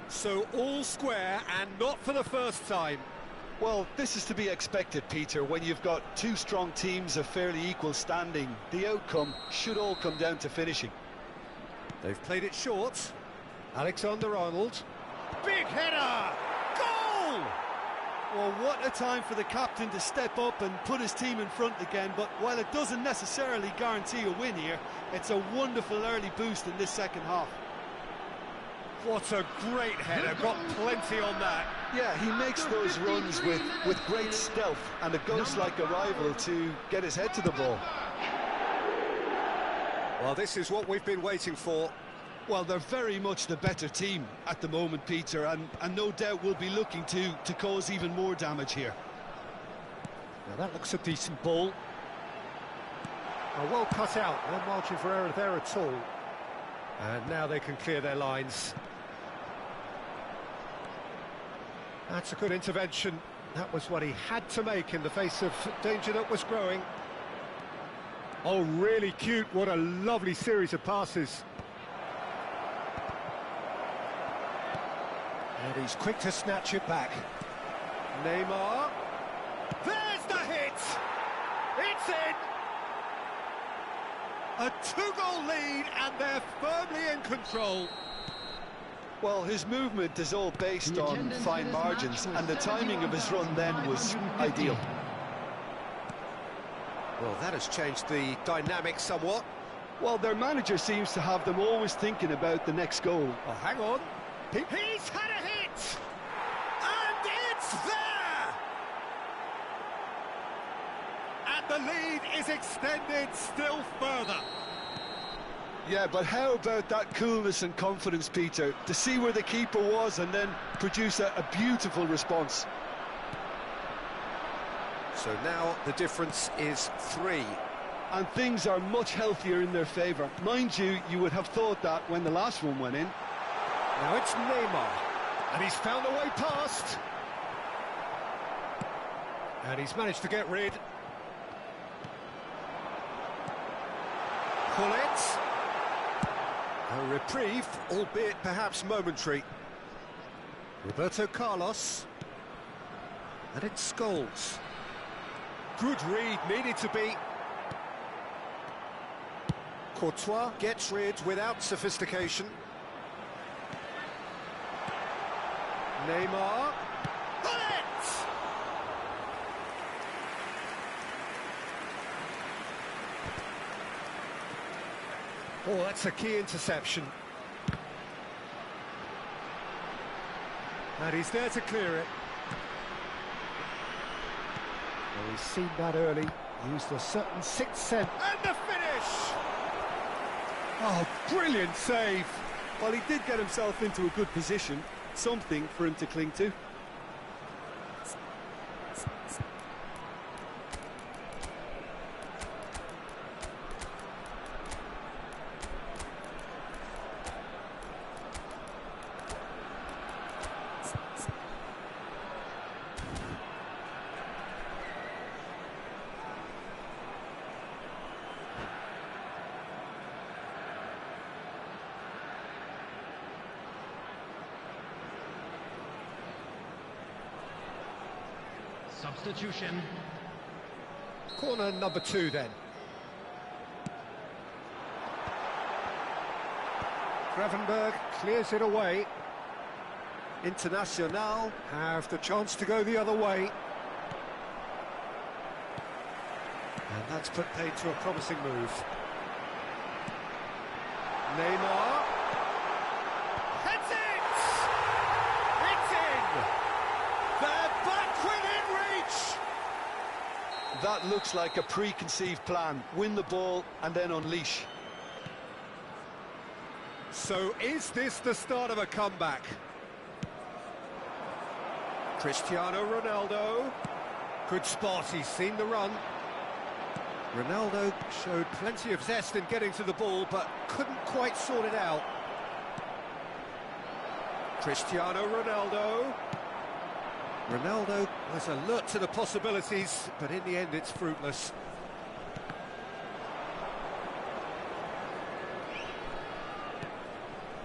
So all square, and not for the first time. Well, this is to be expected, Peter. When you've got 2 strong teams of fairly equal standing, the outcome should all come down to finishing. They've played it short. Alexander-Arnold. Big header! Goal! Well, what a time for the captain to step up and put his team in front again. But while it doesn't necessarily guarantee a win here, it's a wonderful early boost in this second half. What a great header, got plenty on that. Yeah, he makes those runs with great stealth and a ghost-like arrival to get his head to the ball. Well, this is what we've been waiting for. Well, they're very much the better team at the moment, Peter, and no doubt will be looking to cause even more damage here. Now that looks a decent ball. Well cut out, no margin for error there at all. And now they can clear their lines. That's a good intervention. That was what he had to make in the face of danger that was growing. Oh, really cute. What a lovely series of passes. And he's quick to snatch it back. Neymar. There's the hit! It's in! A 2-goal lead, and they're firmly in control. Well, his movement is all based on fine margins, and the timing of his run then was ideal. Well, that has changed the dynamic somewhat. Well, their manager seems to have them always thinking about the next goal. Oh, hang on. He's had a hit! And it's there! And the lead is extended still further. Yeah, but how about that coolness and confidence, Peter, to see where the keeper was and then produce a beautiful response. So now the difference is 3. And things are much healthier in their favour. Mind you, you would have thought that when the last one went in. Now it's Neymar, and he's found a way past. And he's managed to get rid. Pull it. A reprieve, albeit perhaps momentary. Roberto Carlos. And it's Scholes. Good read, needed to be. Courtois gets rid without sophistication. Neymar. Bullet! Oh, that's a key interception. And he's there to clear it. Well, he's seen that early, used a certain sixth sense. And the finish! Oh, brilliant save! Well, he did get himself into a good position, something for him to cling to. Substitution. Corner number 2 then. Gravenberg clears it away. Internacional have the chance to go the other way. And that's put paid to a promising move. Neymar. Heads it! It's in! They're back within reach! That looks like a preconceived plan. Win the ball and then unleash. So is this the start of a comeback? Cristiano Ronaldo. Good spot, he's seen the run. Ronaldo showed plenty of zest in getting to the ball, but couldn't quite sort it out. Cristiano Ronaldo. Ronaldo was alert to the possibilities, but in the end it's fruitless.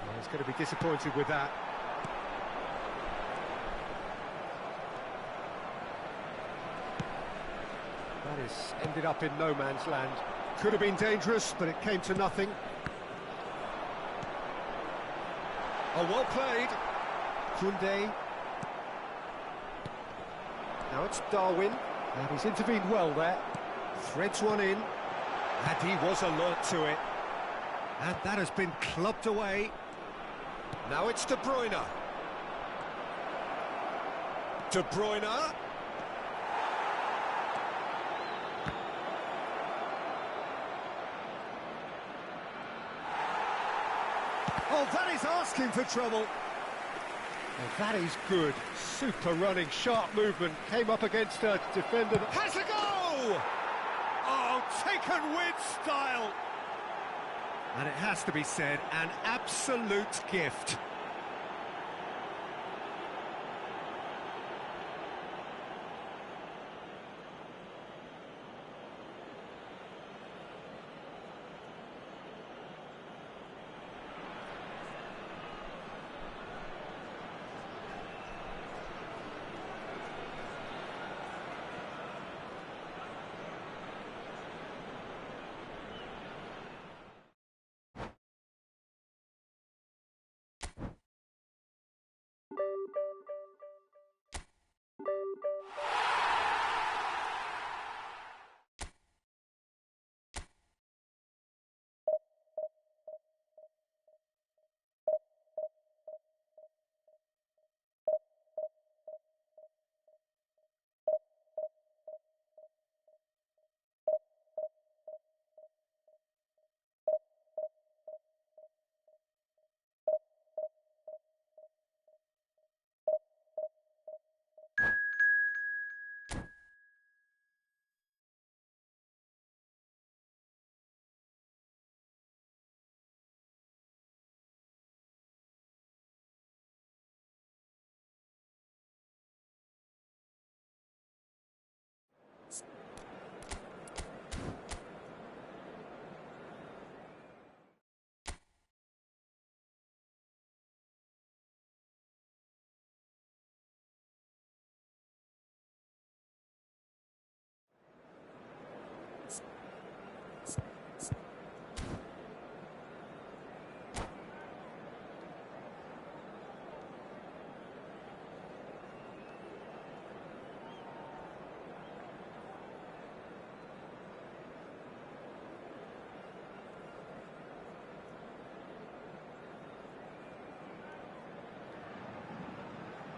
Well, he's going to be disappointed with that. That is ended up in no man's land. Could have been dangerous, but it came to nothing. Oh, well played. Koundé. Now it's Darwin, and he's intervened well there. Threads one in, and he was alert to it. And that has been clubbed away. Now it's De Bruyne. De Bruyne. Oh, that is asking for trouble. Well, that is good. Super running, sharp movement. Came up against a defender that has a go! Oh, taken with style. And it has to be said, an absolute gift.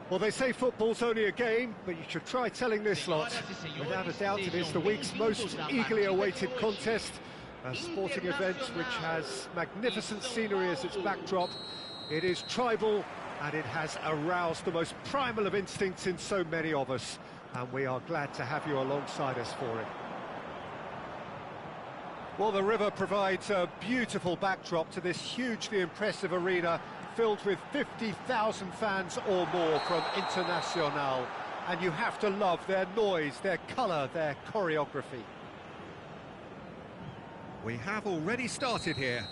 Well, they say football's only a game, but you should try telling this lot. Senhoras e senhores, Without a doubt, it is the sejam week's most bem-vindos à eagerly partida awaited de hoje. contest. A sporting event which has magnificent scenery as its backdrop. It is tribal, and it has aroused the most primal of instincts in so many of us. And we are glad to have you alongside us for it. Well, the river provides a beautiful backdrop to this hugely impressive arena filled with 50,000 fans or more from Internacional. And you have to love their noise, their colour, their choreography. We have already started here.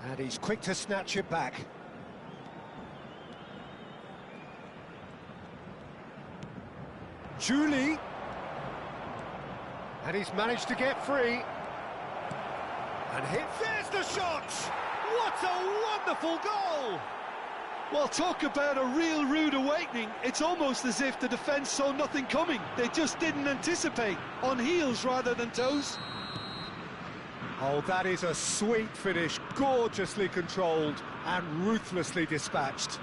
And he's quick to snatch it back. Julie. And he's managed to get free. And there's the shot! What a wonderful goal! Well, talk about a real rude awakening. It's almost as if the defence saw nothing coming. They just didn't anticipate. On heels rather than toes. Oh, that is a sweet finish, gorgeously controlled and ruthlessly dispatched.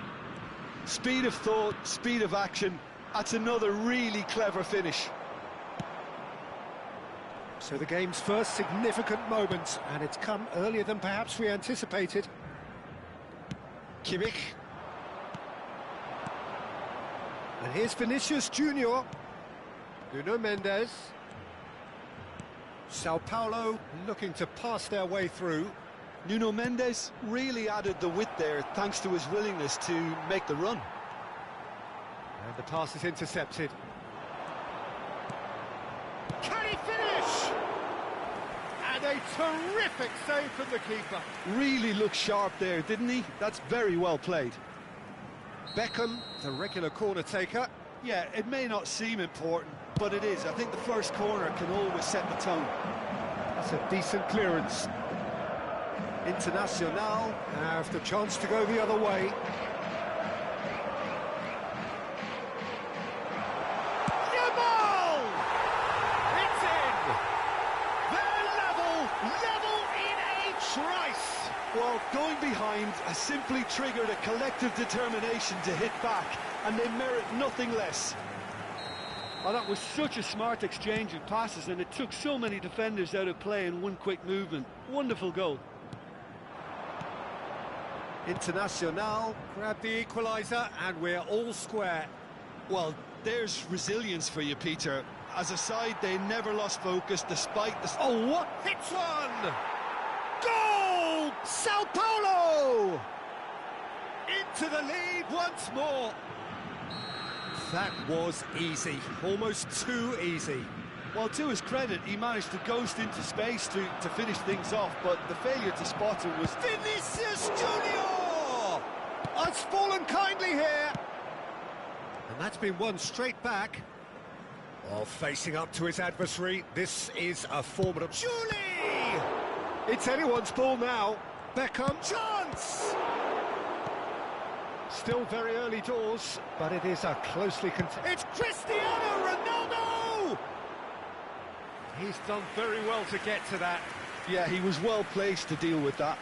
Speed of thought, speed of action. That's another really clever finish. So the game's first significant moment, and it's come earlier than perhaps we anticipated. Kimmich. And here's Vinicius Junior. Nuno Mendes. Sao Paulo looking to pass their way through. Nuno Mendes really added the width there thanks to his willingness to make the run. And the pass is intercepted. Can he finish? And a terrific save from the keeper. Really looked sharp there, didn't he? That's very well played. Beckham, the regular corner taker. Yeah, it may not seem important, but it is. I think the first corner can always set the tone. That's a decent clearance. Internacional have the chance to go the other way. Yamal! It's in! They're level in a trice! Well, going behind has simply triggered a collective determination to hit back, and they merit nothing less. Oh, that was such a smart exchange of passes, and it took so many defenders out of play in one quick movement. Wonderful goal. Internacional grab the equaliser, and we're all square. Well, there's resilience for you, Peter. As a side, they never lost focus despite the... Oh, what hits one! Goal! Sao Paulo! Into the lead once more. That was easy, almost too easy. Well, to his credit, he managed to ghost into space to finish things off, but the failure to spot it was... Vinicius Junior! Has fallen kindly here. And that's been won straight back. While facing up to his adversary, this is a formidable... Julie! It's anyone's ball now. Beckham, chance! Still very early doors, but it is a closely contested... It's Cristiano Ronaldo! He's done very well to get to that. Yeah, he was well placed to deal with that.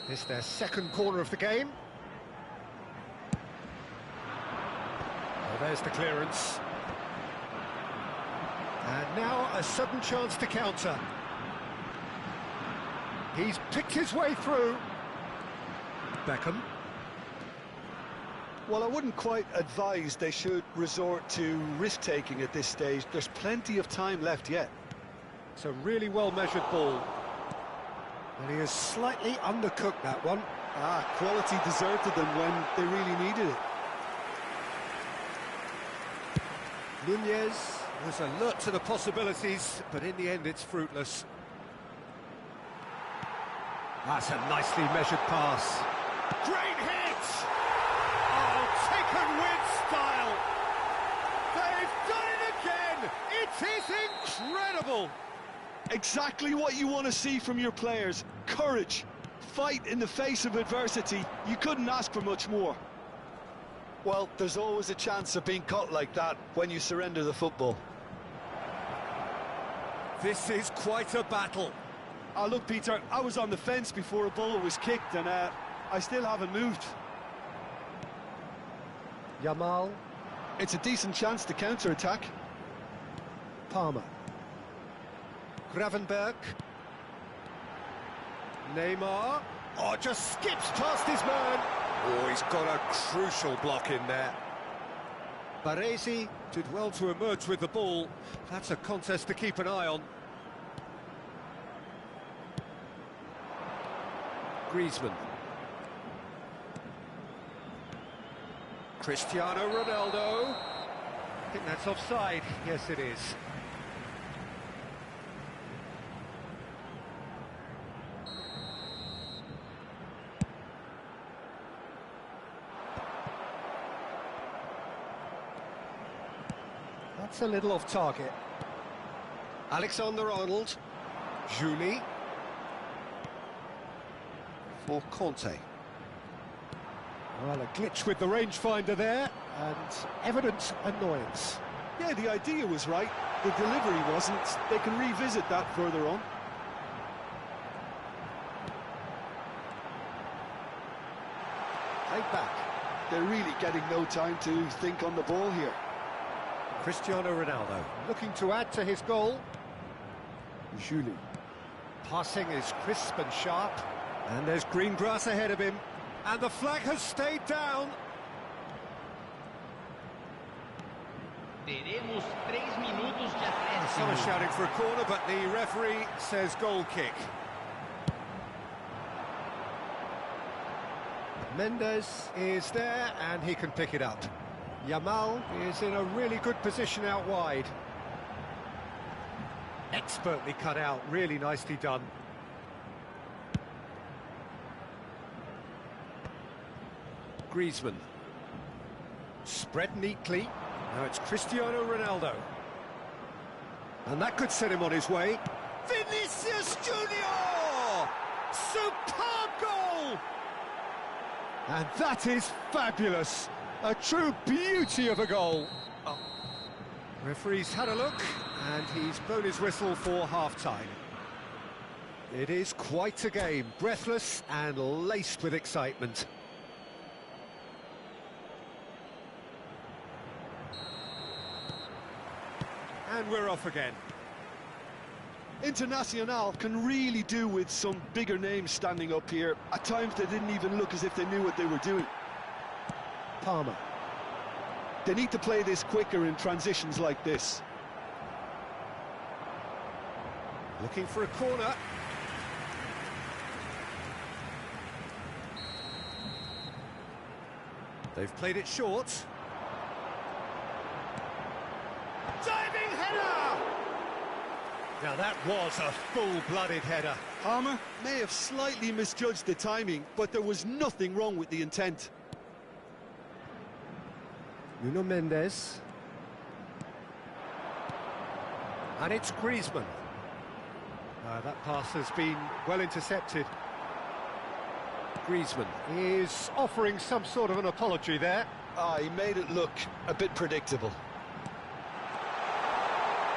It's their second corner of the game. Oh, there's the clearance. And now a sudden chance to counter. He's picked his way through. Beckham. Well, I wouldn't quite advise they should resort to risk-taking at this stage. There's plenty of time left yet. It's a really well-measured ball. And he has slightly undercooked that one. Quality deserted them when they really needed it. Nunez was alert to the possibilities, but in the end it's fruitless. That's a nicely measured pass. Great hit! Oh, taken with style! They've done it again! It is incredible! Exactly what you want to see from your players. Courage. Fight in the face of adversity. You couldn't ask for much more. Well, there's always a chance of being caught like that when you surrender the football. This is quite a battle. Oh, look, Peter, I was on the fence before a ball was kicked, and I still haven't moved. Yamal, It's a decent chance to counter-attack. Palmer. Gravenberg. Neymar. Oh, just skips past his man. Oh, he's got a crucial block in there. Baresi did well to emerge with the ball. That's a contest to keep an eye on. Griezmann. Cristiano Ronaldo. I think that's offside. Yes, it is. That's a little off target. Alexander-Arnold. Julie. For Conte. Well, a glitch with the rangefinder there, and evident annoyance. Yeah, the idea was right. The delivery wasn't. They can revisit that further on. Played back. They're really getting no time to think on the ball here. Cristiano Ronaldo looking to add to his goal. Julie. Passing is crisp and sharp, and there's green grass ahead of him, and the flag has stayed down. Teremos 3 minutos de acréscimo. Some are shouting for a corner, but the referee says goal kick. Mendes is there, and he can pick it up. Yamal is in a really good position out wide. Expertly cut out, really nicely done. Griezmann. Spread neatly. Now it's Cristiano Ronaldo. And that could set him on his way. Vinicius Junior! Superb goal! And that is fabulous. A true beauty of a goal. Oh. Referee's had a look, and he's blown his whistle for half-time. It is quite a game, breathless and laced with excitement. And we're off again. Internacional can really do with some bigger names standing up here. At times they didn't even look as if they knew what they were doing. Palmer. They need to play this quicker in transitions like this. Looking for a corner. They've played it short. Diving header! Now that was a full-blooded header. Palmer may have slightly misjudged the timing, but there was nothing wrong with the intent. Nuno Mendes. And it's Griezmann. That pass has been well intercepted. Griezmann is offering some sort of an apology there. He made it look a bit predictable.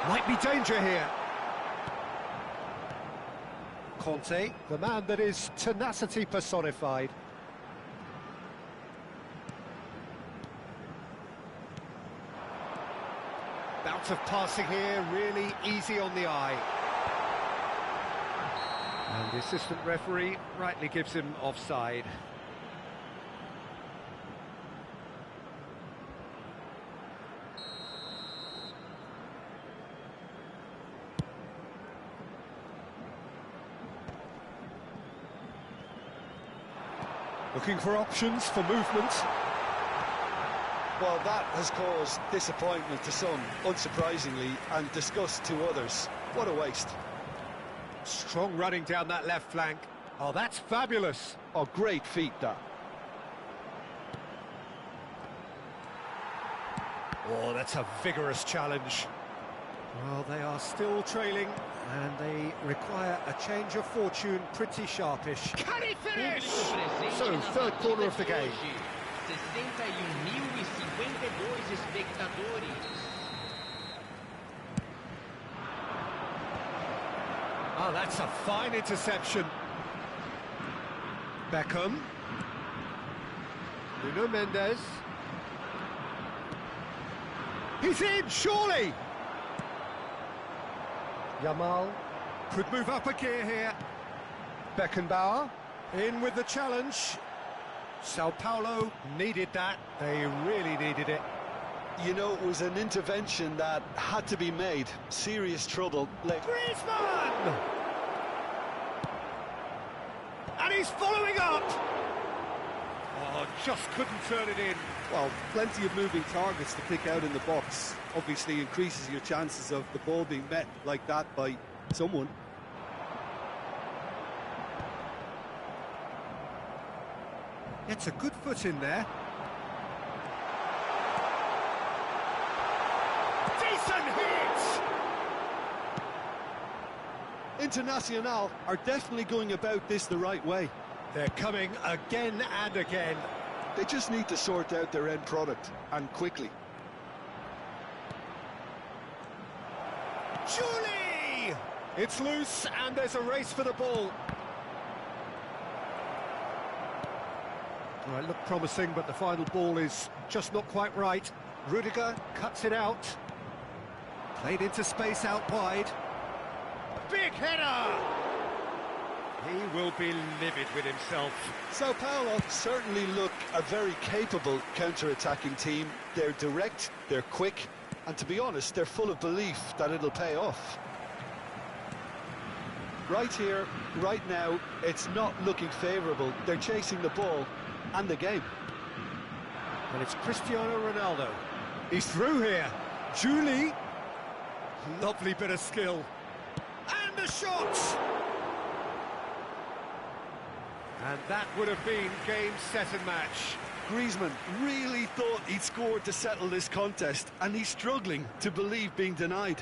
Might be danger here. Conte, the man that is tenacity personified. Bout of passing here, really easy on the eye. And the assistant referee rightly gives him offside. Looking for options for movement. Well, that has caused disappointment to some, unsurprisingly, and disgust to others. What a waste. Strong running down that left flank. Oh, that's fabulous. Oh, great feat, that. Oh, that's a vigorous challenge. Well, they are still trailing, and they require a change of fortune pretty sharpish. Can he finish? So, third corner of the game. 61.000 52 espectadores. Oh, that's a fine interception. Beckham. Nuno Mendes. He's in, surely! Yamal could move up a gear here. Beckenbauer in with the challenge. Sao Paulo needed that. They really needed it. You know, it was an intervention that had to be made. Serious trouble. Griezmann! And he's following up! Oh, just couldn't turn it in. Well, plenty of moving targets to pick out in the box. Obviously increases your chances of the ball being met like that by someone. Gets a good foot in there. Decent hit! Internacional are definitely going about this the right way. They're coming again and again. They just need to sort out their end product, and quickly. Julie! It's loose, and there's a race for the ball. Well, it looked promising, but the final ball is just not quite right. Rudiger cuts it out. Played into space out wide. Big header! He will be livid with himself. Sao Paulo certainly look a very capable counter-attacking team. They're direct, they're quick, and to be honest, they're full of belief that it'll pay off. Right here, right now, it's not looking favourable. They're chasing the ball and the game. And it's Cristiano Ronaldo. He's through here. Julie. Lovely bit of skill. And the shot! And that would have been game, set and match. Griezmann really thought he'd scored to settle this contest, and he's struggling to believe being denied.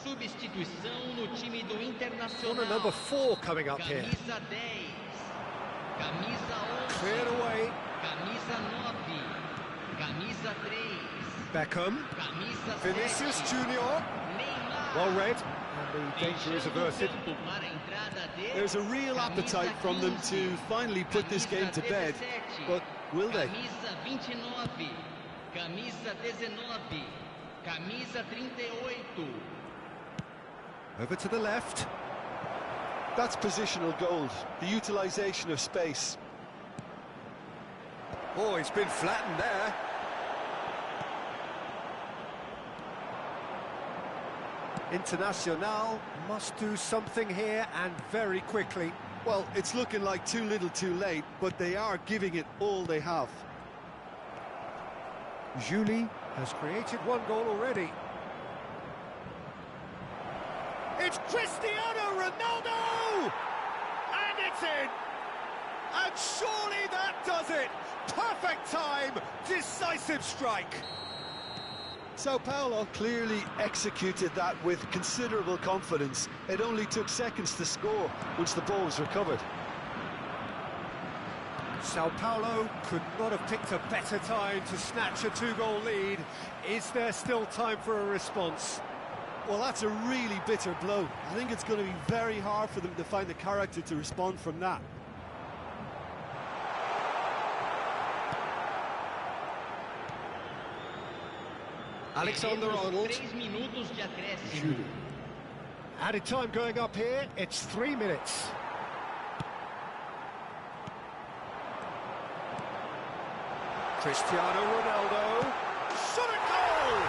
Substituição no time do Internacional. Corner number 4 coming up here. Camisa 10. Camisa 11. Cleared away. Camisa 9. Camisa 3. Beckham. Camisa Vinicius 7. Junior. Neymar. Well read. And the danger is averted. There's a real appetite from them to finally put this game to bed, but will they? Camisa 29. Camisa 19. Camisa 38. Over to the left. That's positional gold, the utilisation of space. Oh, he's been flattened there. Internacional must do something here, and very quickly. Well, it's looking like too little too late, but they are giving it all they have. Julie has created one goal already. It's Cristiano Ronaldo! And it's in! And surely that does it! Perfect time, decisive strike. Sao Paulo clearly executed that with considerable confidence. It only took seconds to score once the ball was recovered. Sao Paulo could not have picked a better time to snatch a 2-goal lead. Is there still time for a response? Well, that's a really bitter blow. I think it's going to be very hard for them to find the character to respond from that. Alexander-Arnold. 3 minutos de acréscimo. Added time going up here, it's 3 minutes. Cristiano Ronaldo. Shot a goal!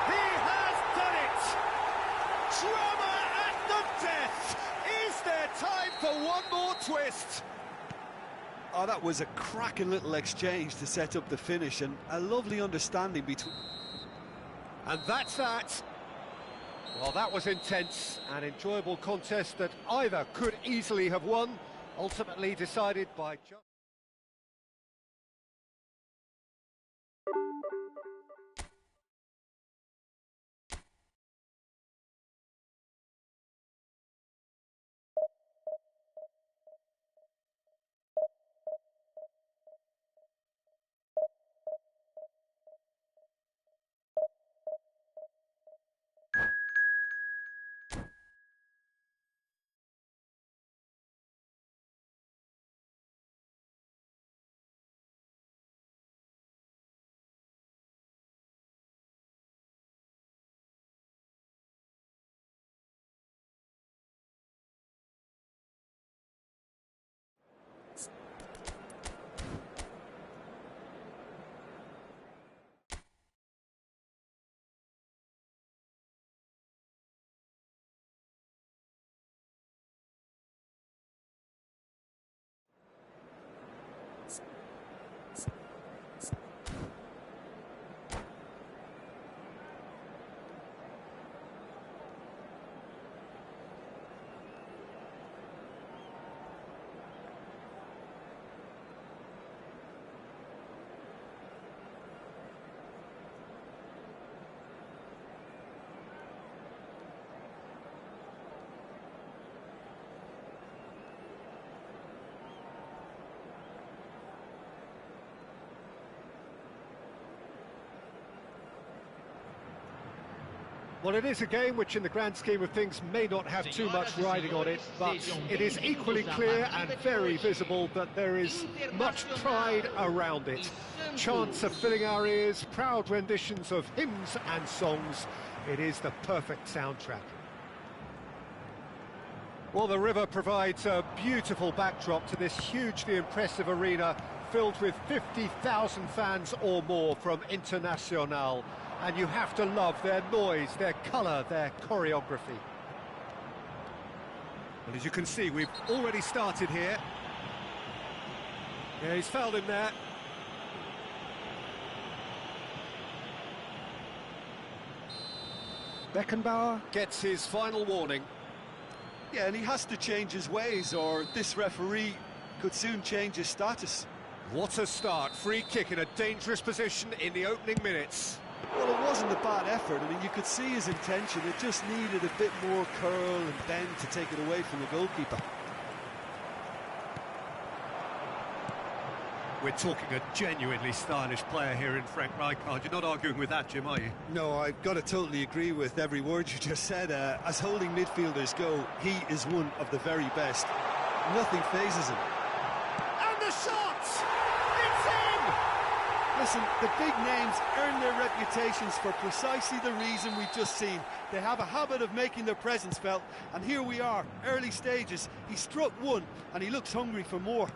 He has done it! Drama at the death! Is there time for one more twist? Oh, that was a cracking little exchange to set up the finish, and a lovely understanding between... And that's that. Well, that was intense, an enjoyable contest that either could easily have won, ultimately decided by just... Well, it is a game which, in the grand scheme of things, may not have too much riding on it, but it is equally clear and very visible that there is much pride around it. Chants are filling our ears, proud renditions of hymns and songs. It is the perfect soundtrack. Well, the river provides a beautiful backdrop to this hugely impressive arena filled with 50,000 fans or more from Internacional. And you have to love their noise, their colour, their choreography. Well, as you can see, we've already started here. Yeah, he's fouled him there. Beckenbauer gets his final warning. Yeah, and he has to change his ways, or this referee could soon change his status. What a start. Free kick in a dangerous position in the opening minutes. Well, it wasn't a bad effort. I mean, you could see his intention. It just needed a bit more curl and bend to take it away from the goalkeeper. We're talking a genuinely stylish player here in Frank Rijkaard. You're not arguing with that, Jim, are you? No, I've got to totally agree with every word you just said. As holding midfielders go, he is one of the very best. Nothing phases him. And the shot! It's in! Listen, the big names earn their reputations for precisely the reason we've just seen. They have a habit of making their presence felt, and here we are, early stages. He struck one, and he looks hungry for more.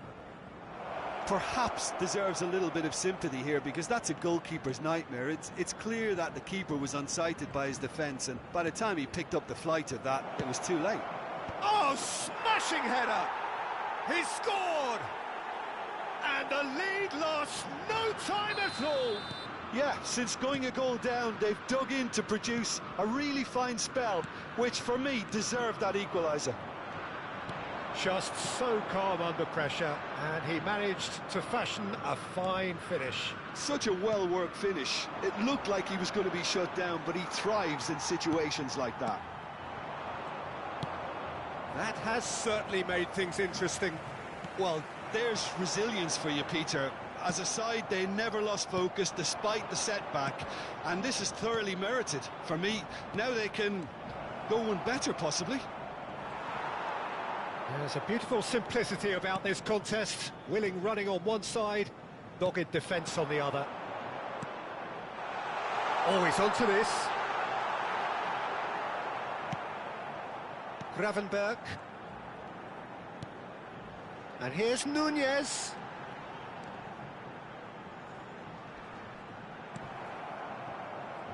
Perhaps deserves a little bit of sympathy here, because that's a goalkeeper's nightmare. It's clear that the keeper was unsighted by his defence, and by the time he picked up the flight of that, it was too late. Oh, smashing header! He scored! And the lead lost no time at all! Yeah, since going a goal down, they've dug in to produce a really fine spell, which for me deserved that equaliser. Just so calm under pressure, and he managed to fashion a fine finish. Such a well-worked finish. It looked like he was going to be shut down, but he thrives in situations like that. That has certainly made things interesting. Well, there's resilience for you, Peter. As a side, they never lost focus despite the setback, and this is thoroughly merited. For me, now they can go one better, possibly. There's a beautiful simplicity about this contest. Willing running on one side, dogged defence on the other. Always onto this. Gravenberg. And here's Nunez.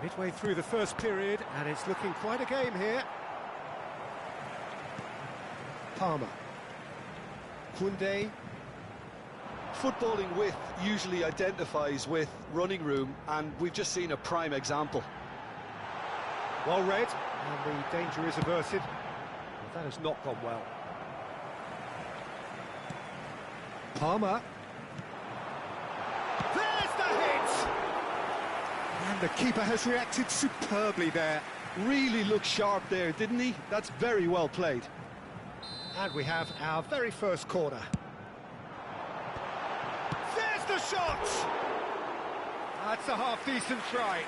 Midway through the first period, and it's looking quite a game here. Palmer. Koundé. Footballing width usually identifies with running room, and we've just seen a prime example. Well read, and the danger is averted. But that has not gone well. Palmer. There's the hit! And the keeper has reacted superbly there. Really looked sharp there, didn't he? That's very well played. And we have our very first corner. There's the shot! That's a half-decent try.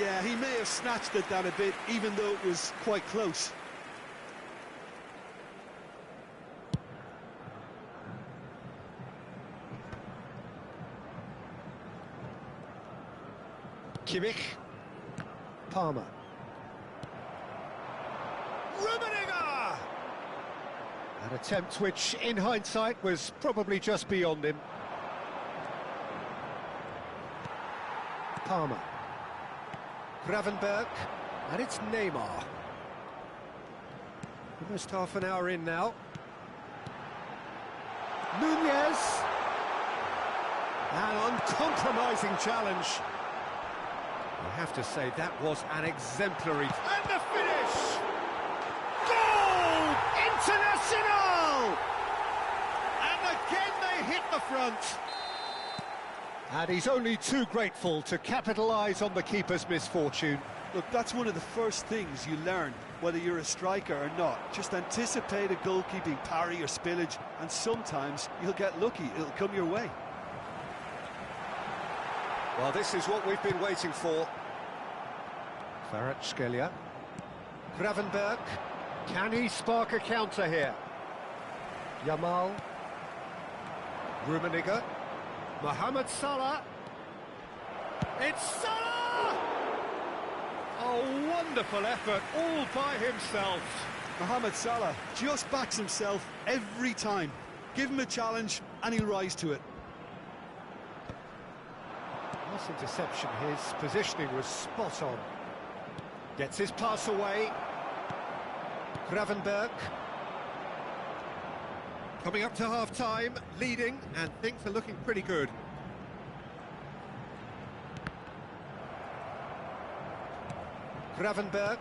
Yeah, he may have snatched at that a bit, even though it was quite close. Kimmich. Palmer. Rummenigge! An attempt which, in hindsight, was probably just beyond him. Palmer. Gravenberg. And it's Neymar. Almost half an hour in now. Nunez. An uncompromising challenge. I have to say, that was an exemplary... And the finish! Goal! International! And again they hit the front. And he's only too grateful to capitalise on the keeper's misfortune. Look, that's one of the first things you learn, whether you're a striker or not. Just anticipate a goalkeeping parry or spillage, and sometimes you'll get lucky, it'll come your way. Well, this is what we've been waiting for. Kvaratskhelia. Gravenberch. Can he spark a counter here? Yamal. Rummenigge. Mohamed Salah. It's Salah! A wonderful effort all by himself. Mohamed Salah just backs himself every time. Give him a challenge and he'll rise to it. Last interception, his positioning was spot on. Gets his pass away. Gravenberch. Coming up to half-time, leading, and things are looking pretty good. Gravenberch.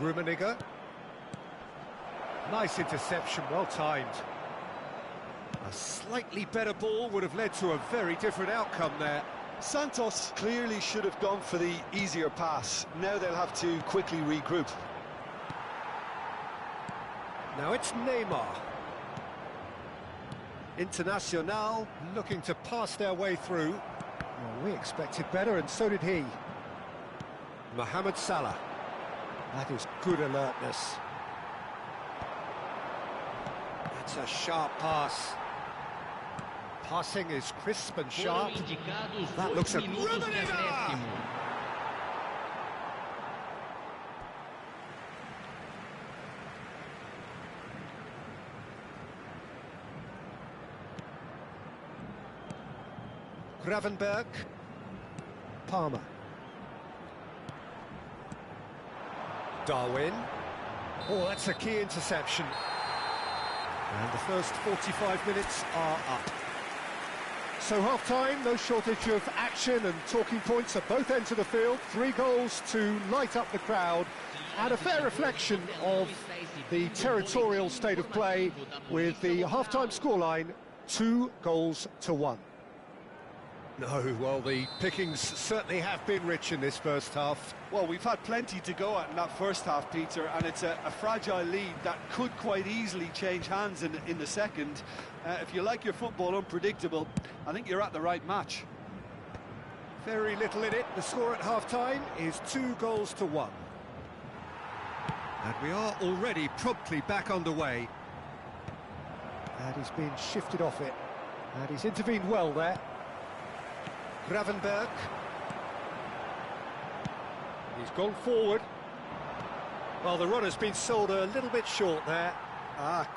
Rummenigge. Nice interception, well timed. A slightly better ball would have led to a very different outcome there. Santos clearly should have gone for the easier pass. Now they'll have to quickly regroup. Now it's Neymar. Internacional looking to pass their way through. Well, we expected better, and so did he. Mohamed Salah. That is good alertness. That's a sharp pass. Passing is crisp and sharp. That looks at Rummenigge! Gravenberch. Palmer. Darwin. Oh, that's a key interception. And the first 45 minutes are up. So half-time, no shortage of action and talking points at both ends of the field. 3 goals to light up the crowd, and a fair reflection of the territorial state of play, with the half-time scoreline 2-1. No, well, the pickings certainly have been rich in this first half. Well, we've had plenty to go at in that first half, Peter, and it's a fragile lead that could quite easily change hands in the second. If you like your football unpredictable, I think you're at the right match. Very little in it. The score at half-time is 2-1. And we are already promptly back underway. And he's been shifted off it. And he's intervened well there. Gravenberch. He's gone forward. Well, the run has been sold a little bit short there.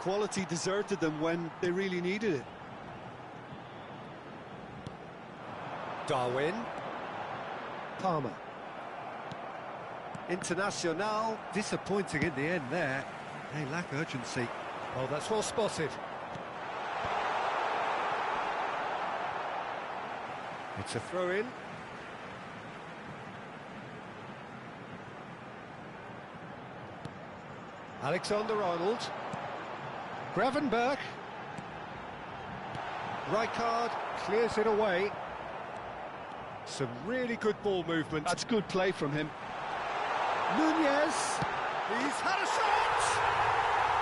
Quality deserted them when they really needed it. Darwin. Palmer. Internacional, disappointing in the end there. They lack urgency. Oh, that's well spotted. It's a throw-in. Alexander-Arnold. Gravenberch. Rijkaard clears it away. Some really good ball movement. That's good play from him. Nunez. He's had a shot!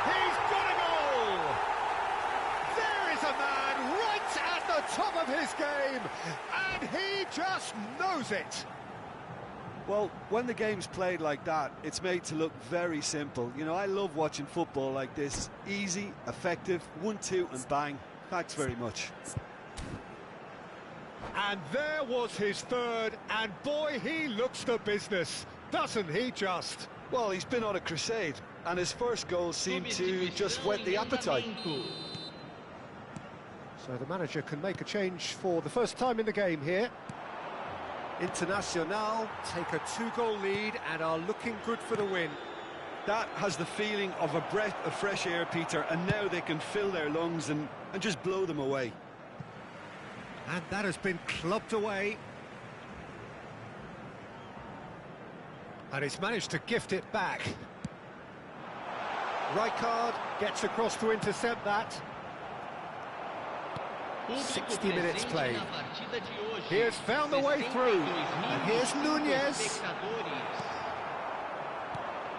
He's got a goal! There is a man right at the top of his game, and he just knows it. Well, when the game's played like that, it's made to look very simple. You know, I love watching football like this. Easy, effective, 1-2 and bang. Thanks very much. And there was his third, and boy, he looks the business, doesn't he just? Well, he's been on a crusade, and his first goal seemed to just whet the appetite. So the manager can make a change for the first time in the game here. Internacional take a 2-goal lead and are looking good for the win. That has the feeling of a breath of fresh air, Peter, and now they can fill their lungs and just blow them away. And that has been clubbed away. And he's managed to gift it back. Rijkaard gets across to intercept that. 60 minutes played. He has found the way through. And here's Nunez.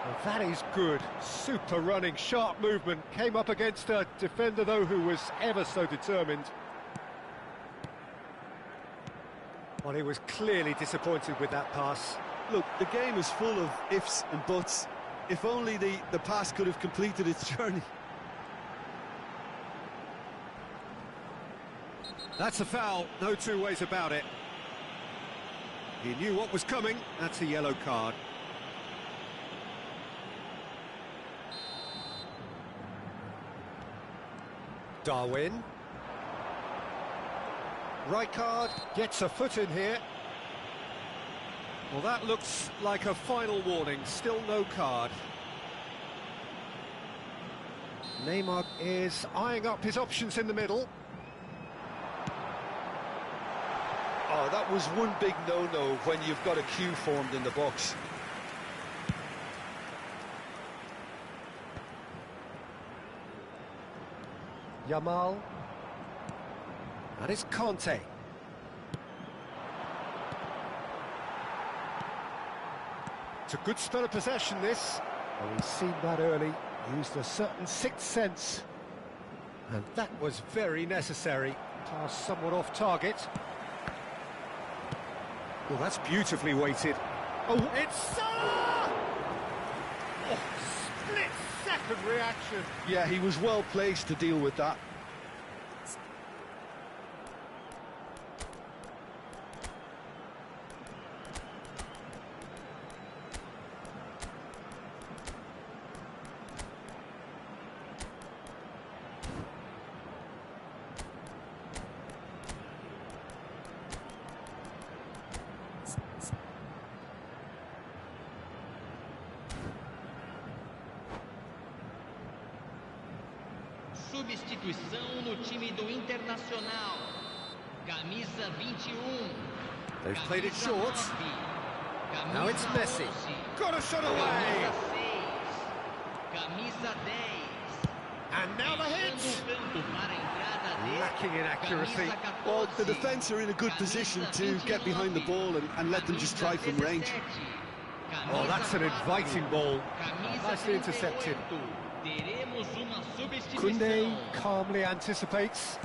Well, that is good. Super running, sharp movement. Came up against a defender, though, who was ever so determined. Well, he was clearly disappointed with that pass. Look, the game is full of ifs and buts. If only the pass could have completed its journey. That's a foul, no two ways about it. He knew what was coming, that's a yellow card. Darwin. Rijkaard gets a foot in here. Well, that looks like a final warning, still no card. Neymar is eyeing up his options in the middle. Oh, that was one big no-no when you've got a queue formed in the box. Yamal. And it's Conte. It's a good spell of possession, this. Well, he's seen that early, used a certain sixth sense. And that was very necessary. Pass somewhat off target. Well, that's beautifully weighted. Oh, it's Salah! Oh, split-second reaction. Yeah, he was well placed to deal with that. Substituição no time do Internacional. Camisa 21. They've played it short. Camisa Now it's Messi. 11. Got a shot away. Camisa 10. And now the hit. Lacking in accuracy. Well, the defence are in a good position to get behind the ball and let them just try from range. Oh, that's an inviting ball. Nicely intercepted. Koundé calmly anticipates.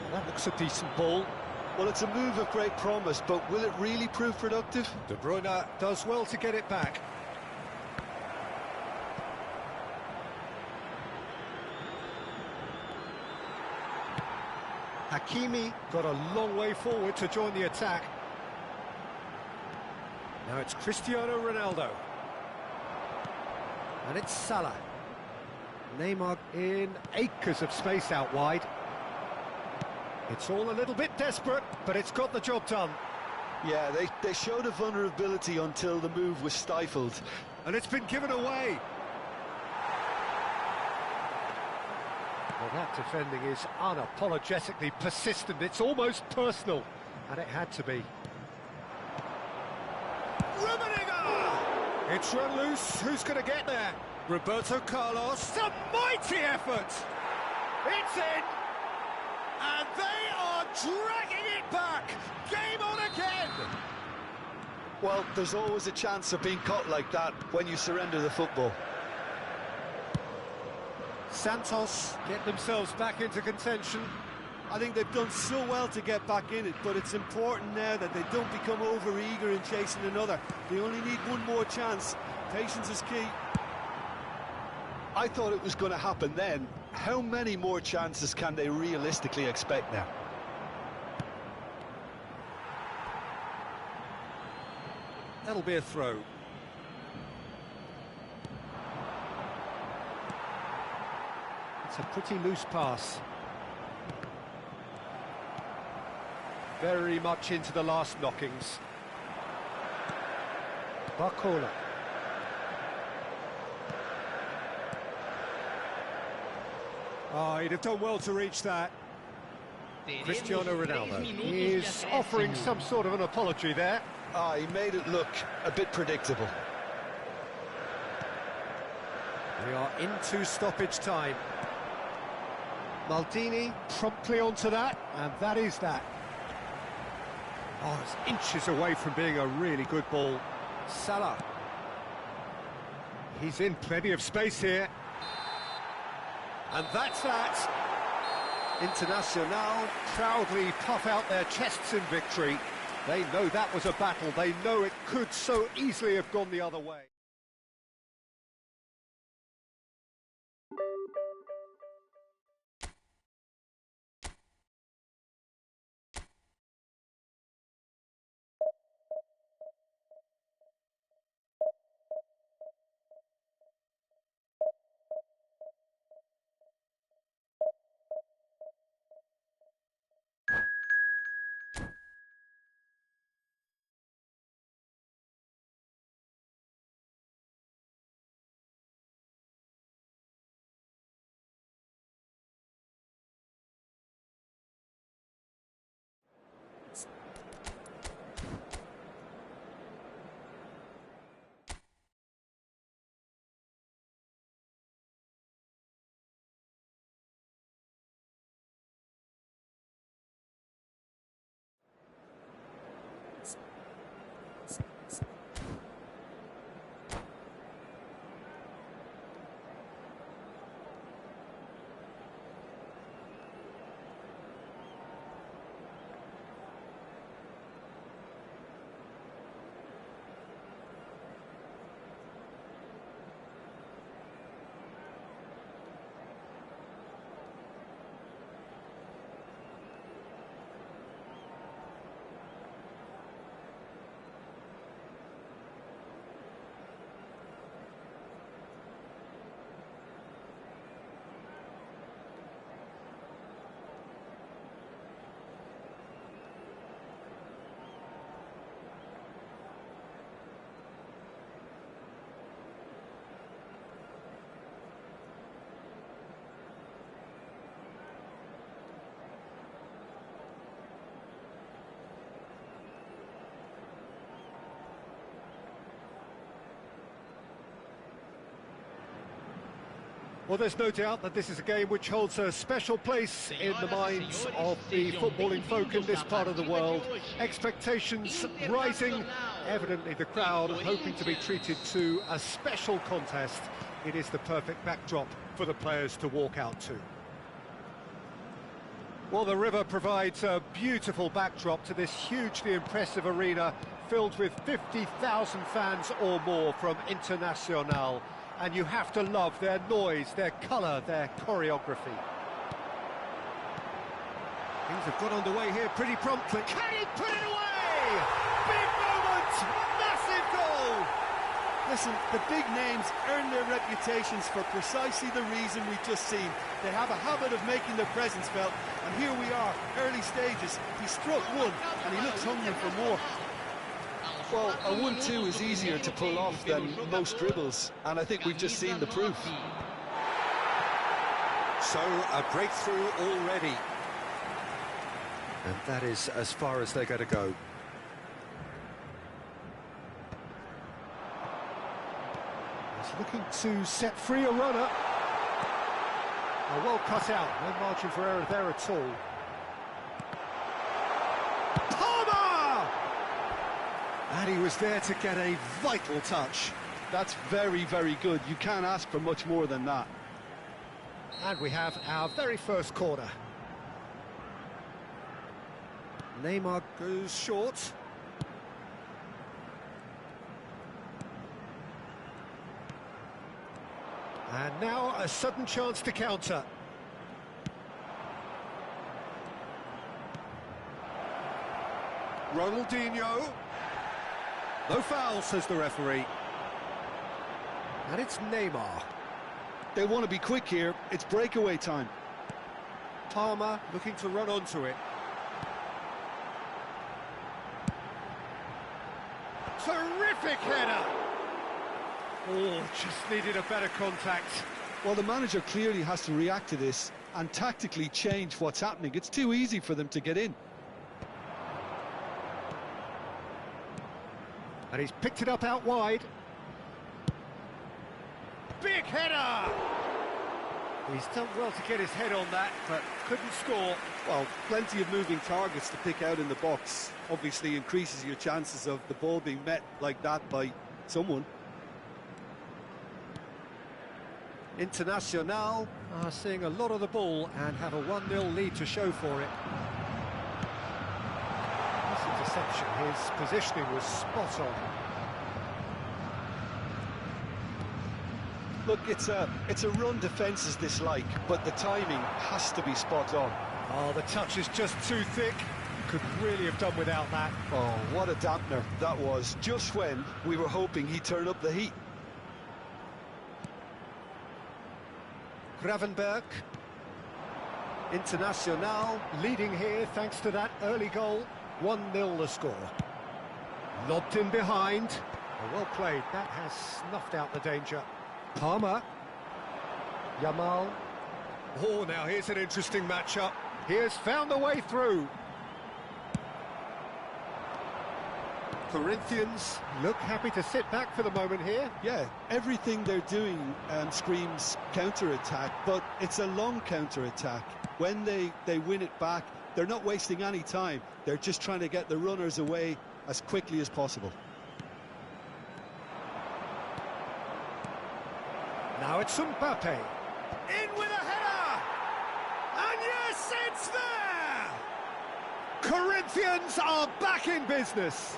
Well, that looks a decent ball. Well, it's a move of great promise, but will it really prove productive? De Bruyne does well to get it back. Hakimi got a long way forward to join the attack. Now it's Cristiano Ronaldo. And it's Salah. Neymar in acres of space out wide. It's all a little bit desperate, but it's got the job done. Yeah, they showed a vulnerability until the move was stifled. And it's been given away. Well, that defending is unapologetically persistent. It's almost personal. And it had to be. It's run loose. Who's going to get there? Roberto Carlos. A mighty effort. It's in. And they are dragging it back. Game on again. Well, there's always a chance of being caught like that when you surrender the football. Santos get themselves back into contention. I think they've done so well to get back in it, but it's important now that they don't become over-eager in chasing another. They only need one more chance. Patience is key. I thought it was going to happen then. How many more chances can they realistically expect now? That'll be a throw. It's a pretty loose pass. Very much into the last knockings. Barcola. Oh, he'd have done well to reach that. Cristiano Ronaldo. He is offering some sort of an apology there. He made it look a bit predictable. We are into stoppage time. Maldini promptly onto that, and that is that. Oh, it's inches away from being a really good ball. Salah. He's in plenty of space here. And that's that. Internacional proudly puff out their chests in victory. They know that was a battle. They know it could so easily have gone the other way. Well, there's no doubt that this is a game which holds a special place in the minds of the footballing folk in this part of the world. Expectations rising, evidently the crowd hoping to be treated to a special contest. It is the perfect backdrop for the players to walk out to. Well, the river provides a beautiful backdrop to this hugely impressive arena filled with 50,000 fans or more from Internacional. And you have to love their noise, their colour, their choreography. Things have got underway here pretty promptly. Can he put it away? Big moment! Massive goal! Listen, the big names earn their reputations for precisely the reason we've just seen. They have a habit of making their presence felt, and here we are, early stages. He struck one, and he looks hungry for more. Well, a 1-2 is easier to pull off than most dribbles, and I think we've just seen the proof. So, a breakthrough already. And that is as far as they're going to go. He's looking to set free a runner. Oh, well cut out, no margin for error there at all. And he was there to get a vital touch. That's very, very good. You can't ask for much more than that. And we have our very first corner. Neymar goes short. And now a sudden chance to counter. Ronaldinho. No foul, says the referee. And it's Neymar. They want to be quick here. It's breakaway time. Palmer looking to run onto it. Terrific header! Oh, just needed a better contact. Well, the manager clearly has to react to this and tactically change what's happening. It's too easy for them to get in. And he's picked it up out wide. Big header! He's done well to get his head on that, but couldn't score. Well, plenty of moving targets to pick out in the box. Obviously increases your chances of the ball being met like that by someone. Internacional are seeing a lot of the ball and have a 1-0 lead to show for it. Listen to interception. His positioning was spot on. Look, it's a run defence is dislike, but the timing has to be spot on. Oh, the touch is just too thick. Could really have done without that. Oh, what a dampener that was, just when we were hoping he'd turn up the heat. Gravenberg. Internacional leading here thanks to that early goal. 1-0 the score. Lobbed in behind. Oh, well played. That has snuffed out the danger. Palmer. Yamal. Oh, now here's an interesting matchup. He has found a way through. Corinthians look happy to sit back for the moment here. Yeah, everything they're doing screams counter-attack, but it's a long counter-attack. When they win it back, they're not wasting any time. They're just trying to get the runners away as quickly as possible. Now it's Mbappe. In with a header! And yes, it's there! Corinthians are back in business.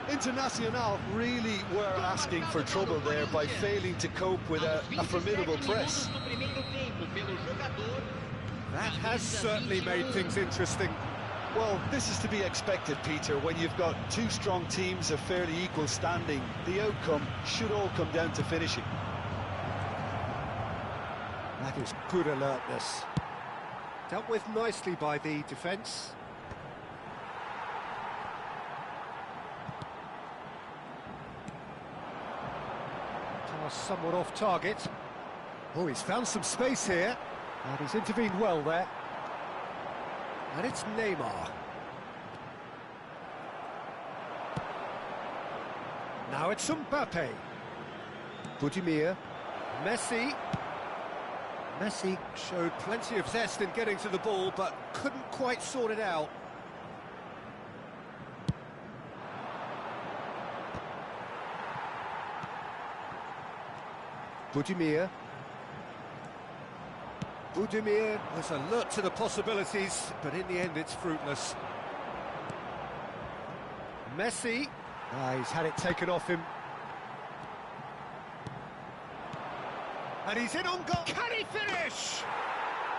Internacional really were asking for trouble there by failing to cope with a formidable press. That has certainly made things interesting. Well, this is to be expected, Peter, when you've got two strong teams of fairly equal standing. The outcome should all come down to finishing. That is good alertness. Dealt with nicely by the defence. Somewhat off target. Oh, he's found some space here, and he's intervened well there. And it's Neymar. Now it's Mbappe. Budimir. Messi. Messi showed plenty of zest in getting to the ball, but couldn't quite sort it out. Budimir. Budimir was alert to the possibilities, but in the end it's fruitless. Messi. He's had it taken off him. And he's in on goal. Can he finish?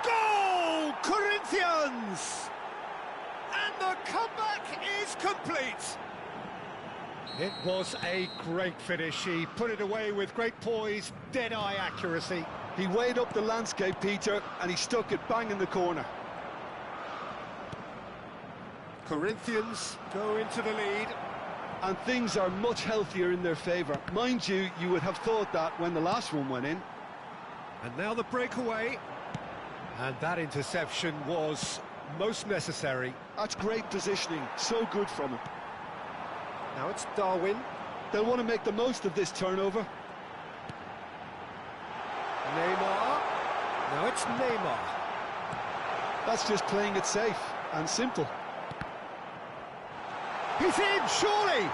Goal! Corinthians! And the comeback is complete. It was a great finish. He put it away with great poise, dead-eye accuracy. He weighed up the landscape, Peter, and he stuck it bang in the corner. Corinthians go into the lead. And things are much healthier in their favour. Mind you, you would have thought that when the last one went in. And now the breakaway. And that interception was most necessary. That's great positioning, so good from him. Now it's Darwin. They'll want to make the most of this turnover. Neymar. Now it's Neymar. That's just playing it safe and simple. He's in, surely!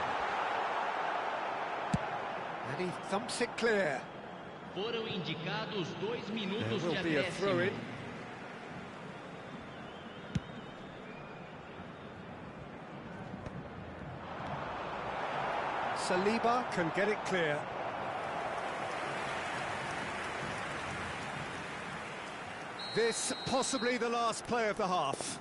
And he thumps it clear. Foram indicados 2 minutos There de will be a acréscimo. throw-in. Saliba can get it clear. This possibly the last play of the half.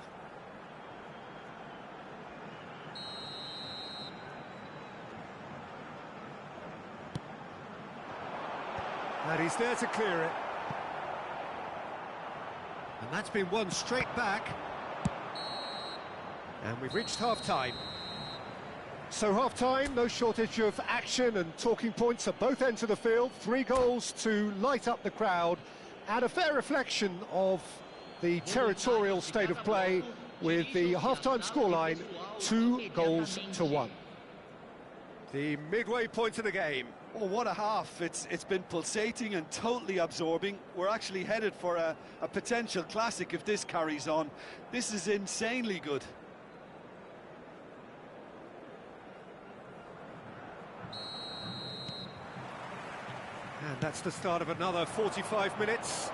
And he's there to clear it. And that's been won straight back. And we've reached half-time. So half-time, no shortage of action and talking points at both ends of the field. 3 goals to light up the crowd, and a fair reflection of the territorial state of play with the half-time scoreline 2-1. The midway point of the game. Oh, what a half. It's been pulsating and totally absorbing. We're actually headed for a potential classic if this carries on. This is insanely good. And that's the start of another 45 minutes.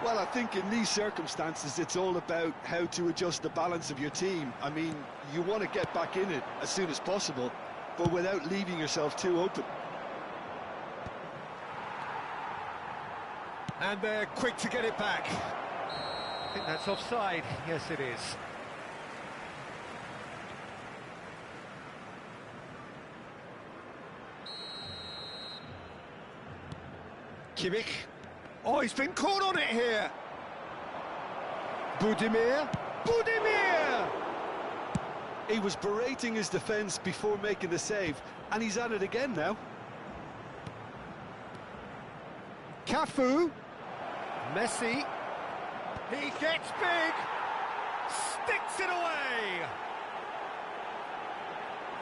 Well, I think in these circumstances, it's all about how to adjust the balance of your team. I mean, you want to get back in it as soon as possible, but without leaving yourself too open. And they're quick to get it back. I think that's offside. Yes, it is. Kimmich. Oh, he's been caught on it here. Budimir. Budimir! He was berating his defence before making the save, and he's at it again now. Cafu. Messi. He gets big. Sticks it away.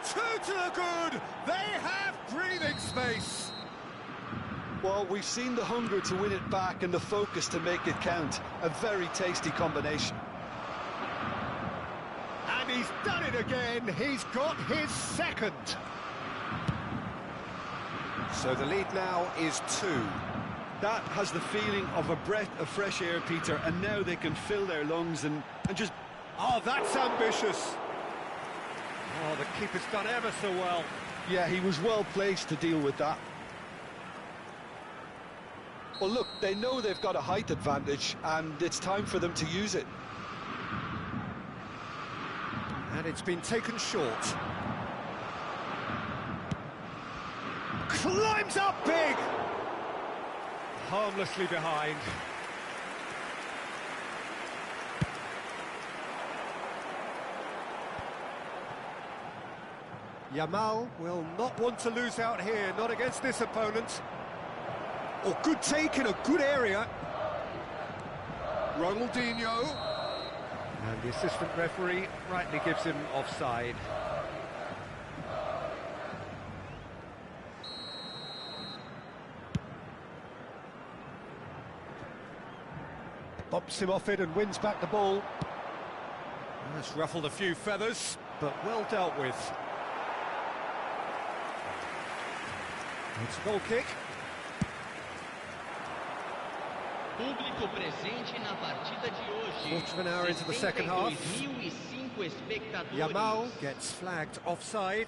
2 to the good. They have breathing space. Well, we've seen the hunger to win it back and the focus to make it count. A very tasty combination. And he's done it again. He's got his second. So the lead now is 2. That has the feeling of a breath of fresh air, Peter, and now they can fill their lungs and just... Oh, that's ambitious. Oh, the keeper's done ever so well. Yeah, he was well placed to deal with that. Well, look, they know they've got a height advantage, and it's time for them to use it. And it's been taken short. Climbs up big! Harmlessly behind. Yamal will not want to lose out here, not against this opponent. Oh, good take in a good area. Ronaldinho. And the assistant referee rightly gives him offside. Bumps him off it and wins back the ball. That's ruffled a few feathers, but well dealt with. It's a goal kick. Público presente na partida de hoje. Quarter of an hour into the second half. 62.005 espectadores. Yamal gets flagged offside.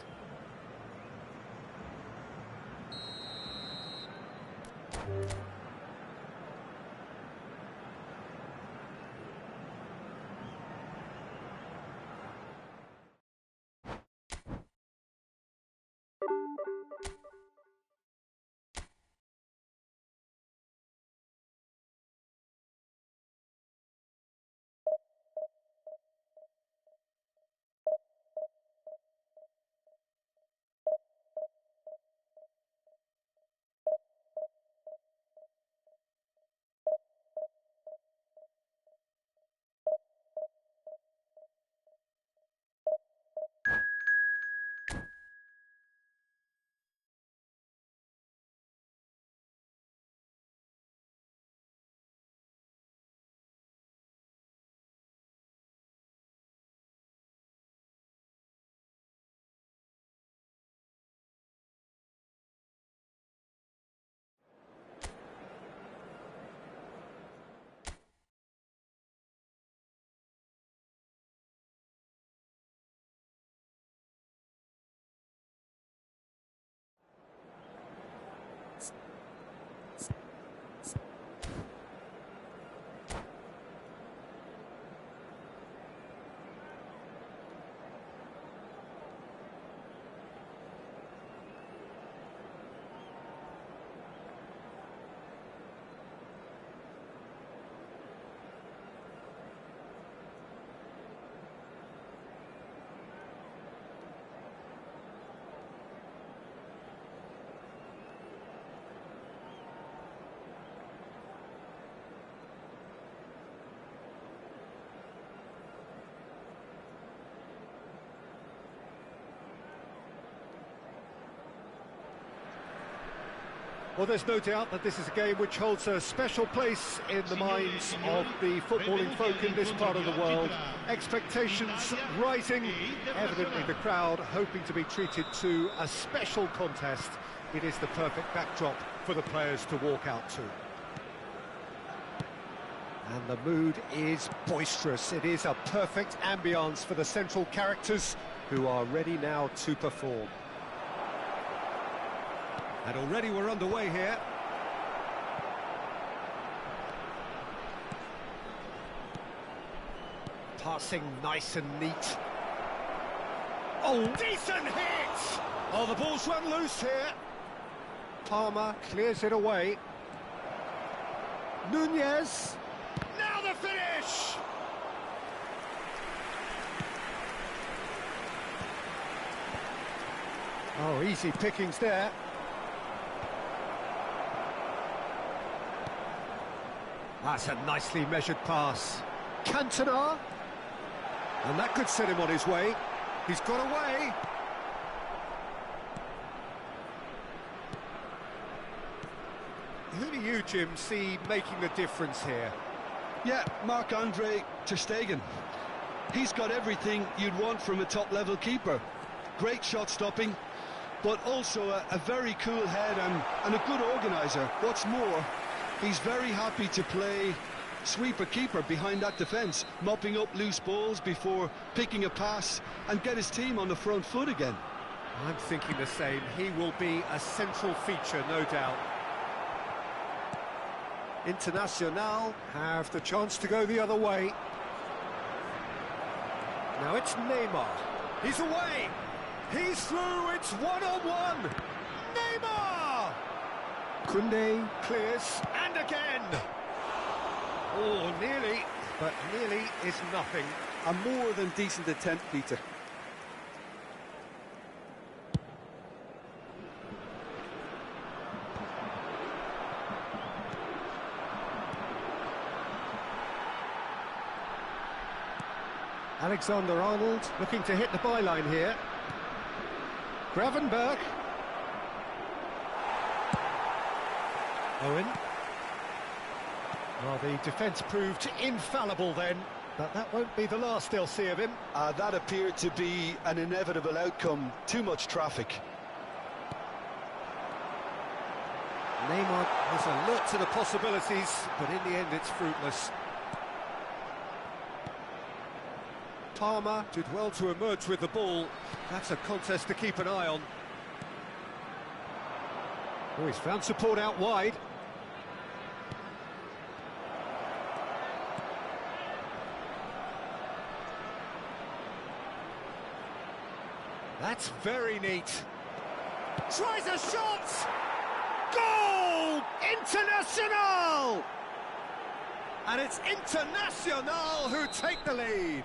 Well, there's no doubt that this is a game which holds a special place in the minds of the footballing folk in this part of the world. Expectations rising, evidently the crowd hoping to be treated to a special contest. It is the perfect backdrop for the players to walk out to. And the mood is boisterous. It is a perfect ambience for the central characters who are ready now to perform. And already we're underway here. Passing nice and neat. Oh, decent hit! Oh, the ball's run loose here. Palmer clears it away. Nunez. Now the finish! Oh, easy pickings there. That's a nicely measured pass. Cantona. And that could set him on his way. He's got away. Who do you, Jim, see making a difference here? Yeah, Marc-Andre ter Stegen. He's got everything you'd want from a top-level keeper. Great shot stopping, but also a very cool head and a good organiser. What's more, he's very happy to play sweeper keeper behind that defence, mopping up loose balls before picking a pass and get his team on the front foot again. I'm thinking the same. He will be a central feature, no doubt. Internacional have the chance to go the other way. Now it's Neymar. He's away. He's through. It's one-on-one. Neymar! Koundé clears, and again. Oh, nearly, but nearly is nothing. A more than decent attempt, Peter. Alexander-Arnold looking to hit the byline here. Gravenberch. Owen. Well, the defence proved infallible then, but that won't be the last they'll see of him. That appeared to be an inevitable outcome. Too much traffic. Neymar was alert to the possibilities, but in the end it's fruitless. Palmer did well to emerge with the ball. That's a contest to keep an eye on. Oh, he's found support out wide. That's very neat. Tries a shot! Goal! Internacional! And it's Internacional who take the lead.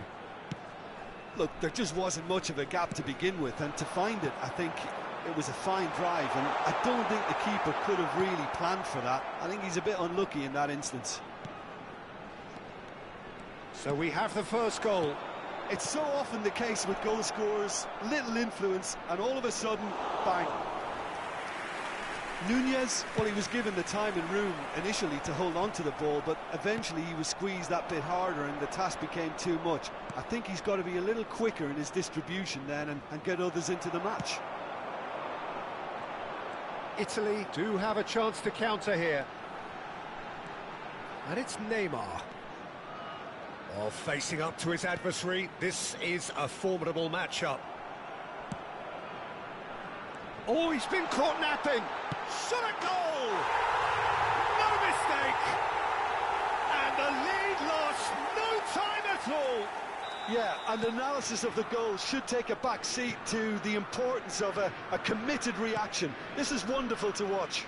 Look, there just wasn't much of a gap to begin with, and to find it, I think it was a fine drive, and I don't think the keeper could have really planned for that. I think he's a bit unlucky in that instance. So we have the first goal. It's so often the case with goal scorers, little influence, and all of a sudden, bang. Nunez, well, he was given the time and room initially to hold on to the ball, but eventually he was squeezed that bit harder and the task became too much. I think he's got to be a little quicker in his distribution then and get others into the match. Italy do have a chance to counter here. And it's Neymar. Oh, facing up to his adversary, this is a formidable matchup. Oh, he's been caught napping. Shot at goal! No mistake! And the lead lost no time at all! Yeah, and analysis of the goal should take a back seat to the importance of a committed reaction. This is wonderful to watch.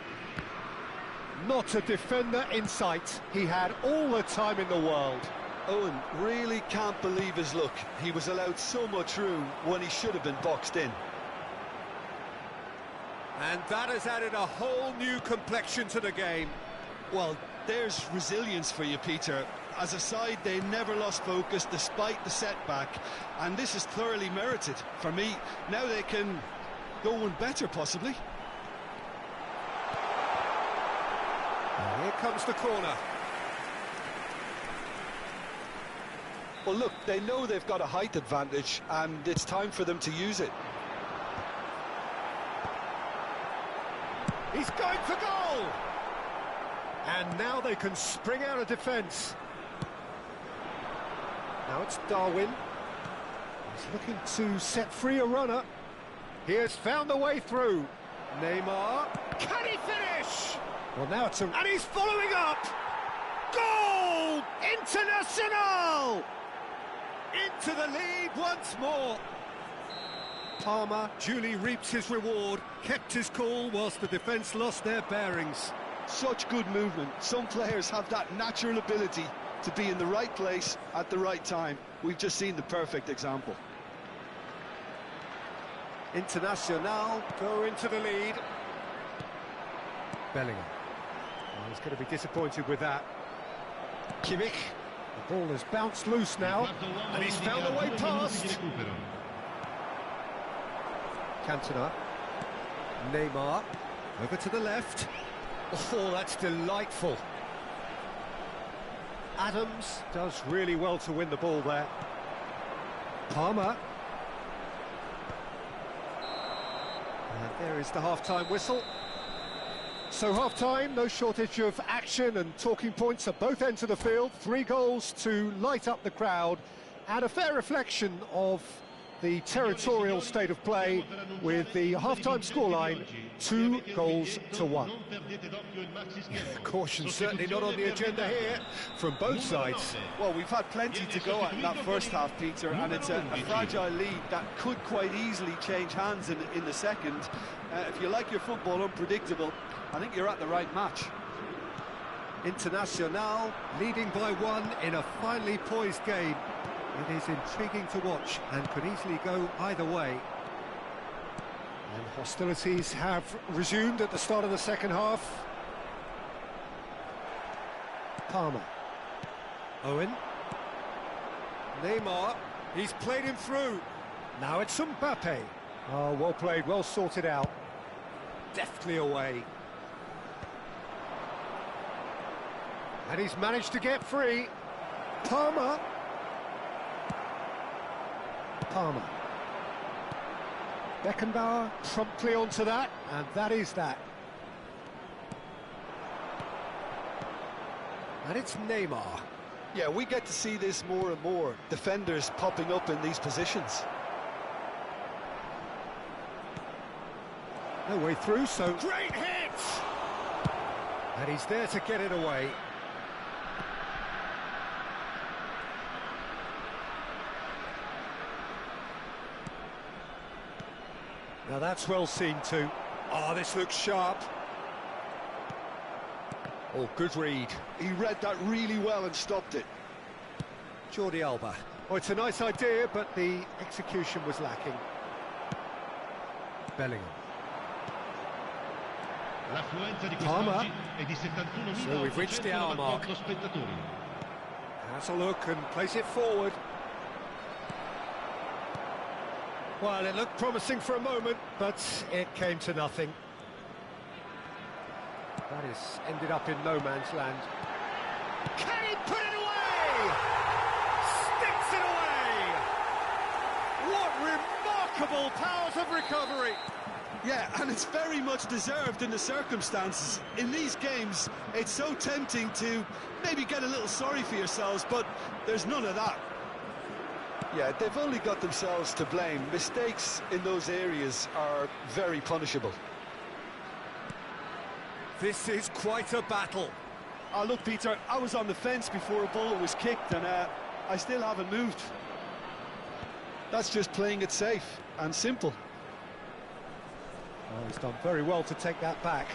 Not a defender in sight. He had all the time in the world. Owen really can't believe his luck. He was allowed so much room when he should have been boxed in. And that has added a whole new complexion to the game. Well, there's resilience for you, Peter. As a side, they never lost focus despite the setback, and this is thoroughly merited. For me, now they can go one better, possibly. And here comes the corner. Well, look, they know they've got a height advantage, and it's time for them to use it. He's going for goal! And now they can spring out of defence. Now it's Darwin. He's looking to set free a runner. He has found the way through. Neymar. Can he finish? Well, now it's and he's following up. Goal! International! Into the lead once more. Palmer duly reaps his reward, kept his cool whilst the defence lost their bearings. Such good movement. Some players have that natural ability to be in the right place at the right time. We've just seen the perfect example. Internacional go into the lead. Bellingham. Well, he's going to be disappointed with that. Kimmich. The ball has bounced loose now, and he's found the way past. Cantona. Neymar. Over to the left. Oh, that's delightful. Adams does really well to win the ball there. Palmer. And there is the half-time whistle. So half-time, no shortage of action and talking points at both ends of the field. 3 goals to light up the crowd, and a fair reflection of the territorial state of play, with the half-time scoreline 2-1. Caution certainly not on the agenda here from both sides. Well, we've had plenty to go at in that first half, Peter, and it's a fragile lead that could quite easily change hands in the second. If you like your football unpredictable, I think you're at the right match. Internacional leading by 1 in a finely poised game. It is intriguing to watch and could easily go either way. And hostilities have resumed at the start of the second half. Palmer. Owen. Neymar. He's played him through. Now it's Mbappe. Oh, well played, well sorted out. Deftly away. And he's managed to get free. Palmer. Palmer. Beckenbauer promptly onto that, and that is that. And it's Neymar. Yeah, we get to see this more and more. Defenders popping up in these positions. No way through, so great hit! And he's there to get it away. Now that's well seen too. Oh, this looks sharp. Oh, good read. He read that really well and stopped it. Jordi Alba. Oh, it's a nice idea, but the execution was lacking. Bellingham. Palmer. So we've reached the hour mark. Has a look and plays it forward. Well, it looked promising for a moment, but it came to nothing. That has ended up in no man's land. Can he put it away? Sticks it away! What remarkable powers of recovery! Yeah, and it's very much deserved in the circumstances. In these games, it's so tempting to maybe get a little sorry for yourselves, but there's none of that. Yeah, they've only got themselves to blame. Mistakes in those areas are very punishable. This is quite a battle. Oh, look, Peter, I was on the fence before a ball was kicked, and I still haven't moved. That's just playing it safe and simple. Oh, he's done very well to take that back.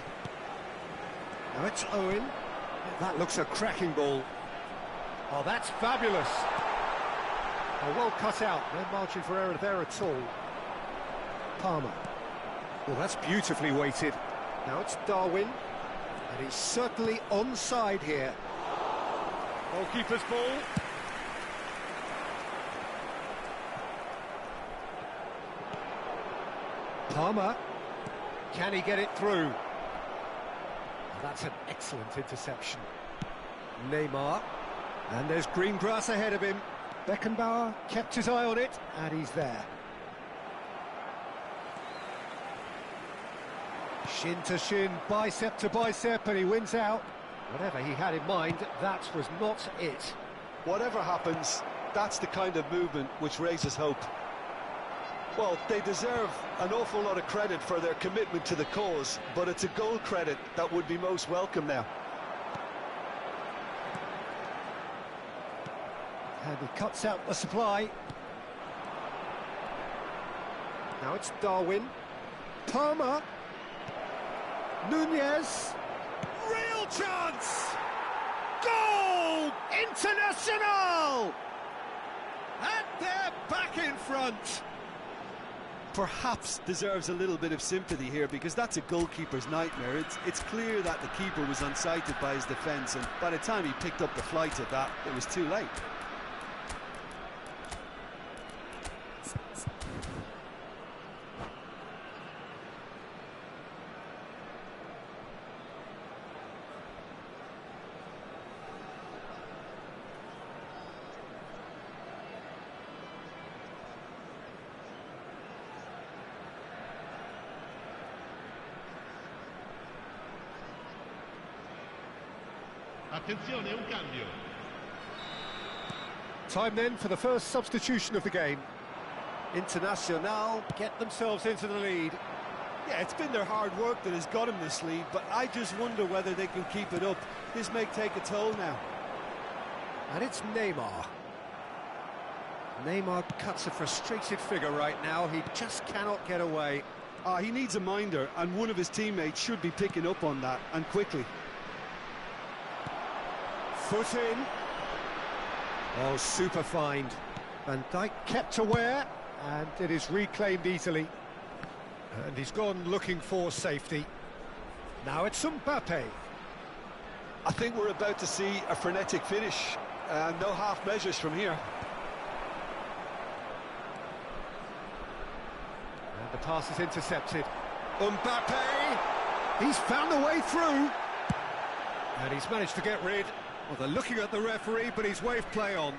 Now it's Owen. That looks a cracking ball. Oh, that's fabulous. Oh, well cut out. No margin for error there at all. Palmer. Well, that's beautifully weighted. Now it's Darwin. And he's certainly onside here. Goalkeeper's ball. Palmer. Can he get it through? Oh, that's an excellent interception. Neymar. And there's green grass ahead of him. Beckenbauer kept his eye on it, and he's there. Shin to shin, bicep to bicep, and he wins out. Whatever he had in mind, that was not it. Whatever happens, That's the kind of movement which raises hope. Well, they deserve an awful lot of credit for their commitment to the cause, but it's a goal credit that would be most welcome now. And he cuts out the supply. Now it's Darwin. Palmer. Nunez. Real chance! Goal! International! And they're back in front. Perhaps deserves a little bit of sympathy here, because that's a goalkeeper's nightmare. It's clear that the keeper was unsighted by his defence, and by the time he picked up the flight at that, it was too late. Attenzione, un cambio. Time then for the first substitution of the game. Internacional get themselves into the lead. Yeah, it's been their hard work that has got them this lead, but I just wonder whether they can keep it up. This may take a toll now. And it's Neymar. Neymar cuts a frustrated figure right now. He just cannot get away. He needs a minder, and one of his teammates should be picking up on that, and quickly. Foot in. Oh, super find. Van Dijk kept aware, and it is reclaimed easily. And he's gone looking for safety. Now it's Mbappe. I think we're about to see a frenetic finish. No half measures from here. And the pass is intercepted. Mbappe! He's found a way through. And he's managed to get rid. Well, they're looking at the referee, but he's waved play on.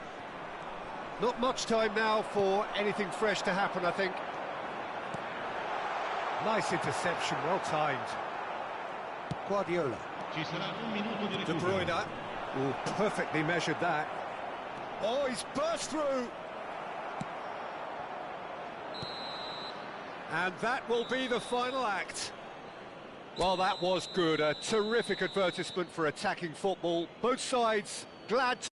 Not much time now for anything fresh to happen, I think. Nice interception, well timed. Guardiola. Ci sarà un minuto di De recupero. Bruyne. Oh, perfectly measured that. Oh, he's burst through. And that will be the final act. Well, that was good. A terrific advertisement for attacking football. Both sides glad to